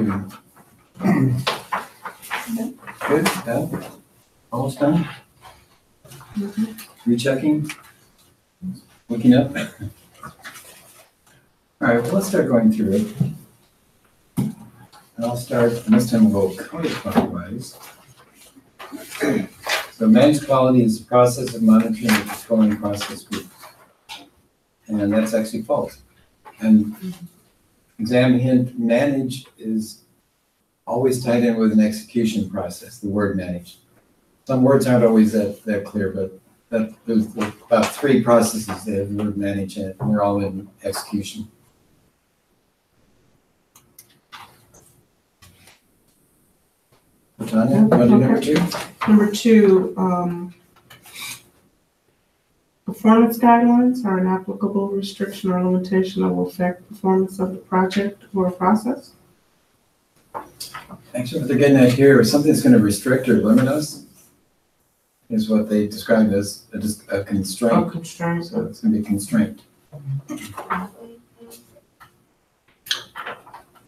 doing? Good, yeah, almost done? Rechecking? Looking up? All right, well, let's start going through it. And I'll start, and this time we'll go counterclockwise. So managed quality is the process of monitoring and controlling process groups. And that's actually false. And exam hint, manage is always tied in with an execution process, the word manage. Some words aren't always that clear, but there's about 3 processes that have the word manage in it, and they're all in execution. Tanya, you want to do number 2? Number 2, performance guidelines are an applicable restriction or limitation that will affect performance of the project or process. Actually, what they're getting at here is something that's going to restrict or limit us is what they described as a constraint. Constraints. So it's going to be a constraint.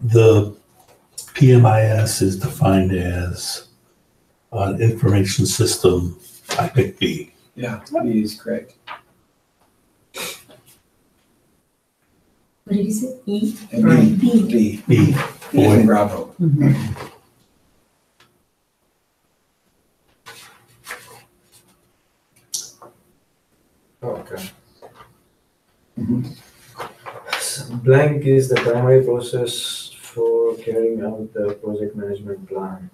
The PMIS is defined as an information system. I pick B. Yeah, B is correct. What did you say? E? And B. B. B. B is in Bravo. Okay. Mhm. So blank is the primary process for carrying out the project management plan.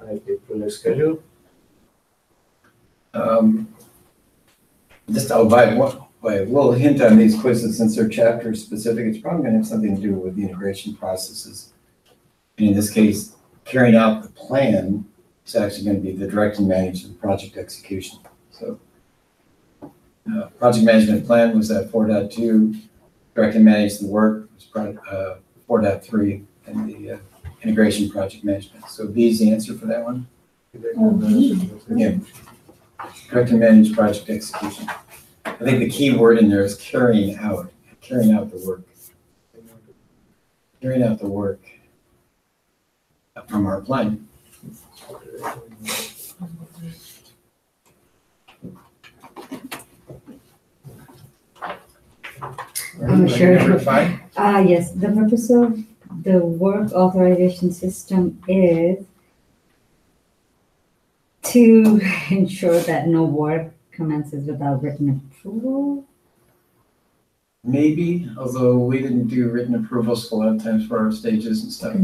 I pick project schedule. Just I'll buy one. A little hint on these quizzes, since they're chapter specific, it's probably going to have something to do with the integration processes. And in this case, carrying out the plan is actually going to be the direct and manage the project execution. So project management plan was at 4.2, direct and manage the work was 4.3, and the integration project management. So B is the answer for that one. B. Yeah. Direct and manage project execution. I think the key word in there is carrying out the work. Carrying out the work from our plan. Sure. Number 5? Yes, the purpose of the work authorization system is to ensure that no work commences without written approval. Maybe, although we didn't do written approvals a lot of times for our stages and stuff.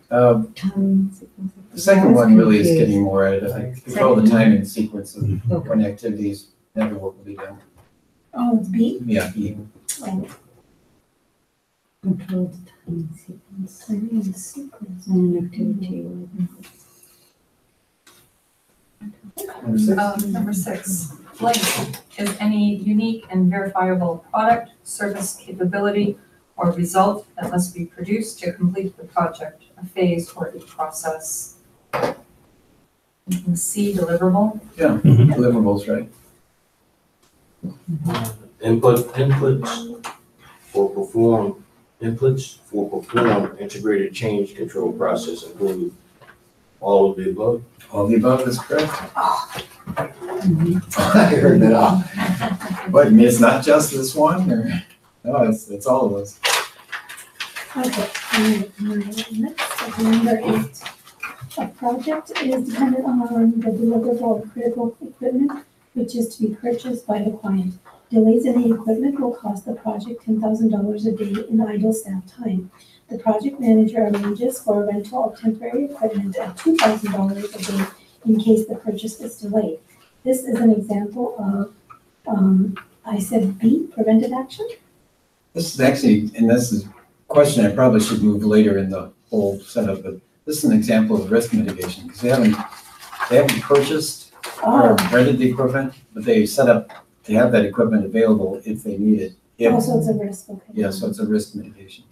The second one really is getting more at it. I think control the time and sequence of when activities never work will be done. Oh, it's B? Yeah, B. Oh, Control the time sequence I mean, sequence. and an activity. Number 6, blank is any unique and verifiable product, service, capability, or result that must be produced to complete the project, a phase or a process. You can see deliverable. Yeah, Mhm. deliverables, right? Inputs for perform integrated change control process include all of the above. All the above is correct. I heard that all. What, you mean it's not just this one, or? No, it's all of us. Okay, next, number 8. A project is dependent on the deliverable of critical equipment, which is to be purchased by the client. Delays in the equipment will cost the project $10,000 a day in idle staff time. The project manager arranges for a rental of temporary equipment at $2,000 a day in case the purchase is delayed. This is an example of, I said B, preventive action? This is actually, and this is a question I probably should move later in the whole setup, but this is an example of risk mitigation, because they haven't purchased or rented the equipment, but they have that equipment available if they need it. Also, it's a risk, okay. Yeah, so it's a risk mitigation,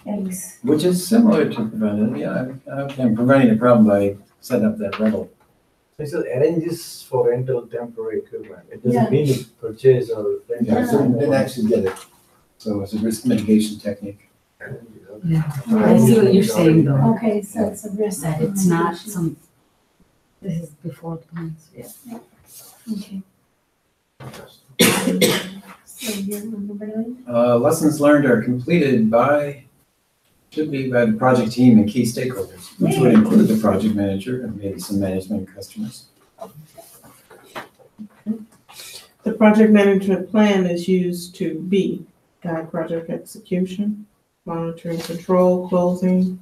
Yikes. which is similar to preventive. Yeah, I'm preventing a problem by setting up that rental. It says arranges for rental temporary equipment. It Yeah. doesn't mean you purchase or rent. Yeah, so they didn't actually get it. So it's a risk mitigation technique. I see what you're saying though, Okay, so it's a risk. that it's not some, this is before the plans, yeah. Okay. So you're on number 9? Lessons learned are completed should be by the project team and key stakeholders, which would include the project manager and maybe some management and customers. The project management plan is used to B, guide project execution, monitoring control, closing,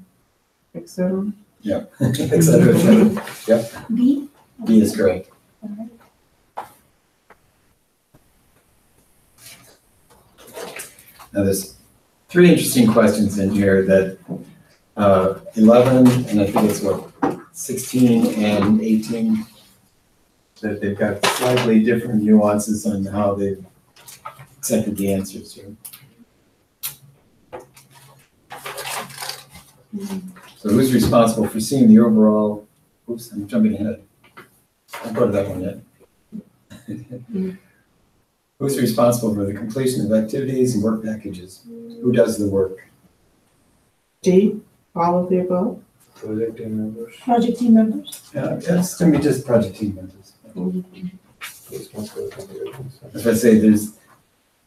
etc. Yep, et cetera, et cetera. Yep, B? B is correct. All right. Now, there's 3 interesting questions in here that 11, and I think it's 16 and 18, that they've got slightly different nuances on how they've accepted the answers here. So who's responsible for seeing the overall, oops, I'm jumping ahead. I'll go to that one yet. Who's responsible for the completion of activities and work packages? Who does the work? D, all of the above. Project team members. Project team members? Yeah, it's gonna be just project team members. Responsible for operations. As I say, there's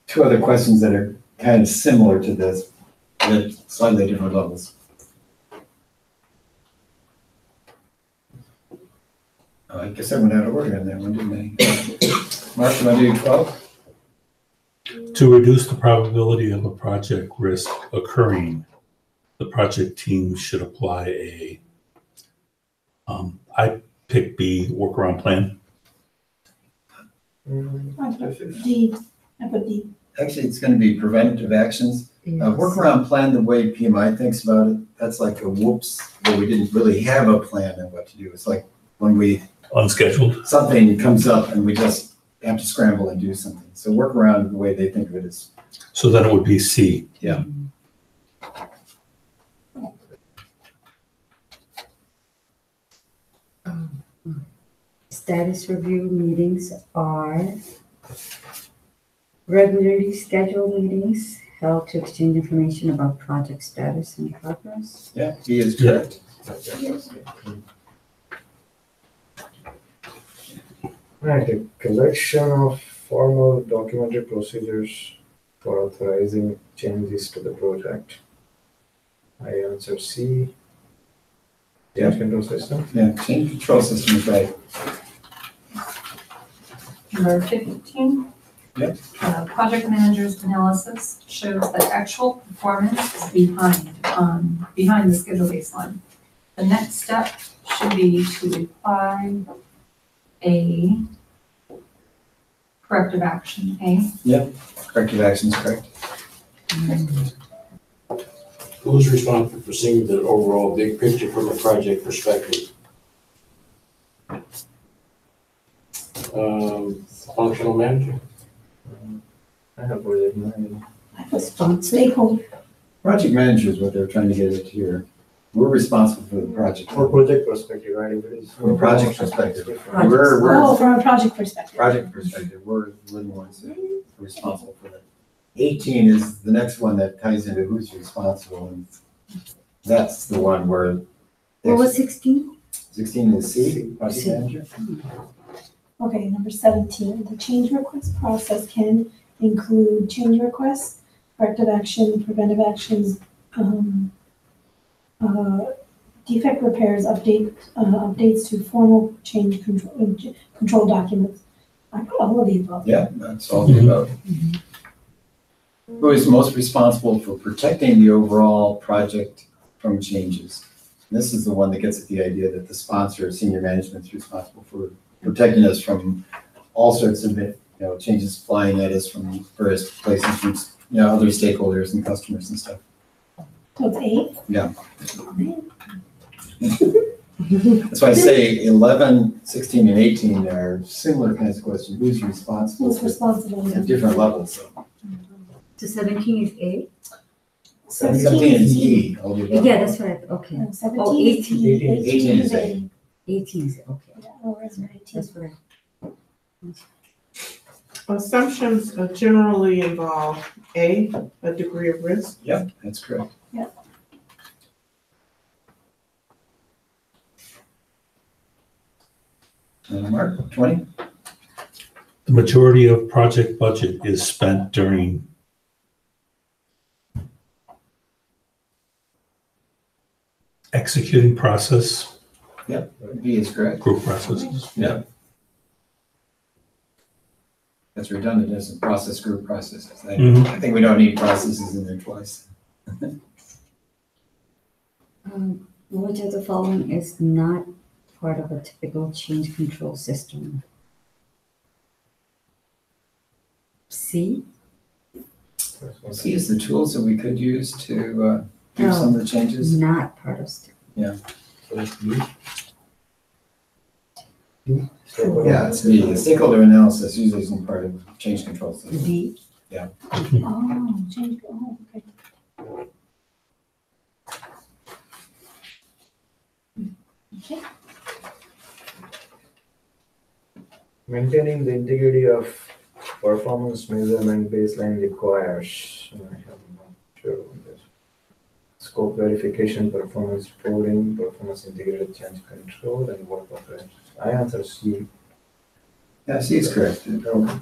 2 other questions that are kind of similar to this, but at slightly different levels. I guess I went out of order on that one, didn't I? Mark, you want to do 12? To reduce the probability of a project risk occurring, the project team should apply I pick B, workaround plan. I put D. I put D. Actually, it's going to be preventative actions. Workaround plan, the way PMI thinks about it, that's like a whoops, where we didn't really have a plan on what to do. It's like when Unscheduled. something comes up and we just have to scramble and do something. So workaround, the way they think of it is, So then it would be C. yeah. Status review meetings are regularly scheduled meetings held to exchange information about project status and progress. Yeah, he is correct. Right, the collection of formal documentary procedures for authorizing changes to the project. I answer C. Change control system. Yeah, change control system is right. Number 15. Yep. Project manager's analysis shows that actual performance is behind the schedule baseline. The next step should be to apply a corrective action, A. Corrective action is correct. Who's responsible for seeing the overall big picture from a project perspective? Functional manager. I have project manager. I put stakeholder. Project manager is what they're trying to get at here. We're responsible for the project. For project perspective, right? If it is From a project perspective. Project. We're Oh, from a project perspective. project perspective, we're the ones that are responsible for that. 18 is the next one that ties into who's responsible, and that's the one where. What was 16? 16 is C, project manager. Okay, number 17, the change request process can include change requests, corrective action, preventive actions, defect repairs, updates to formal change control documents. I put all of the above. Yeah, that's all the above. Who is most responsible for protecting the overall project from changes? And this is the one that gets at the idea that the sponsor, senior management, is responsible for protecting us from all sorts of changes flying at us from various places, from other stakeholders and customers and stuff. So it's 8? Yeah. That's why I say 11, 16, and 18 are similar kinds of questions. Who's responsible? Who's responsible? At different levels. So 17 is A? 17 is E. all the above. Yeah, that's right, okay. No, 17 Oh, is 18. E, 18 is A. 18. 18 is, okay, Yeah, no, we're in 18. that's right. Assumptions generally involve A, a degree of risk, Yeah, that's correct. Mark, 20? The majority of project budget is spent during executing process, B is correct. group processes. Yeah. That's redundant, isn't it? Process, group processes. Mhm. I think we don't need processes in there twice. Which of the following is not part of a typical change control system? C? C is the tools that we could use to do some of the changes. Not part of. Yeah, it's B. The stakeholder analysis usually isn't part of change control system. D? Oh, change, oh, okay. Okay. Maintaining the integrity of performance measurement baseline requires, I'm not sure on this. Scope verification, performance reporting, performance integrated change control, and work operations. I answer C. Yeah, C is correct.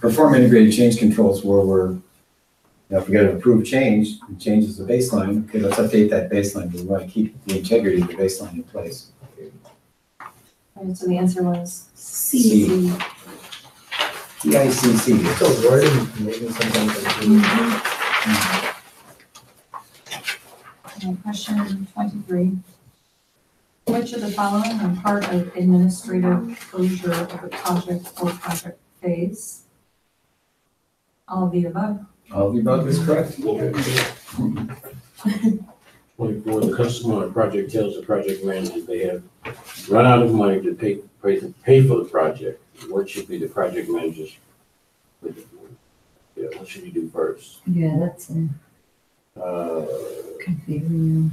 Perform integrated change controls where we're, if we got an approved change, it changes the baseline. Okay, let's update that baseline. We want to keep the integrity of the baseline in place. And so the answer was C. TICC. So wording making sometimes confusing. Question 23. Which of the following are part of administrative closure of a project or project phase? All of the above. All of the above is correct. When the customer or project tells the project manager they have run out of money to pay for the project, what should be the project manager's? Yeah, what should he do first? Yeah, that's confusing.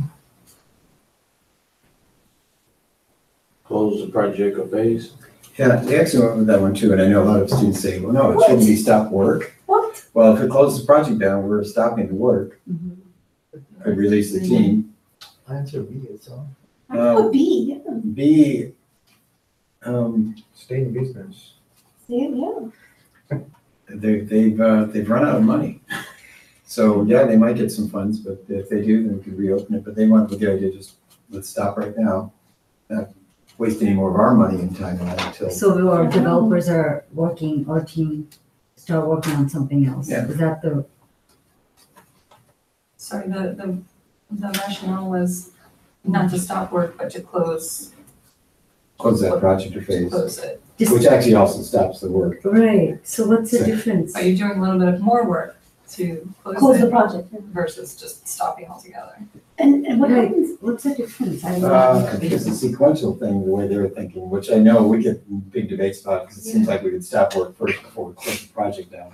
Close the project or phase? Yeah, they actually went with that one too, and I know a lot of students say, well, no, it shouldn't be stop work. What? Well, if it closes the project down, we're stopping the work. Could release the team. Answer B, it's all. I put B. B, Stay in business. Yeah. they've run out of money. So, yeah, they might get some funds, but if they do, then we could reopen it. But they want with the idea, just let's stop right now. Not waste any more of our money and time on it until. So our developers are working, our team start working on something else. Yeah. Is that the, Sorry, the rationale was not to stop work, but to close That project or phase, close it. which actually also stops the work. right, so what's the difference? Are you doing a little bit of more work to Close close the it project. versus just stopping altogether? And what Right, happens? what's the difference? I don't I think it's a sequential thing, the way they're thinking, which I know we get big debates about, because it seems like we could stop work first before we close the project down.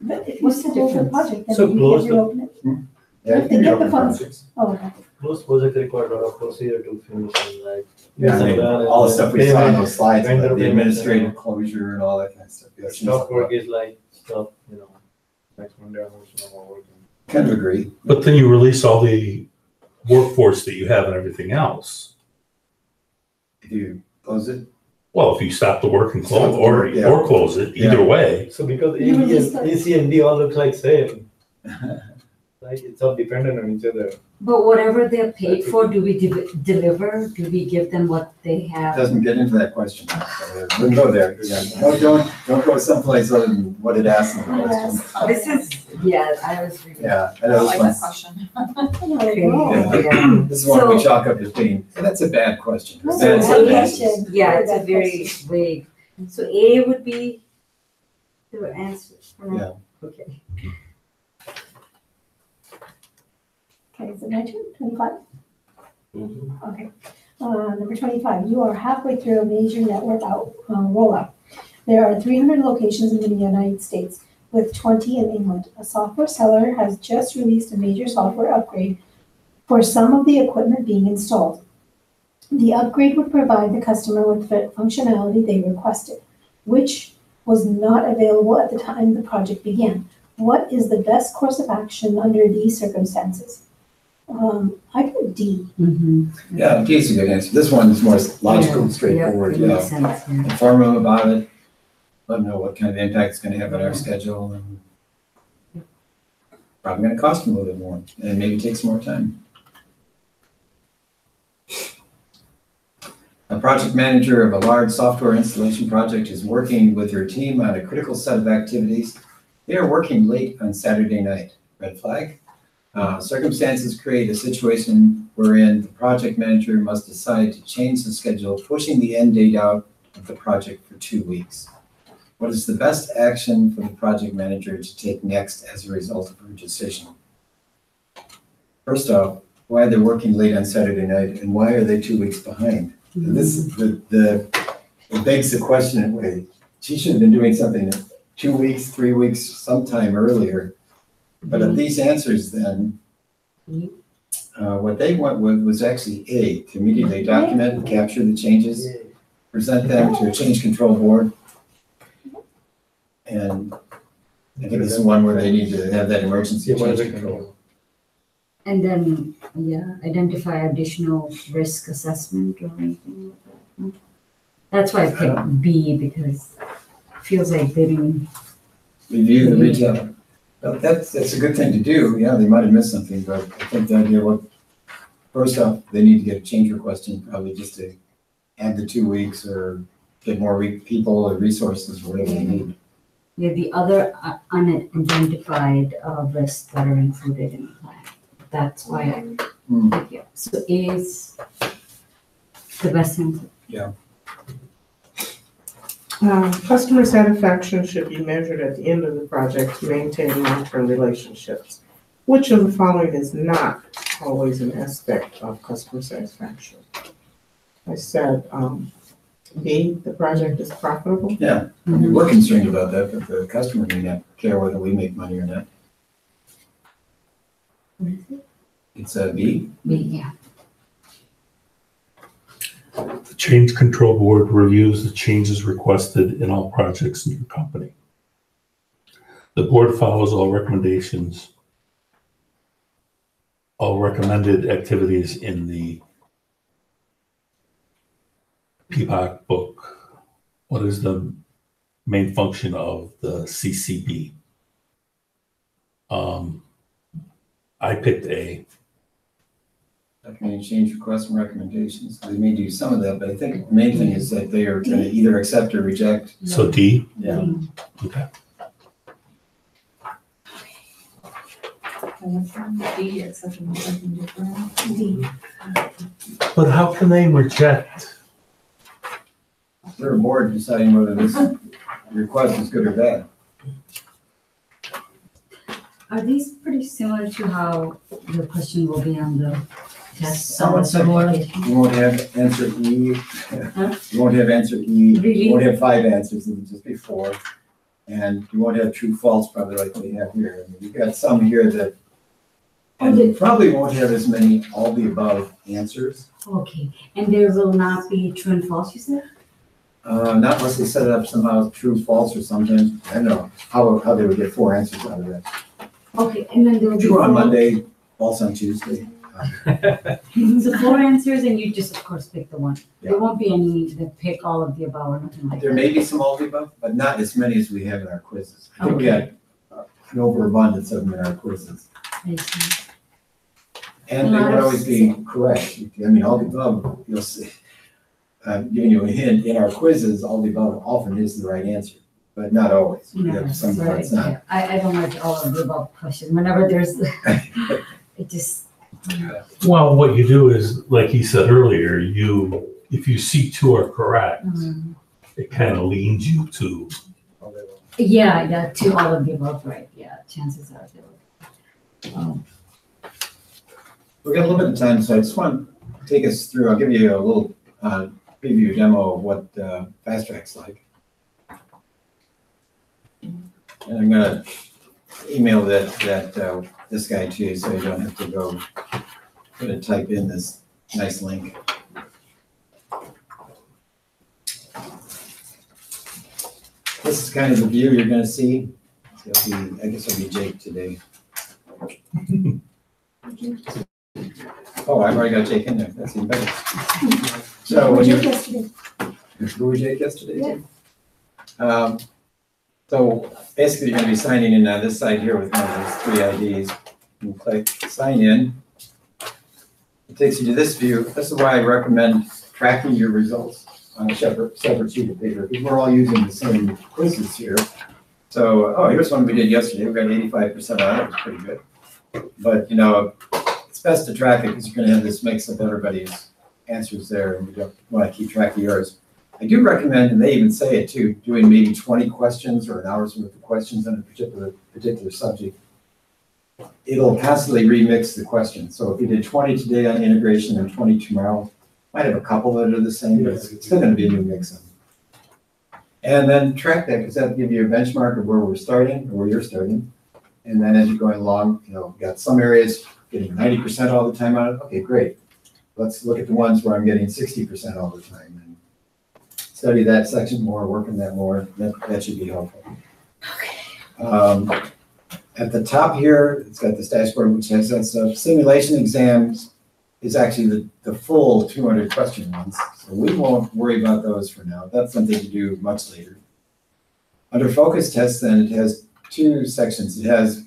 But if you What's the close the difference? project, then So you close can the- reopen it. Yeah, If they get the funds. projects. Oh, okay. Close project required a lot of procedure to finish and like. Yeah, I mean, all the stuff we saw on those slides, Vendor about the payment, administrative closure and all that kind of stuff. Yeah, it seems Stop like work is like, stop, next Monday onwards, no more working. Kind of agree. But then you release all the workforce that you have and everything else. If you close it, Well, if you stop the work and Stop close, the or work, yeah. close it, either way. So because You release the- AC and D all look like same, like it's all dependent on each other. But whatever they're paid for, do we deliver? Do we give them what they it have? doesn't get into that question. So, wouldn't go there. Yeah, don't go someplace other than what it asks in the question. This is, yeah, I was reading. Yeah, I I know like this that one's, question. Okay, Oh. yeah. this is one we So- chalk up as being, so that's a bad question. That's Bad a bad sentence. question. Yeah, it's a very vague. So A would be the answer. Yeah. Okay. Okay, is it my turn? 25? Mhm. Okay. Number 25, you are halfway through a major network rollout. There are 300 locations in the United States, with 20 in England. A software seller has just released a major software upgrade for some of the equipment being installed. The upgrade would provide the customer with the functionality they requested, which was not available at the time the project began. What is the best course of action under these circumstances? I put D. Yeah, D is a good answer. This one is more logical, straightforward, It makes sense, yeah. Inform them about it, let them know what kind of impact it's gonna have on our schedule, and probably gonna cost them a little bit more, and maybe take some more time. A project manager of a large software installation project is working with her team on a critical set of activities. They are working late on Saturday night. Red flag. Circumstances create a situation wherein the project manager must decide to change the schedule, pushing the end date out of the project for 2 weeks. What is the best action for the project manager to take next as a result of her decision? First off, why are they working late on Saturday night, and why are they 2 weeks behind? And this is it begs the question in a way. She should have been doing something 2 weeks, 3 weeks, sometime earlier. But of these answers then, what they went with was actually A, to immediately document and capture the changes, present them to a change control board. And I think this is one where they need to have that emergency change control. And then, identify additional risk assessment or anything like that. That's why I picked B, because it feels like they didn't. Review the retail. But that's a good thing to do. Yeah, they might have missed something, but I think the idea, first off, they need to get a change request in, probably just to add the 2 weeks or get more people or resources, whatever they need. Yeah, the other unidentified risks that are included in the plan. That's why I picked it. So A is the best answer. Yeah. Customer satisfaction should be measured at the end of the project to maintain long-term relationships. Which of the following is not always an aspect of customer satisfaction? I said, B, the project is profitable. Yeah, we're concerned about that, but the customer may not care whether we make money or not. What is it? It's a B. B, yeah. The change control board reviews the changes requested in all projects in your company. The board follows all recommended activities in the PPOC book. What is the main function of the CCB? I picked A. Document change requests and recommendations. They may do some of that, but I think the main thing is that they are going to either accept or reject. So D? Yeah. Okay. D, except in the D. But how can they reject? They're a board deciding whether this request is good or bad. Are these pretty similar to how the question will be on the test? Somewhat similar. You won't have answer E. Huh? You won't have answer E. Really? You won't have 5 answers, it'll just be 4. And you won't have true, false, probably like we have here. I mean, you've got some here that, and you probably won't have as many all the above answers. Okay, and there will not be true and false, you said? Not unless they set it up somehow true, false, or something. I don't know how they would get 4 answers out of that. Okay, and then there will be True on 4. Monday, false on Tuesday. So 4 answers, and you just, of course, pick the one. Yeah. There won't be any that pick all of the above or nothing like There that. may be some all the above, but not as many as we have in our quizzes. I think we got an overabundance of them in our quizzes. I see. And they would always be correct. I mean, all the above, you'll see, giving you a hint, in our quizzes, all the above often is the right answer, but not always. We No, have some that's where right. it's not. Yeah. I don't like all of the above question. Whenever there's, it just. Well, what you do is, like he said earlier, if you see 2 are correct, it kind of leans you to. Yeah, to all of the above, right? Yeah, chances are they will. We've got a little bit of time, so I just want to take us through, I'll give you a little preview demo of what Fast Track's like. And I'm gonna email this guy to you, so you don't have to go type in this nice link. This is kind of the view you're gonna see. I guess it'll be Jake today. Oh, I've already got Jake in there. That's even better. So Who when was you, yesterday? who was Jake yesterday? Yeah. So basically you're gonna be signing in on this side here with one of those 3 IDs. You click sign in. It takes you to this view. This is why I recommend tracking your results on a separate sheet of paper, because we're all using the same quizzes here. So, oh, here's one we did yesterday. We got 85% on it. It was pretty good. But, it's best to track it because you're gonna have this mix of everybody's answers there, and you don't wanna keep track of yours. I do recommend, and they even say it too, doing maybe 20 questions or an hour's worth of questions on a particular subject. It'll constantly remix the questions. So if you did 20 today on integration and 20 tomorrow, might have a couple that are the same, but it's still gonna be a new mix of them. And then track that, because that'll give you a benchmark of where we're starting, or where you're starting. And then as you're going along, got some areas getting 90% all the time on it. Okay, great. Let's look at the ones where I'm getting 60% all the time. And study that section more, work on that more. That should be helpful. At the top here, it's got this dashboard which has that stuff. Simulation exams is actually the full 200 question ones. So we won't worry about those for now. That's something to do much later. Under focus tests, then it has 2 sections. It has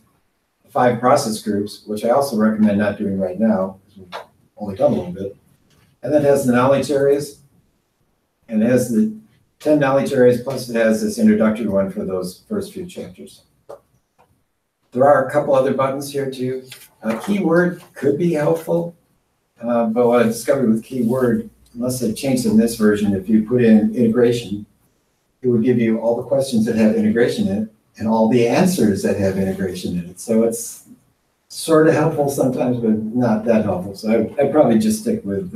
5 process groups, which I also recommend not doing right now, because we've only done a little bit. And then it has the knowledge areas. And it has the 10 knowledge areas, plus it has this introductory one for those first few chapters. There are a couple other buttons here too. Keyword could be helpful, but what I discovered with keyword, unless they've changed in this version, if you put in integration, it would give you all the questions that have integration in it and all the answers that have integration in it. So it's sort of helpful sometimes, but not that helpful. So I'd probably just stick with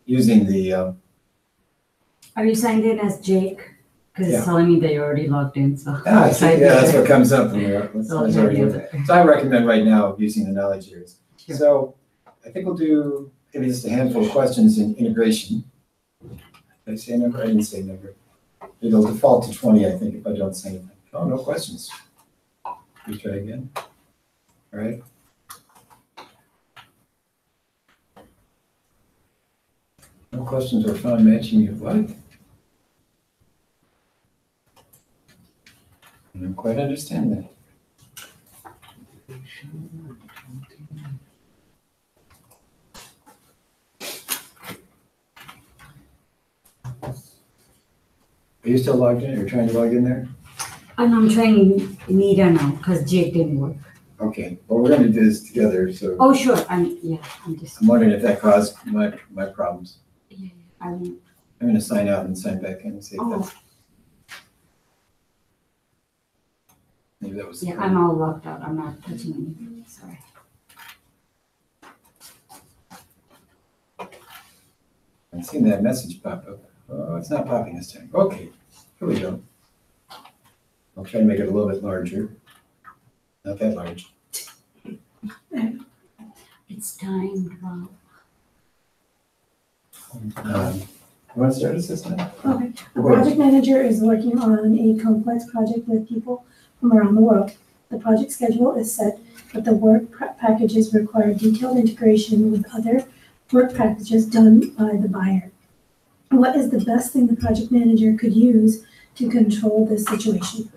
using the Are you signed in as Jake? Because Yeah. it's telling me that you're already logged in, so. I see. Yeah, that's what comes up when you're, So, yeah. so I recommend right now using the knowledge areas. Sure. So I think we'll do maybe just a handful of questions in integration. Did I say a number? I didn't say a number. It'll default to 20, I think, if I don't say anything. Oh, no questions. We try again. All right. No questions were found matching your what? I don't quite understand that. Are you still logged in? You're trying to log in there? And I'm trying Nita now, because Jake didn't work. Okay, well, we're gonna do this together, so Oh, sure, I'm just. I'm wondering if that caused my problems. I'm, I'm gonna sign out and sign back in and see if oh, that's, maybe that was. the yeah, I'm problem. all logged out, I'm not touching anything, sorry. I'm seeing that message pop up. Oh, it's not popping this time. Okay, here we go. I'll try to make it a little bit larger. Not that large. It's time, wow. You want to start us this time? Okay. A project manager is working on a complex project with people from around the world. The project schedule is set, but the work packages require detailed integration with other work packages done by the buyer. What is the best thing the project manager could use to control this situation?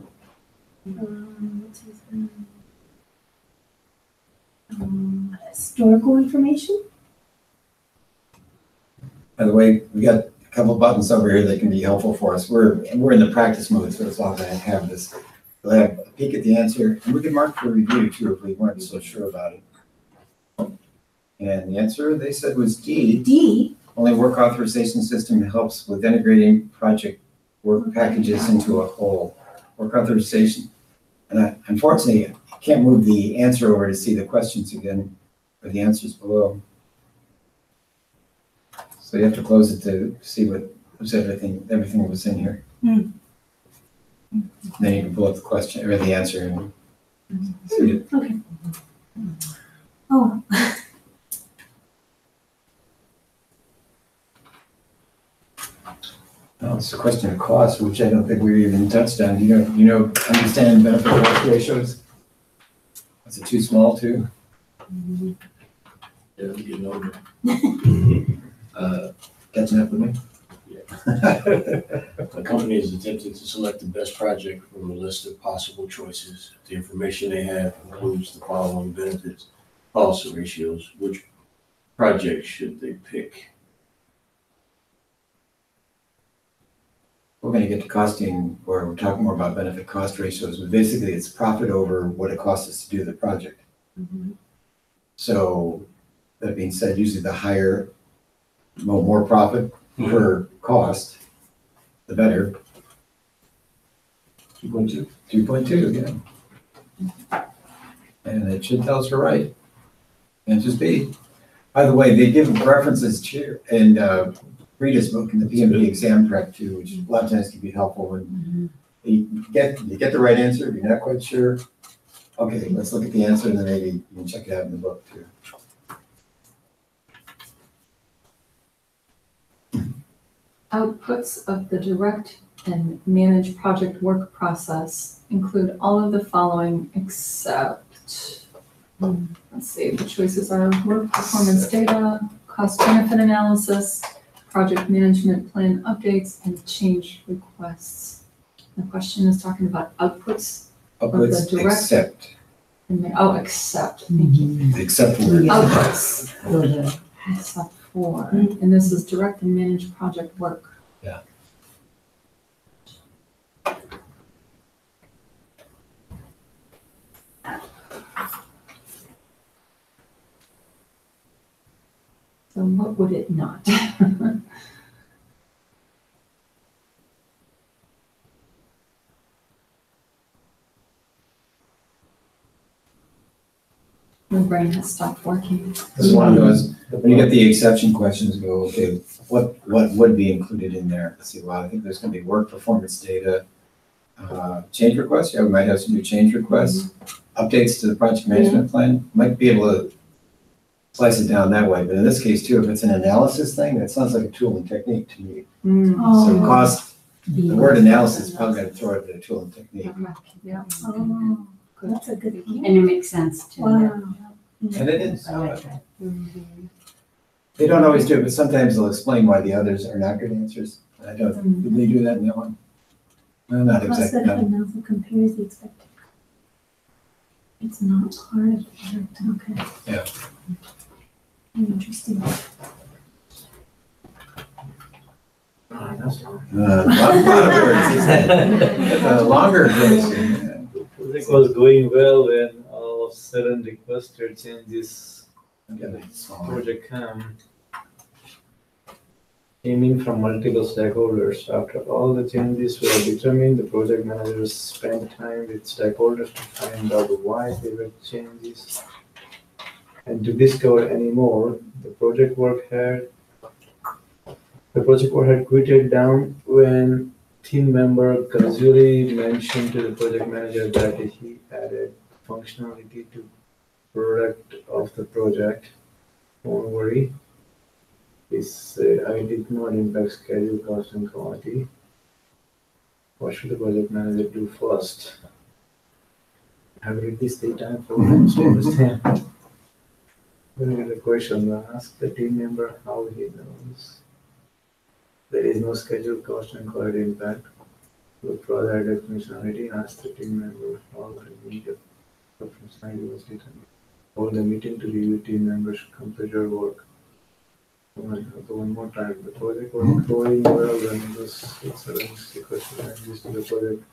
Historical information? By the way, we got a couple buttons over here that can be helpful for us. We're in the practice mode, so it's all gonna have this. We'll have a peek at the answer, and we can mark for review too if we weren't so sure about it. And the answer they said was D. D. Only work authorization system helps with integrating project work packages into a whole. Work authorization. And unfortunately, I can't move the answer over to see the questions again, or the answers below. So you have to close it to see what was everything that was in here. Mm. Then you can pull up the question or the answer and see it. Okay. Oh. Oh, it's a question of cost, which I don't think we even touched on. You know, understand benefit loss ratios? Is it too small too? Yeah, Yeah, I'm getting older. Catching up with me? The company is attempting to select the best project from a list of possible choices. The information they have includes the following benefits, policy ratios. Which project should they pick? We're gonna get to costing, where we're talking more about benefit cost ratios, but basically it's profit over what it costs us to do the project. So that being said, usually the higher, more profit per cost, the better. 2.2. 2.2, yeah. And it should tell us we're right. Answer's B. By the way, they give references to, and Rita's book in the PMP exam prep too, which a lot of times can be helpful when you get the right answer, if you're not quite sure. Okay, let's look at the answer and then maybe you can check it out in the book too. Outputs of the direct and managed project work process include all of the following except, let's see, the choices are work performance data, cost benefit analysis, project management plan updates, and change requests. The question is talking about outputs. Upwards, the direct- except, Except, thank you. except word. Outputs. Except for, and this is direct and managed project work. Yeah. So what would it not? My brain has stopped working. This is one of those, when you get the exception questions, go, okay, what would be included in there? Let's see, well, I think there's gonna be work performance data, change requests, yeah, we might have some new change requests, updates to the project management plan, might be able to slice it down that way, but in this case too, if it's an analysis thing, that sounds like a tool and technique to me. So cost, the word analysis is probably gonna throw it at a tool and technique. Yeah. Oh, that's a good point. And it makes sense too. Wow. And it is, I like that. they don't always do it, but sometimes they'll explain why the others are not good answers. I don't, did they do that in that one? No, not Cost exactly, benefit no. analysis compares the expected. It's not part of the direct, okay. Yeah. Interesting. Lot of words, isn't it? Longer version, The project was going well when all of a sudden requested changes yeah. project came in from multiple stakeholders. After all the changes were determined, the project managers spent time with stakeholders to find out why they were changes. And to discover any more, the project work had quieted down when team member casually mentioned to the project manager that he added functionality to product of the project. Don't worry. He said, I did not impact schedule, cost, and quality. What should the project manager do first? Have read this data for to understand. When you get a question, ask the team member how he knows. There is no schedule, cost, and quality impact. Look for the added functionality. Ask the team member how the need of functionality was determined. Hold the meeting to review team members' computer work. One more time. The project was going well when this the question and this to the project.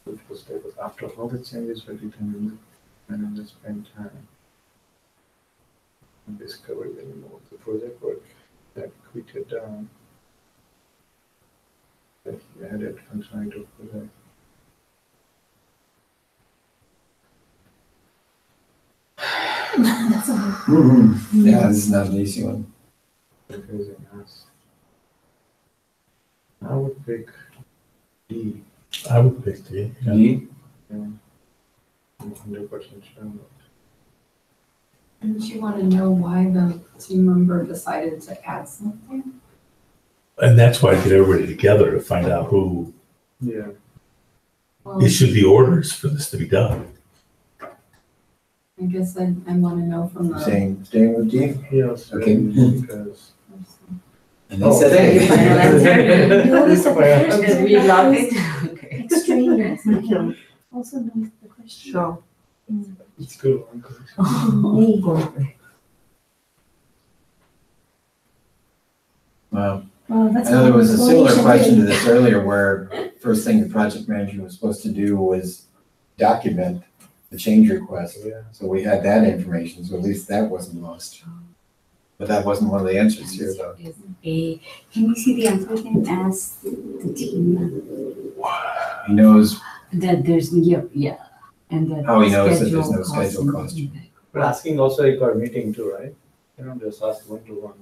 Which was tabled. After all the changes were determined, and then spent time and discovered anymore. The project work that quieted down. That he added functionality to the project. That's a Yeah, this is not an easy one. Confusing us. I would pick D. I would pick D. Yeah. D? I'm 100% sure. Didn't you want to know why the team member decided to add something? And that's why I get everybody together to find out who Yeah. Well, issued the orders for this to be done. I guess I want to know from the. Staying with D? Yes. Okay. Because. And they said A. Final answer? You always said the first Because one. we locked it? Okay. Extraneous. Okay. Also known as the question. So, It's good. Me. Wow. Well, that's. I know there was a similar explanation question to did. this earlier where first thing the project manager was supposed to do was document the change request. Yeah. So we had that information, so at least that wasn't lost. But that wasn't one of the answers here, though. Is A. Can you see the answer again? Ask the team He knows that there's, yeah, and that. how he knows that there's no schedule schedule cost cost. and- We're asking also require meeting too, right? You know, just ask 1-to-1.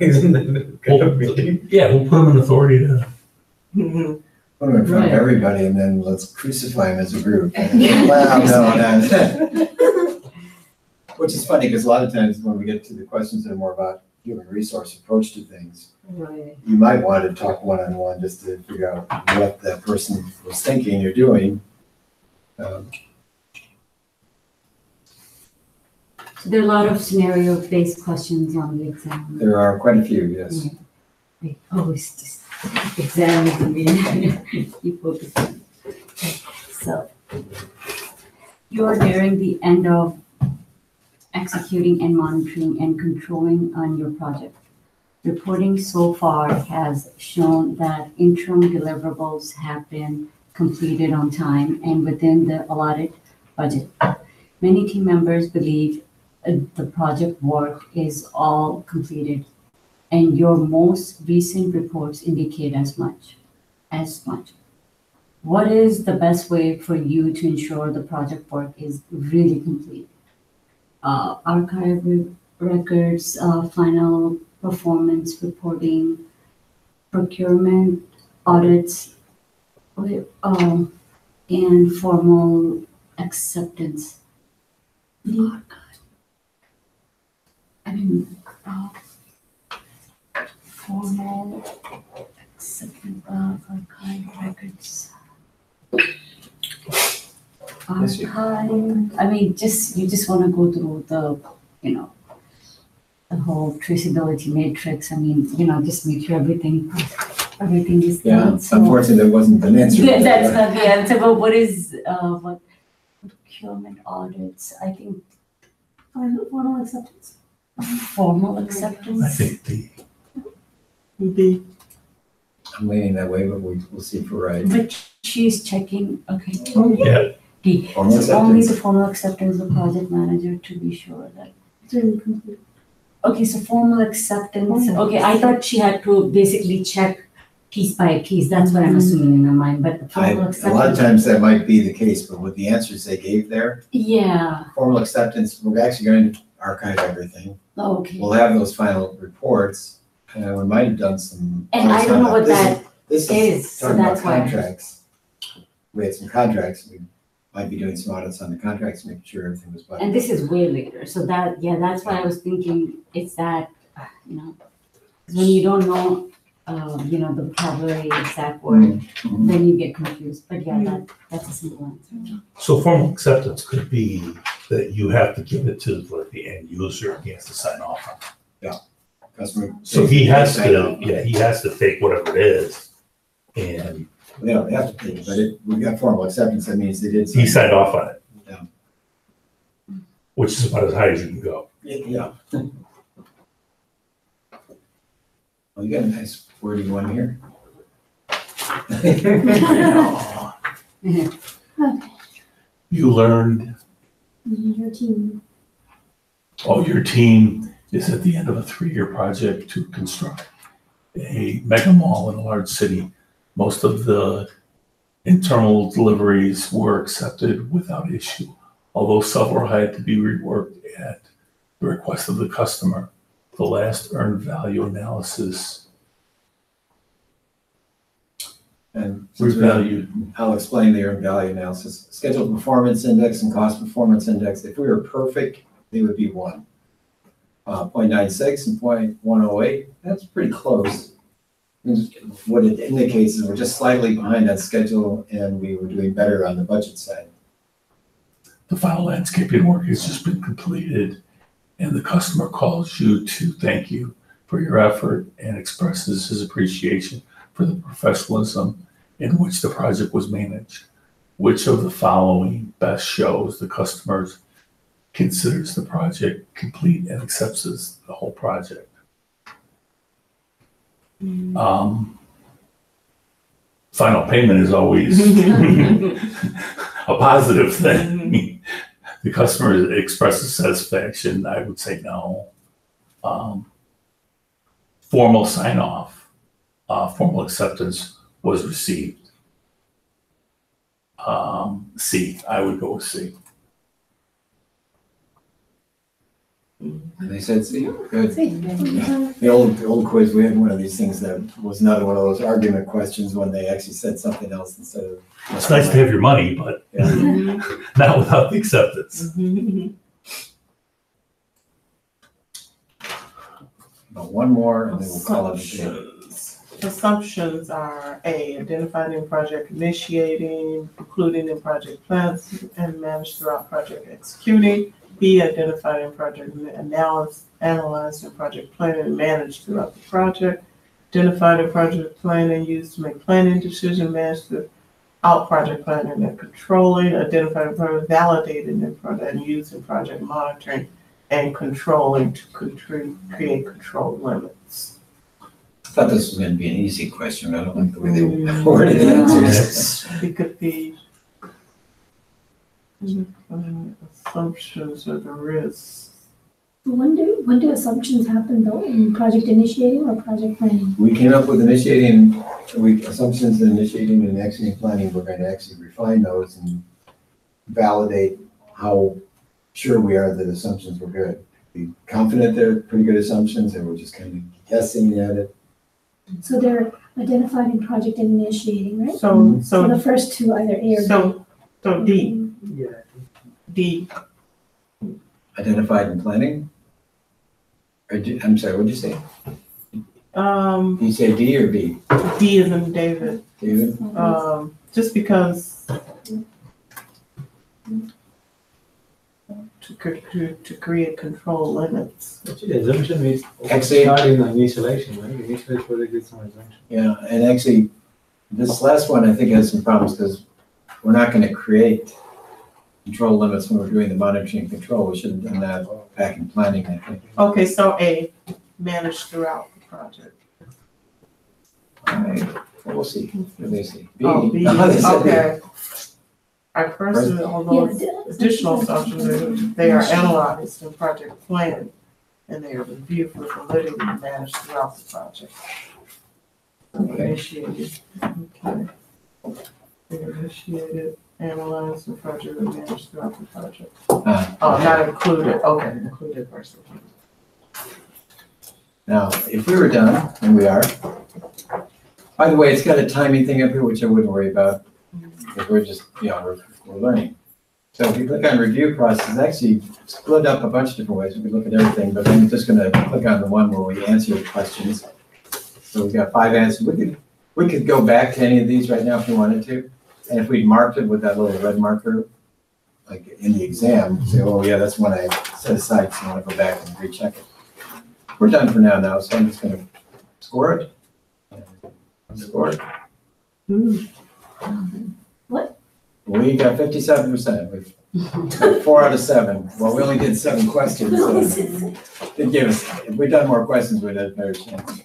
Isn't that kind of meeting? Yeah, we'll put them in authority to, mhm. Put him in front of Right. everybody and then let's crucify him as a group. Well, no. Which is funny, because a lot of times when we get to the questions that are more about human resource approach to things, Right. you might want to talk one-on-one just to figure out what that person was thinking or doing. There are a lot of scenario-based questions on the exam. There are quite a few, yes. Like, oh, it's just exams, I mean, you focus on. So, you're nearing the end of executing and monitoring and controlling on your project. Reporting so far has shown that interim deliverables have been completed on time and within the allotted budget. Many team members believe the project work is all completed, and your most recent reports indicate as much. What is the best way for you to ensure the project work is really complete? Archive records, final performance reporting, procurement audits, and formal acceptance. Archive. I mean, formal acceptance of archive records. Yes, you- Archive, I mean, you just want to go through the, the whole traceability matrix. I mean, just make sure everything is Yeah, done. So unfortunately, there wasn't an answer. that's not the answer, but what is, what procurement audits? I think Formal acceptance. formal acceptance. I think B. I'm leaning that way, but we'll see if we're right. But she's checking, okay. Yeah. D. Formal So only acceptance. the formal acceptance of project manager to be sure that. It's really complete. Okay, so formal acceptance, okay, I thought she had to basically check piece by piece, that's what I'm assuming in her mind, but formal A lot of acceptance. times that might be the case, but with the answers they gave there, Yeah, formal acceptance, we're actually going to archive everything. okay. We'll have those final reports, and we might have done some. And I don't know what that This is, so talking about that's why. contracts. We had some contracts, we might be doing some audits on the contracts, making sure everything was. And this is way later, so that's why I was thinking it's that, 'cause when you don't know, the vocabulary, exact word, then you get confused, but that's a simple answer. so formal acceptance could be that you have to give it to like the end user, he has to sign off on it. Customer. So he has I know. to, he has to take whatever it is, and We don't have to take it, but we got formal acceptance, that means they did. he signed off on it. Yeah. Which is about as high as you can go. Yeah. Well, you got a nice wordy one here. You learned, Your team. your team is at the end of a 3-year project to construct a mega mall in a large city. Most of the internal deliveries were accepted without issue, although several had to be reworked at the request of the customer. The last earned value analysis And revalued. I'll explain the earned value analysis. Scheduled performance index and cost performance index, if we were perfect, they would be 1. 0.96 and 0.108, that's pretty close. What it indicates is we're just slightly behind on schedule and we were doing better on the budget side. the final landscaping work has just been completed and the customer calls you to thank you for your effort and expresses his appreciation for the professionalism in which the project was managed. Which of the following best shows the customer considers the project complete and accepts the whole project? Final payment is always a positive thing. The customer expresses satisfaction, I would say no. Formal sign-off, formal acceptance was received. C, I would go with C. And they said, see, good. The old quiz, we had one of these things that was another one of those argument questions when they actually said something else instead of. It's nice to have your money, but Yeah. not without the acceptance. But one more and then we'll call it a day. Assumptions are A, identified in project initiating, including in project plans and managed throughout project executing. B, identified in project analyzed in project planning and managed throughout the project. Identified in project planning and used to make planning decisions, managed throughout project planning and controlling. Identified in project validated in project and used in project monitoring and controlling to create control limits. I thought this was gonna be an easy question. I don't like the way they worded the answers. It could be assumptions or the risks. When do assumptions happen though, in project initiating or project planning? We came up with assumptions in initiating and executing planning. We're going to actually refine those and validate how sure we are that assumptions were good. Be confident they're pretty good assumptions and we're just kind of guessing at it. So they're identified in project and initiating, right? So the first two, either A or B. So D. Yeah. D. Identified in planning? I'm sorry, what'd you say? Did you say D or B? D is in David. David? Just because to create control limits. Actually, the assumption is Actually- starting on initialization, right? Initialize project with some assumption. Yeah, and actually, this last one I think has some problems because we're not gonna create control limits when we're doing the monitoring and control. We should have done that back in planning, I think. Okay, so A, managed throughout the project. All right, well, we'll see. What do they say? B. Oh, B, They said B. okay. Our first, although additional assumptions, they are analyzed in project planning and they are reviewed for validity and managed throughout the project. Initiated, okay. They are initiated, analyzed in project and managed throughout the project. Oh, not included, okay, included versus. Now, if we were done, and we are, by the way, it's got a timing thing up here, which I wouldn't worry about, because we're just, we're learning. So if you click on review process, it's actually split up a bunch of different ways. We can look at everything, but I'm just gonna click on the one where we answer questions. So we've got 5 answers. We could go back to any of these right now if we wanted to. And if we marked it with that little red marker, like in the exam, say, oh yeah, that's one I set aside, so I wanna go back and recheck it. We're done for now, so I'm just gonna score it. Score it. What? We got 57%. We've got 4 out of 7. Well, we only did 7 questions, so it gave us, if we'd done more questions, we'd have a better chance.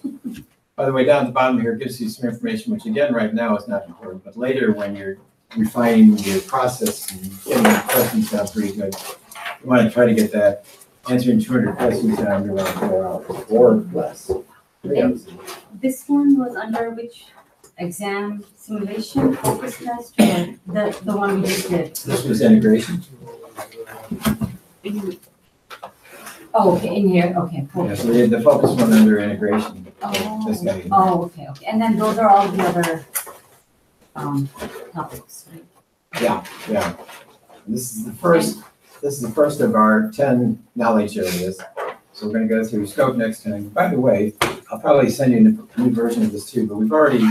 By the way, down at the bottom here gives you some information, which again, right now is not important, but later when you're refining your process and getting the questions down pretty good, you want to try to get that answering 200 questions down to around 4 hours or less. 3 hours. This one was under which exam simulation focus test or the one we just did? This was integration. Oh, okay, in here, okay. Cool. Yeah, so we did the focus one under integration. This guy here. Oh, okay. And then those are all the other topics, right? Yeah. This is the first of our 10 knowledge areas. So we're gonna go through scope next time. By the way, I'll probably send you a new version of this too, but we've already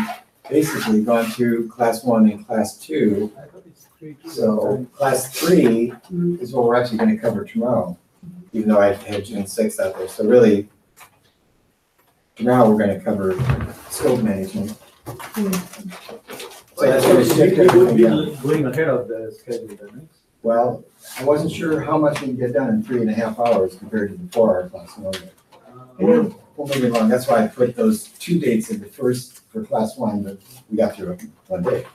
basically gone through class 1 and class 2. I thought it's So class 3 is what we're actually gonna cover tomorrow, even though I had June 6th out there. So really, tomorrow we're gonna cover scope management. So that's gonna shift everything down. Going ahead of the schedule, then, Well, I wasn't sure how much we can get done in 3.5 hours compared to the 4-hour class. We'll move along. That's why I put those 2 dates in the first for class 1, but we got through it one day.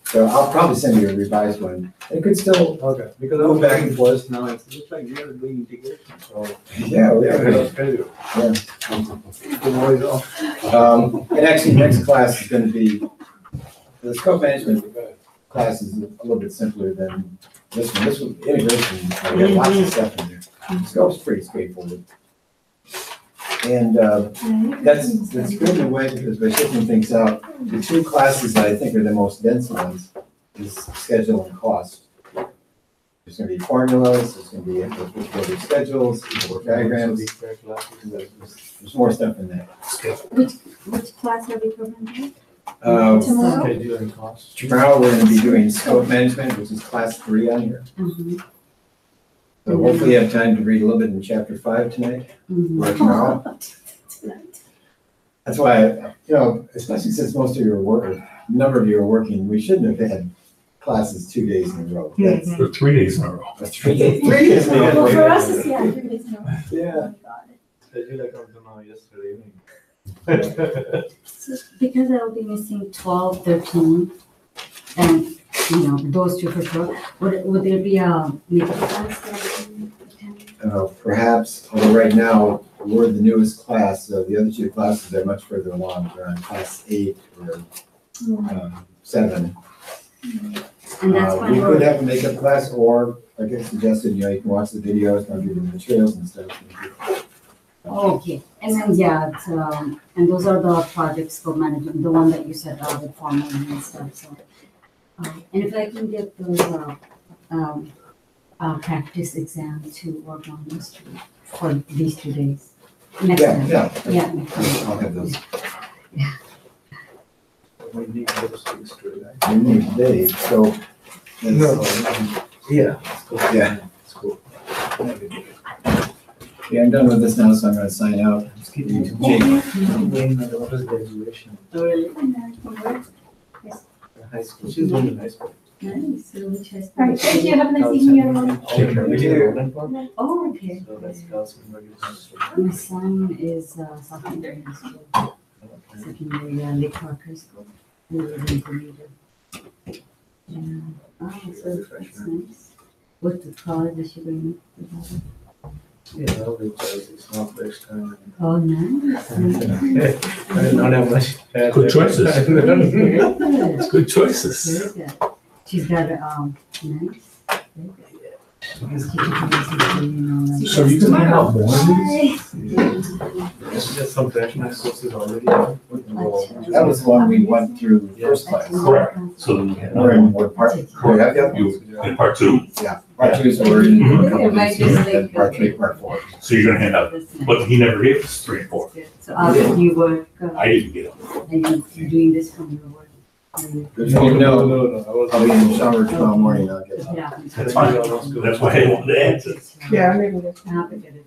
So I'll probably send you a revised one. It could still, Okay, because I was back and forth now, it looks like we are doing integration, so. yeah, we Ahead are. of schedule. Yeah. The boys off. And actually, next class is gonna be, the scope management class is a little bit simpler than this one. This one, integration, we got lots of stuff in there. Scope's pretty straightforward. And that's good in a way because by shifting things out, the 2 classes that I think are the most dense ones is schedule and cost. There's gonna be formulas, there's gonna be order schedules, work diagrams. There's more stuff in there. Which class are we covering? Tomorrow? Schedule and cost. Tomorrow, we're gonna be doing scope management, which is class 3 on here. So hopefully you have time to read a little bit in chapter 5 tonight, or tomorrow. That's why, especially since most of you are working, a number of you are working, we shouldn't have had classes 2 days in a row. That's For 3 days in a row. 3 days. 3 days in a row. Well, for us, it's, yeah, 3 days in a row. Yeah. Oh my God. Schedule I come to know yesterday evening. So because I'll be missing 12, 13, and, those 2 for sure, would there be a middle class that I can attend? Perhaps, although right now, we're the newest class, so the other 2 classes are much further along. They're on class 8 or 7. And that's why We we're. could have a makeup class, or like I suggested, you can watch the videos, maybe the materials and stuff. Oh, okay, and then, yeah, it's, and those are the projects for management, the one that you said, with formula and stuff, so. And if I can get those, practice exam to work on this for these 2 days. Next time. Yeah. Yeah, next time. I'll have those. We need those things to, right? We need today, so. Yeah. Yeah. It's cool. Okay, I'm done with this now, so I'm gonna sign out. Skip you. I'm going to daughter's graduation. Oh, really? High school, she's going to high school. Nice, so which has. All right, thank you. Have a nice evening, everyone. Oh, okay. So that's Carlson. My son is, sophomore in high school, secondary, Lake Park High School. We were in Bermuda. Yeah, oh, so that's nice. What college is she going to? Yeah, I'll be choice. It's not first time. Oh, nice. I did not have much. Good choices. Good. Good choices. Very good. She's got, nice. Very good. So you can hand out more of these? It's just some freshman courses already. Done. That was the one we went through first class. Correct. So We're in what part? Correct. Yeah, you, in part 2, yeah. Part 2 is we're in a couple It of might weeks, just and then like- part 3, part 4. so you're gonna hand out, but he never gave us 3 and 4. So you work, I didn't get them. and you're doing this from your work? Good for you to know. No, I was. I'll be in the shower tomorrow morning, I'll get it. Yeah. That's fine. That's why I wanted to answer. Yeah, I mean, I have to get it.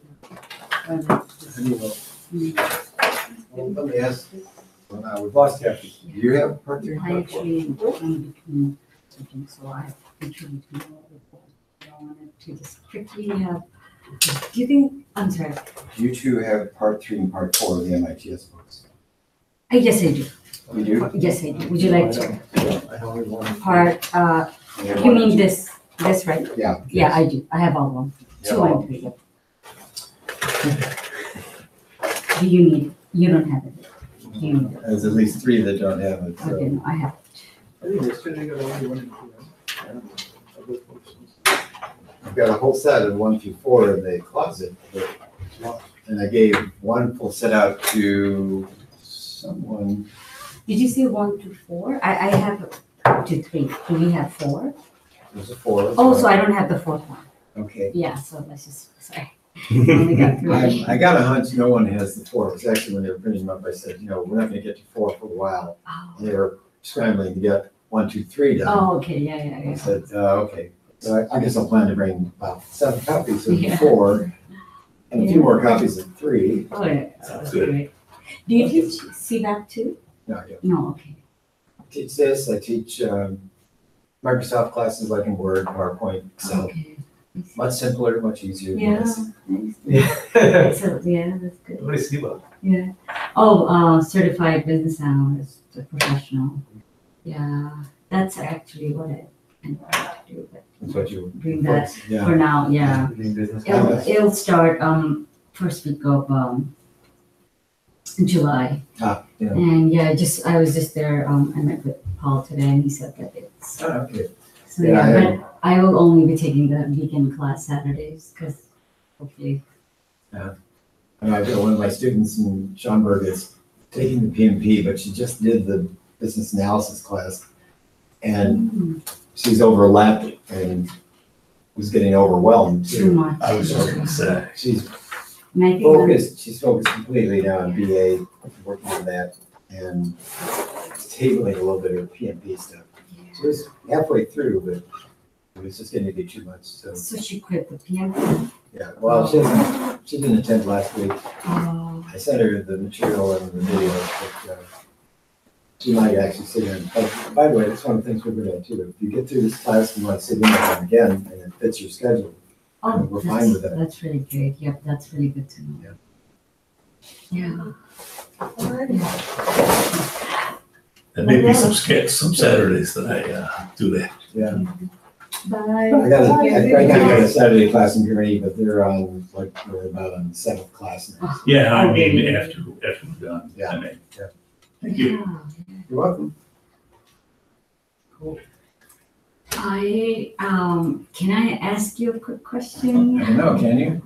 Well, let me ask, we've lost half. Do you have part 3? I actually am in between something, so I actually know I wanted to just quickly have. Do you think, I'm sorry, You 2 have part 3 and part 4 of the MITS books. yes, I do. You do? Yes, I do. Would you like to? I only want. Part, you mean this, right? Yeah. Yeah, I do. I have all of them. Yeah. 2 and 3. Do you need, you don't have it? You need it? There's at least 3 that don't have it, Okay, so. no, I have. I think yesterday you got only 1 and 2, right? Other functions. I've got a whole set of 1 through 4 in the closet, and I gave 1 full set out to someone. Did you say 1 to 4? I have 2 to 3. Do we have 4? There's a 4. Oh, so I don't have the 4th one. Okay. Yeah, so let's just, sorry. Only got 3. I got a hunch no one has the 4. It was actually when they were printing them up, I said, we're not gonna get to 4 for a while. Oh, They were scrambling to get 1, 2, 3 done. Oh, okay, yeah, yeah, I yeah. said, okay. So I guess I'll plan to bring about 7 copies of Yeah. 4 and a few Yeah. more copies of 3. Oh, yeah, Sounds that's good. great. Do you teach CBAP too? No, I don't No, okay. teach this. I teach Microsoft classes like in Word, PowerPoint, Excel. Okay. Much simpler, much easier than Yeah, this. nice. Yeah. So, yeah, that's good. What is Siva? Yeah. Oh, certified business analyst, a professional. Yeah, that's actually what I want to do, but That's what you bring that yeah. for now, yeah. Doing business. It'll start, first week of, July. Yeah. And yeah, I was just there, I met with Paul today and he said that it's, Oh, okay. so Yeah, yeah, but I will only be taking the weekend class Saturdays, because hopefully, I've got one of my students in Schaumburg is taking the PMP, but she just did the business analysis class. And she's overlapped and was getting overwhelmed too too. much. I was just gonna say. She's And I think focused, she's focused completely now on BA, working on that, and tabling a little bit of PMP stuff. She was halfway through, but it was just getting to be too much, so, so she quit the PMP. yeah. Well, she didn't attend last week. Oh, I sent her the material and the video, but she might actually sit in. But by the way, that's one of the things we're gonna do. If you get through this class and want to sit in on it again, and it fits your schedule, oh, we're fine with that. that's really great. Yep, that's really good to know. Yeah. And maybe some Saturdays that I do that. Yeah. Bye. I got a Saturday class in Gurney, but they're on, like, we're about on the 7th class now. Yeah, I Oh, mean, really? after we're done. Yeah. I mean, Yeah. thank you. Yeah. You're welcome. Can I ask you a quick question? I don't know, can you?